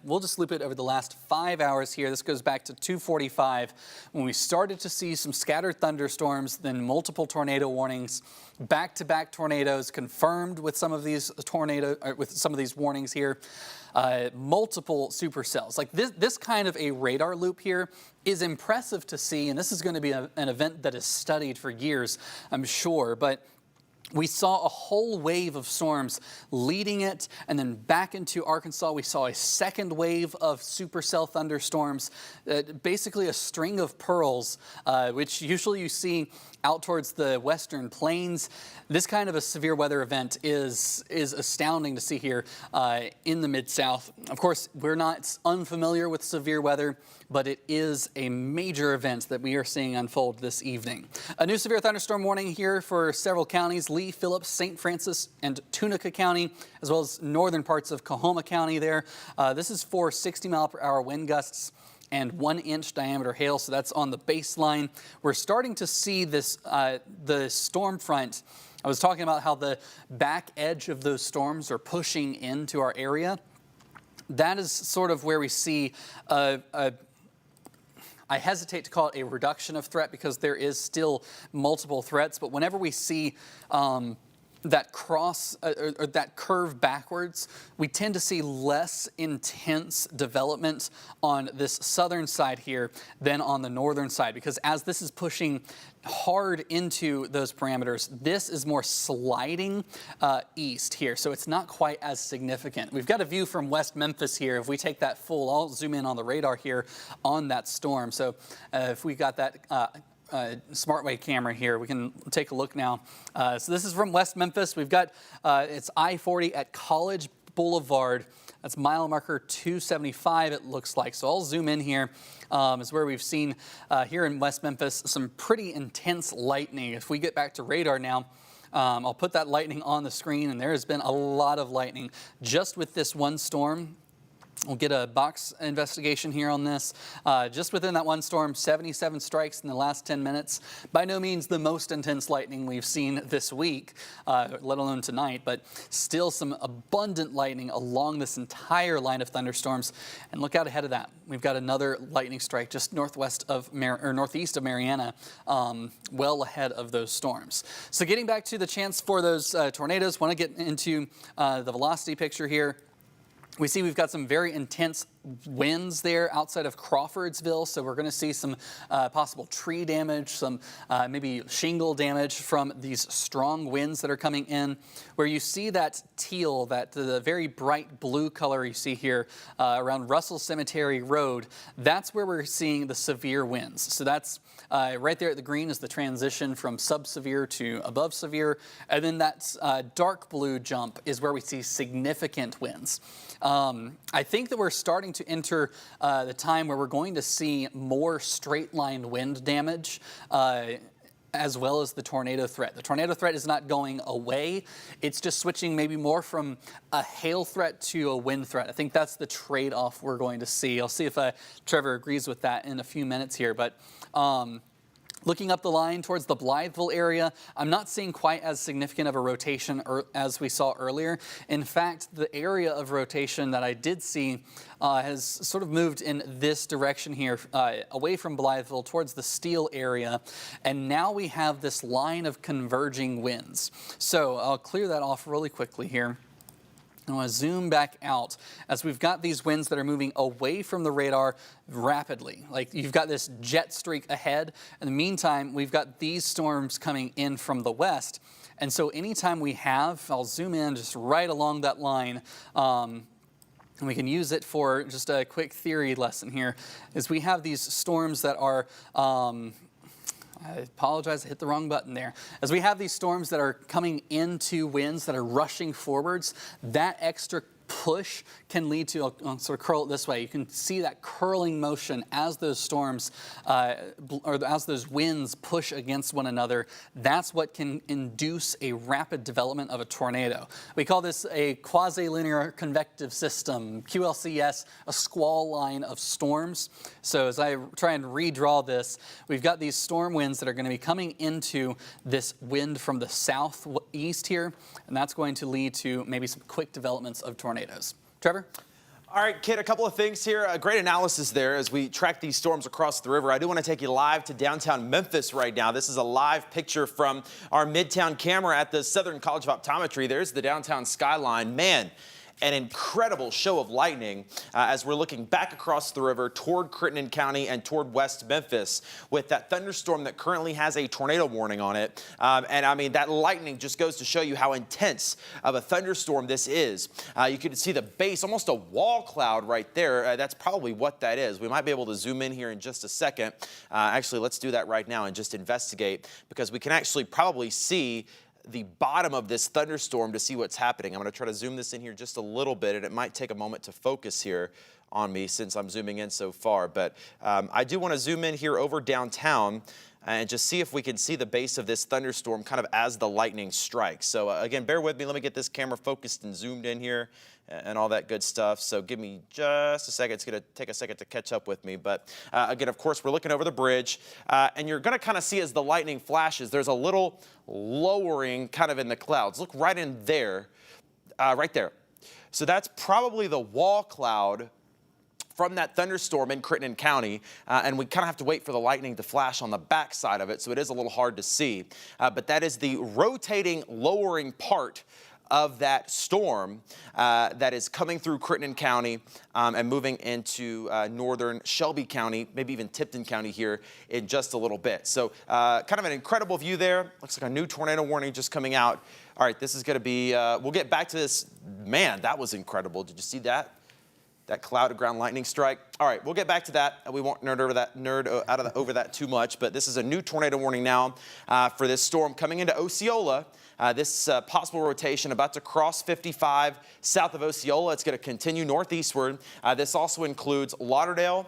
We'll just loop it over the last 5 hours here. This goes back to 2:45 when we started to see some scattered thunderstorms, then multiple tornado warnings, back-to-back tornadoes confirmed with some of these warnings here, multiple supercells. Like this kind of a radar loop here is impressive to see, and this is going to be an event that is studied for years, I'm sure, but we saw a whole wave of storms leading it, and then back into Arkansas, we saw a second wave of supercell thunderstorms, basically a string of pearls, which usually you see out towards the western plains. This kind of a severe weather event is astounding to see here in the Mid-South. Of course, we're not unfamiliar with severe weather, but it is a major event that we are seeing unfold this evening. A new severe thunderstorm warning here for several counties: Lee, Phillips, St. Francis, and Tunica County, as well as northern parts of Coahoma County there. This is for 60-mile-per-hour wind gusts and 1-inch diameter hail, so that's on the baseline. We're starting to see this, the storm front. I was talking about how the back edge of those storms are pushing into our area. That is sort of where we see I hesitate to call it a reduction of threat because there is still multiple threats, but whenever we see that cross or that curve backwards, we tend to see less intense development on this southern side here than on the northern side, because as this is pushing hard into those parameters, this is more sliding east here, so it's not quite as significant. We've got a view from West Memphis here. If we take that full, I'll zoom in on the radar here on that storm. So if we got that SmartWay camera here, we can take a look now. So this is from West Memphis. We've got it's I-40 at College Boulevard. That's mile marker 275, it looks like. So I'll zoom in here. Is where we've seen here in West Memphis some pretty intense lightning. If we get back to radar now, I'll put that lightning on the screen, and there has been a lot of lightning just with this one storm. We'll get a box investigation here on this. Just within that one storm, 77 strikes in the last 10 minutes. By no means the most intense lightning we've seen this week, let alone tonight, but still some abundant lightning along this entire line of thunderstorms. And look out ahead of that. We've got another lightning strike just northeast of Mariana, well ahead of those storms. So getting back to the chance for those tornadoes, want to get into the velocity picture here. We see we've got some very intense winds there outside of Crawfordsville, so we're going to see some possible tree damage, some maybe shingle damage from these strong winds that are coming in. Where you see that teal, the very bright blue color you see here around Russell Cemetery Road, that's where we're seeing the severe winds. So that's right there at the green is the transition from sub-severe to above severe, and then that dark blue jump is where we see significant winds. I think that we're starting to enter the time where we're going to see more straight-line wind damage as well as the tornado threat. The tornado threat is not going away. It's just switching maybe more from a hail threat to a wind threat. I think that's the trade-off we're going to see. I'll see if Trevor agrees with that in a few minutes here. But looking up the line towards the Blytheville area, I'm not seeing quite as significant of a rotation as we saw earlier. In fact, the area of rotation that I did see has sort of moved in this direction here, away from Blytheville towards the Steel area. And now we have this line of converging winds. So I'll clear that off really quickly here. I want to zoom back out as we've got these winds that are moving away from the radar rapidly. Like you've got this jet streak ahead. In the meantime, we've got these storms coming in from the west. And so anytime we have, I'll zoom in just right along that line, and we can use it for just a quick theory lesson here, is we have these storms that are I apologize, I hit the wrong button there. As we have these storms that are coming into winds that are rushing forwards, that extra push can lead to, I'll sort of curl it this way, you can see that curling motion as those storms, or as those winds push against one another. That's what can induce a rapid development of a tornado. We call this a quasi-linear convective system, QLCS, a squall line of storms. So as I try and redraw this, we've got these storm winds that are going to be coming into this wind from the southeast here, and that's going to lead to maybe some quick developments of tornadoes. Trevor? All right, Kit, a couple of things here. A great analysis there as we track these storms across the river. I do want to take you live to downtown Memphis right now. This is a live picture from our Midtown camera at the Southern College of Optometry. There's the downtown skyline. Man, an incredible show of lightning as we're looking back across the river toward Crittenden County and toward West Memphis with that thunderstorm that currently has a tornado warning on it. And I mean, that lightning just goes to show you how intense of a thunderstorm this is. You can see the base, almost a wall cloud right there. That's probably what that is. We might be able to zoom in here in just a second. Actually, let's do that right now and just investigate, because we can actually probably see the bottom of this thunderstorm to see what's happening. I'm going to try to zoom this in here just a little bit, and it might take a moment to focus here on me since I'm zooming in so far. But I do want to zoom in here over downtown and just see if we can see the base of this thunderstorm kind of as the lightning strikes. So again, bear with me. Let me get this camera focused and zoomed in here and all that good stuff. So give me just a second. It's going to take a second to catch up with me. But again, of course, we're looking over the bridge. And you're going to kind of see as the lightning flashes, there's a little lowering kind of in the clouds. Look right in there, right there. So that's probably the wall cloud from that thunderstorm in Crittenden County, and we kind of have to wait for the lightning to flash on the back side of it, so it is a little hard to see. But that is the rotating, lowering part of that storm that is coming through Crittenden County and moving into northern Shelby County, maybe even Tipton County here in just a little bit. So kind of an incredible view there. Looks like a new tornado warning just coming out. All right, this is going to be, we'll get back to this. Man, that was incredible. Did you see that? That cloud of ground lightning strike. All right, we'll get back to that. We won't nerd over that too much, but this is a new tornado warning now for this storm coming into Osceola. This possible rotation about to cross 55 south of Osceola. It's going to continue northeastward. This also includes Lauderdale,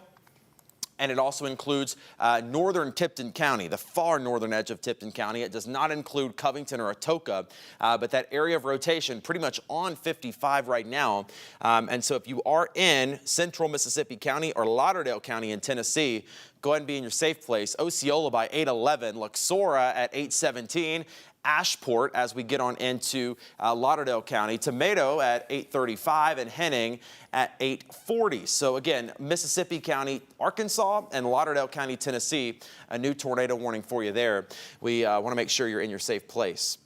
And it also includes northern Tipton County, the far northern edge of Tipton County. It does not include Covington or Atoka, but that area of rotation pretty much on 55 right now. And so if you are in central Mississippi County or Lauderdale County in Tennessee, go ahead and be in your safe place. Osceola by 8:11, Luxora at 8:17. Ashport as we get on into Lauderdale County, Tomato at 8:35, and Henning at 8:40. So again, Mississippi County, Arkansas, and Lauderdale County, Tennessee, a new tornado warning for you there. We want to make sure you're in your safe place.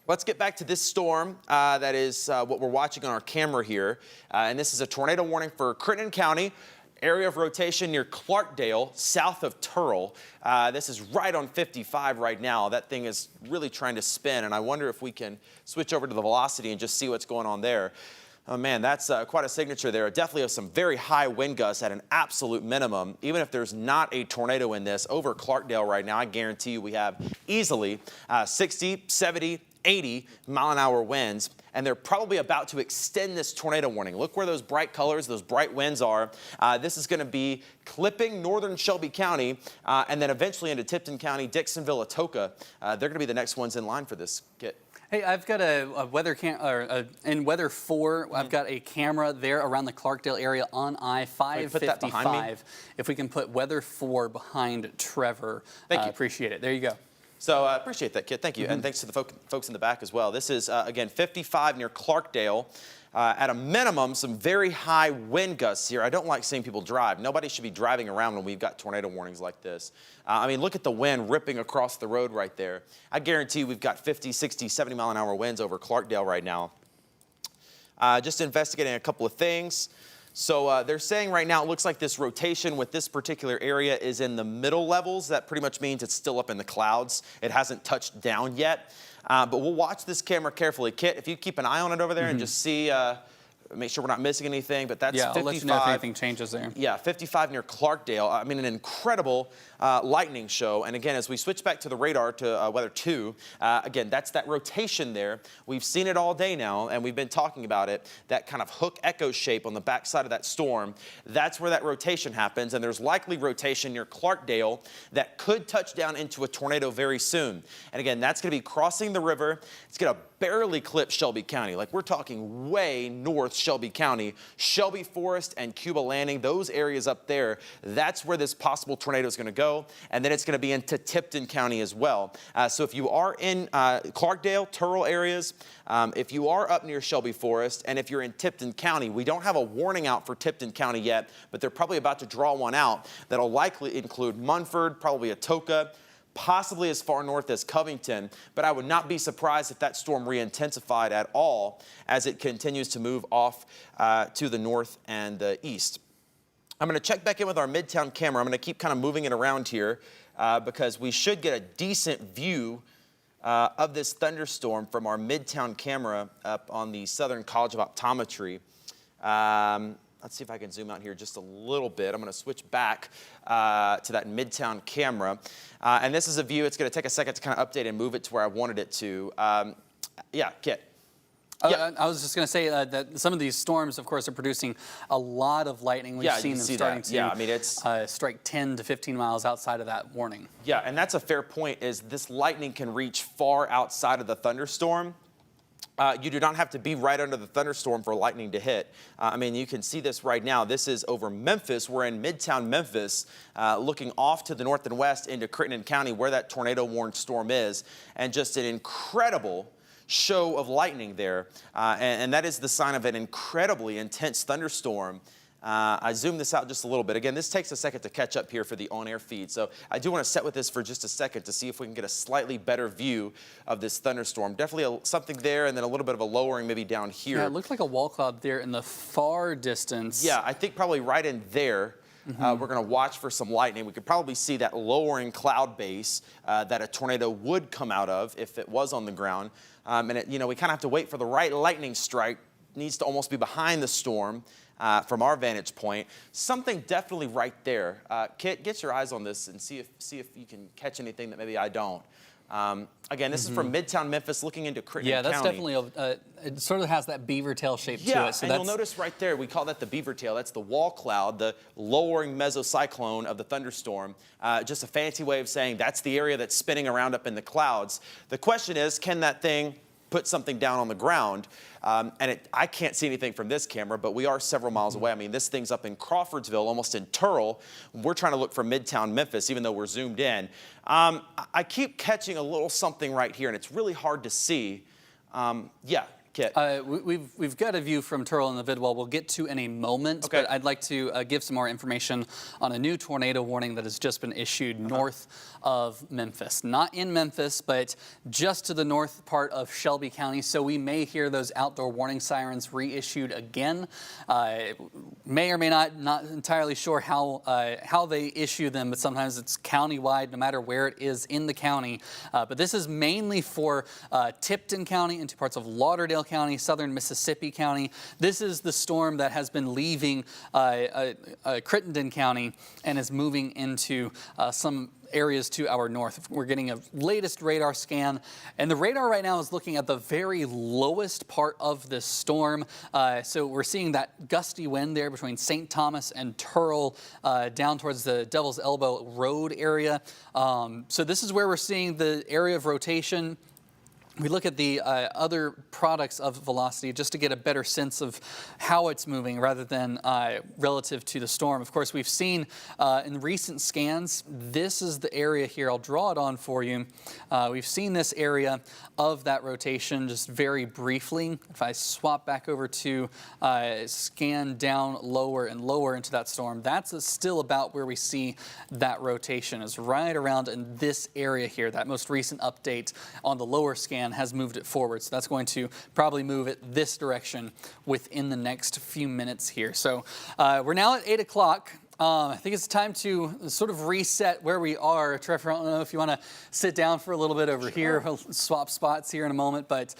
Let's get back to this storm that is what we're watching on our camera here. And this is a tornado warning for Crittenden County. Area of rotation near Clarkdale, south of Turrell. This is right on 55 right now. That thing is really trying to spin, and I wonder if we can switch over to the velocity and just see what's going on there. Oh man, that's quite a signature there. Definitely have some very high wind gusts at an absolute minimum. Even if there's not a tornado in this, over Clarkdale right now, I guarantee you we have easily 60, 70, 80 mile-an-hour winds, and they're probably about to extend this tornado warning. Look where those bright colors, those bright winds are. This is going to be clipping northern Shelby County, and then eventually into Tipton County, Dixonville, Atoka. They're going to be the next ones in line for this, Kit. Hey, I've got a weather in Weather 4. I've got a camera there around the Clarkdale area on I-555. If we can put Weather 4 behind Trevor, appreciate it. There you go. So I appreciate that, Kit. Thank you. And thanks to the folks in the back as well. This is, again, 55 near Clarkdale. At a minimum, some very high wind gusts here. I don't like seeing people drive. Nobody should be driving around when we've got tornado warnings like this. I mean, look at the wind ripping across the road right there. I guarantee we've got 50, 60, 70 mile-an-hour winds over Clarkdale right now. Just investigating a couple of things. So they're saying right now it looks like this rotation with this particular area is in the middle levels. That pretty much means it's still up in the clouds. It hasn't touched down yet. But we'll watch this camera carefully. Kit, if you keep an eye on it over there and just see, make sure we're not missing anything. But that's 55. I'll let you know if anything changes there. Yeah, 55 near Clarkdale. I mean, an incredible lightning show. And again, as we switch back to the radar to Weather 2, again, that's that rotation there. We've seen it all day now, and we've been talking about it. That kind of hook echo shape on the backside of that storm, that's where that rotation happens. And there's likely rotation near Clarkdale that could touch down into a tornado very soon. And again, that's going to be crossing the river. It's going to barely clip Shelby County. Like, we're talking way north Shelby County, Shelby Forest and Cuba Landing, those areas up there. That's where this possible tornado is going to go. And then it's going to be into Tipton County as well. So if you are in Clarkdale, Turrell areas, if you are up near Shelby Forest, and if you're in Tipton County, we don't have a warning out for Tipton County yet, but they're probably about to draw one out that'll likely include Munford, probably Atoka, possibly as far north as Covington, but I would not be surprised if that storm re-intensified at all as it continues to move off to the north and the east. I'm going to check back in with our Midtown camera. I'm going to keep kind of moving it around here because we should get a decent view of this thunderstorm from our Midtown camera up on the Southern College of Optometry. Let's see if I can zoom out here just a little bit. I'm going to switch back to that Midtown camera. And this is a view. It's going to take a second to kind of update and move it to where I wanted it to. Yeah, Kit. Yeah. I was just going to say that some of these storms, of course, are producing a lot of lightning. We've seen them starting to I mean, it's strike 10 to 15 miles outside of that warning. Yeah, and that's a fair point, is this lightning can reach far outside of the thunderstorm. You do not have to be right under the thunderstorm for lightning to hit. I mean, you can see this right now. This is over Memphis. We're in Midtown Memphis, looking off to the north and west into Crittenden County, where that tornado-warned storm is, and just an incredible show of lightning there. And that is the sign of an incredibly intense thunderstorm. I zoomed this out just a little bit. Again, this takes a second to catch up here for the on-air feed. So I do want to set with this for just a second to see if we can get a slightly better view of this thunderstorm. Definitely something there, and then a little bit of a lowering maybe down here. Yeah, it looked like a wall cloud there in the far distance. Yeah, I think probably right in there. We're going to watch for some lightning. We could probably see that lowering cloud base that a tornado would come out of if it was on the ground. And we kind of have to wait for the right lightning strike. It needs to almost be behind the storm. From our vantage point, something definitely right there. Kit, get your eyes on this and see if you can catch anything that maybe I don't. Again, this is from Midtown Memphis looking into Crittenden Yeah, that's County. definitely, it sort of has that beaver tail shape to Yeah, it. So and you'll notice right there, we call that the beaver tail. That's the wall cloud, the lowering mesocyclone of the thunderstorm. Just a fancy way of saying that's the area that's spinning around up in the clouds. The question is, can that thing put something down on the ground? I can't see anything from this camera, but we are several miles away. I mean, this thing's up in Crawfordsville, almost in Turrell. We're trying to look for Midtown Memphis, even though we're zoomed in. I keep catching a little something right here, and it's really hard to see. Yeah, Kit. We've got a view from Turrell and the Vidwell we'll get to in a moment, Okay. but I'd like to give some more information on a new tornado warning that has just been issued north of Memphis. Not in Memphis, but just to the north part of Shelby County, so we may hear those outdoor warning sirens reissued again. May or may not entirely sure how they issue them, but sometimes it's countywide, no matter where it is in the county. But this is mainly for Tipton County into parts of Lauderdale County, southern Mississippi County. This is the storm that has been leaving Crittenden County and is moving into some areas to our north. We're getting a latest radar scan, and the radar right now is looking at the very lowest part of this storm. So we're seeing that gusty wind there between St. Thomas and Turrell down towards the Devil's Elbow Road area. So this is where we're seeing the area of rotation. We look at the other products of velocity just to get a better sense of how it's moving rather than relative to the storm. Of course, we've seen in recent scans, this is the area here. I'll draw it on for you. We've seen this area of that rotation just very briefly. If I swap back over to scan down lower and lower into that storm, that's still about where we see that rotation is right around in this area here. That most recent update on the lower scan has moved it forward. So that's going to probably move it this direction within the next few minutes here. So we're now at 8 o'clock. I think it's time to sort of reset where we are. Trevor, I don't know if you want to sit down for a little bit over here. We'll swap spots here in a moment, but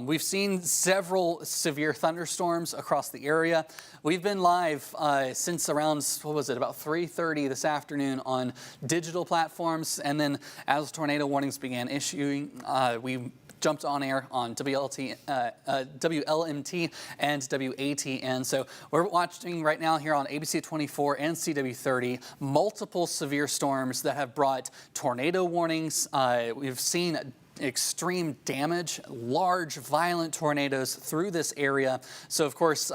we've seen several severe thunderstorms across the area. We've been live since around, what was it, about 3:30 this afternoon on digital platforms, and then as tornado warnings began issuing, we jumped on air on WLMT and WATN. So we're watching right now here on ABC 24 and CW30 multiple severe storms that have brought tornado warnings. We've seen extreme damage, large violent tornadoes through this area. So of course,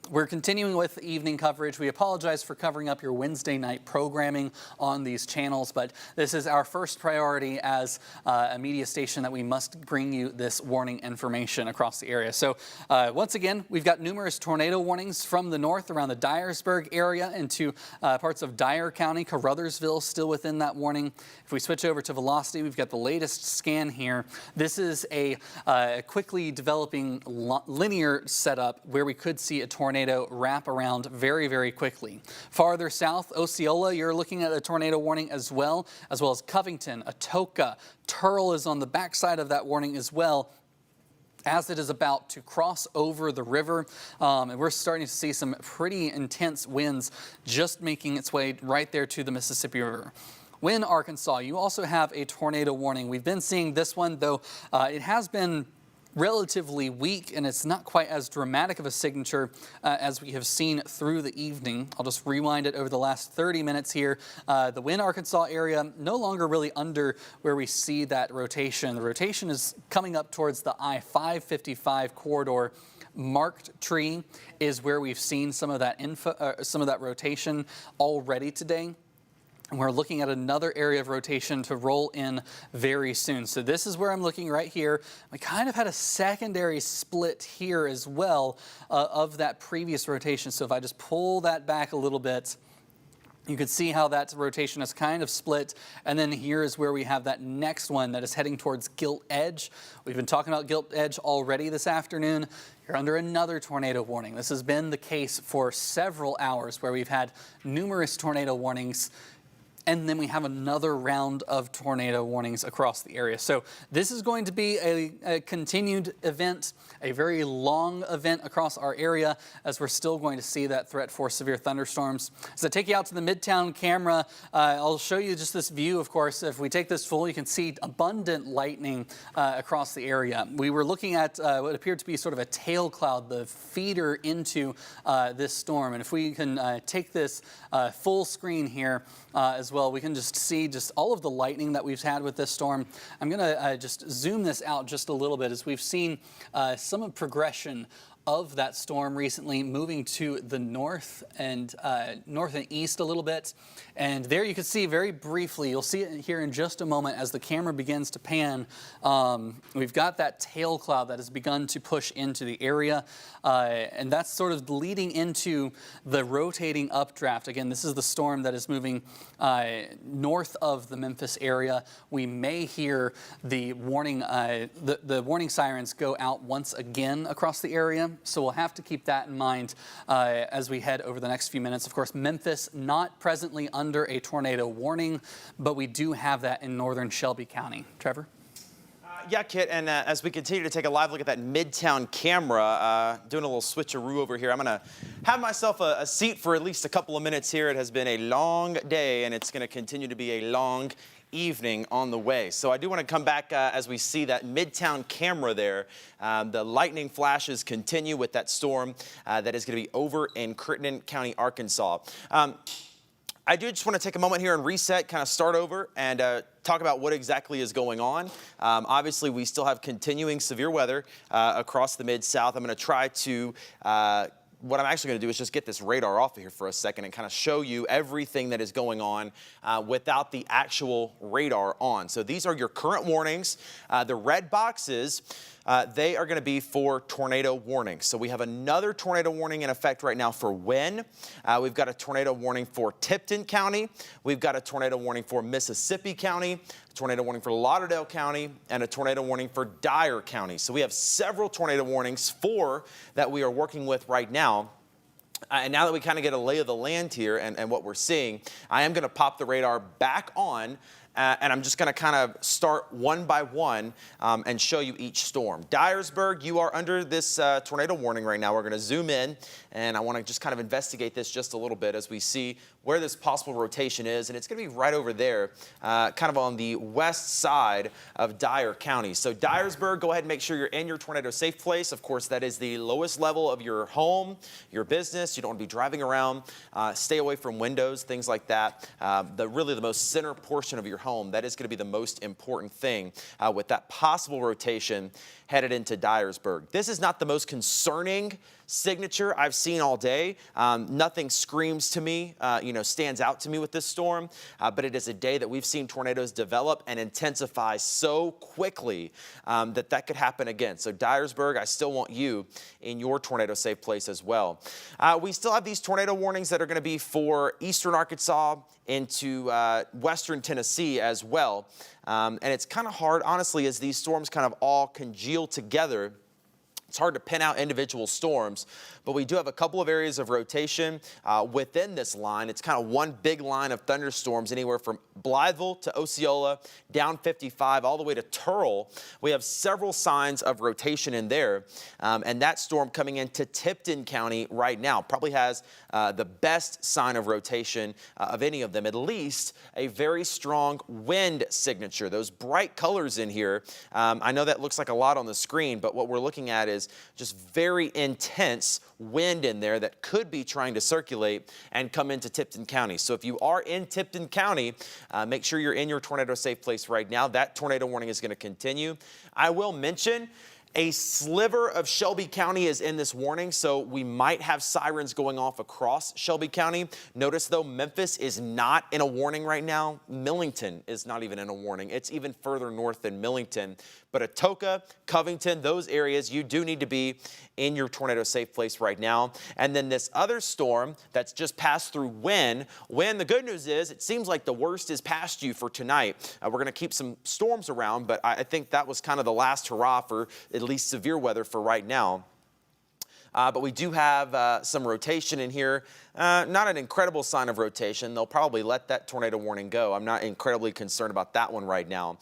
we're continuing with evening coverage. We apologize for covering up your Wednesday night programming on these channels, but this is our first priority as a media station that we must bring you this warning information across the area. So once again, we've got numerous tornado warnings from the north around the Dyersburg area into parts of Dyer County. Caruthersville still within that warning. If we switch over to velocity, we've got the latest scan here. This is a quickly developing linear setup where we could see a tornado wrap around very, very quickly. Farther south, Osceola, you're looking at a tornado warning as well as Covington, Atoka. Turrell is on the backside of that warning as well, as it is about to cross over the river. And we're starting to see some pretty intense winds just making its way right there to the Mississippi River. Wynne, Arkansas, you also have a tornado warning. We've been seeing this one, though it has been relatively weak, and it's not quite as dramatic of a signature as we have seen through the evening. I'll just rewind it over the last 30 minutes here. The Wynne, Arkansas area no longer really under where we see that rotation. The rotation is coming up towards the I-555 corridor. Marked tree is where we've seen some of that rotation already today. And we're looking at another area of rotation to roll in very soon. So this is where I'm looking right here. We kind of had a secondary split here as well of that previous rotation. So if I just pull that back a little bit, you can see how that rotation is kind of split. And then here is where we have that next one that is heading towards Gilt Edge. We've been talking about Gilt Edge already this afternoon. You're under another tornado warning. This has been the case for several hours where we've had numerous tornado warnings and then we have another round of tornado warnings across the area. So this is going to be a continued event, a very long event across our area, as we're still going to see that threat for severe thunderstorms. As I take you out to the Midtown camera, I'll show you just this view. Of course, if we take this full, you can see abundant lightning across the area. We were looking at what appeared to be sort of a tail cloud, the feeder into this storm. And if we can take this full screen here as well, we can just see just all of the lightning that we've had with this storm. I'm going to just zoom this out just a little bit, as we've seen some progression of that storm recently, moving to the north and east a little bit. And there you can see very briefly, you'll see it here in just a moment as the camera begins to pan. We've got that tail cloud that has begun to push into the area. And that's sort of leading into the rotating updraft. Again, this is the storm that is moving north of the Memphis area. We may hear the warning, the warning sirens go out once again across the area. So we'll have to keep that in mind as we head over the next few minutes. Of course, Memphis not presently under a tornado warning, but we do have that in northern Shelby County. Trevor? Yeah, Kit, and as we continue to take a live look at that Midtown camera, doing a little switcheroo over here, I'm going to have myself a seat for at least a couple of minutes here. It has been a long day, and it's going to continue to be a long evening on the way. So I do want to come back as we see that Midtown camera there. The lightning flashes continue with that storm that is going to be over in Crittenden County, Arkansas. I do just want to take a moment here and reset, kind of start over and talk about what exactly is going on. Obviously, we still have continuing severe weather across the Mid-South. I'm going to try to what I'm actually going to do is just get this radar off of here for a second and kind of show you everything that is going on without the actual radar on. So these are your current warnings. The red boxes, they are going to be for tornado warnings. So we have another tornado warning in effect right now for Wynne. We've got a tornado warning for Tipton County. We've got a tornado warning for Mississippi County, a tornado warning for Lauderdale County, and a tornado warning for Dyer County. So we have several tornado warnings, 4 that we are working with right now. And now that we kind of get a lay of the land here and what we're seeing, I am going to pop the radar back on. And I'm just going to kind of start one by one and show you each storm. Dyersburg, you are under this tornado warning right now. We're going to zoom in, and I want to just kind of investigate this just a little bit as we see where this possible rotation is. And it's going to be right over there, kind of on the west side of Dyer County. So Dyersburg, go ahead and make sure you're in your tornado safe place. Of course, that is the lowest level of your home, your business. You don't want to be driving around. Stay away from windows, things like that. Really the most center portion of your home, that is going to be the most important thing with that possible rotation headed into Dyersburg. This is not the most concerning signature I've seen all day. Nothing screams to me, stands out to me with this storm, but it is a day that we've seen tornadoes develop and intensify so quickly that could happen again. So Dyersburg, I still want you in your tornado safe place as well. We still have these tornado warnings that are going to be for eastern Arkansas into western Tennessee as well. And it's kind of hard, honestly, as these storms kind of all congeal together. It's hard to pin out individual storms, but we do have a couple of areas of rotation within this line. It's kind of one big line of thunderstorms anywhere from Blytheville to Osceola, down 55, all the way to Turl. We have several signs of rotation in there, and that storm coming into Tipton County right now probably has the best sign of rotation of any of them, at least a very strong wind signature. Those bright colors in here, I know that looks like a lot on the screen, but what we're looking at is just very intense wind in there that could be trying to circulate and come into Tipton County. So if you are in Tipton County, make sure you're in your tornado safe place right now. That tornado warning is going to continue. I will mention a sliver of Shelby County is in this warning, so we might have sirens going off across Shelby County. Notice, though, Memphis is not in a warning right now. Millington is not even in a warning. It's even further north than Millington. But Atoka, Covington, those areas, you do need to be in your tornado safe place right now. And then this other storm that's just passed through Wynne, the good news is it seems like the worst is past you for tonight. We're going to keep some storms around, but I think that was kind of the last hurrah for at least severe weather for right now. but we do have some rotation in here. Not an incredible sign of rotation. They'll probably let that tornado warning go. I'm not incredibly concerned about that one right now.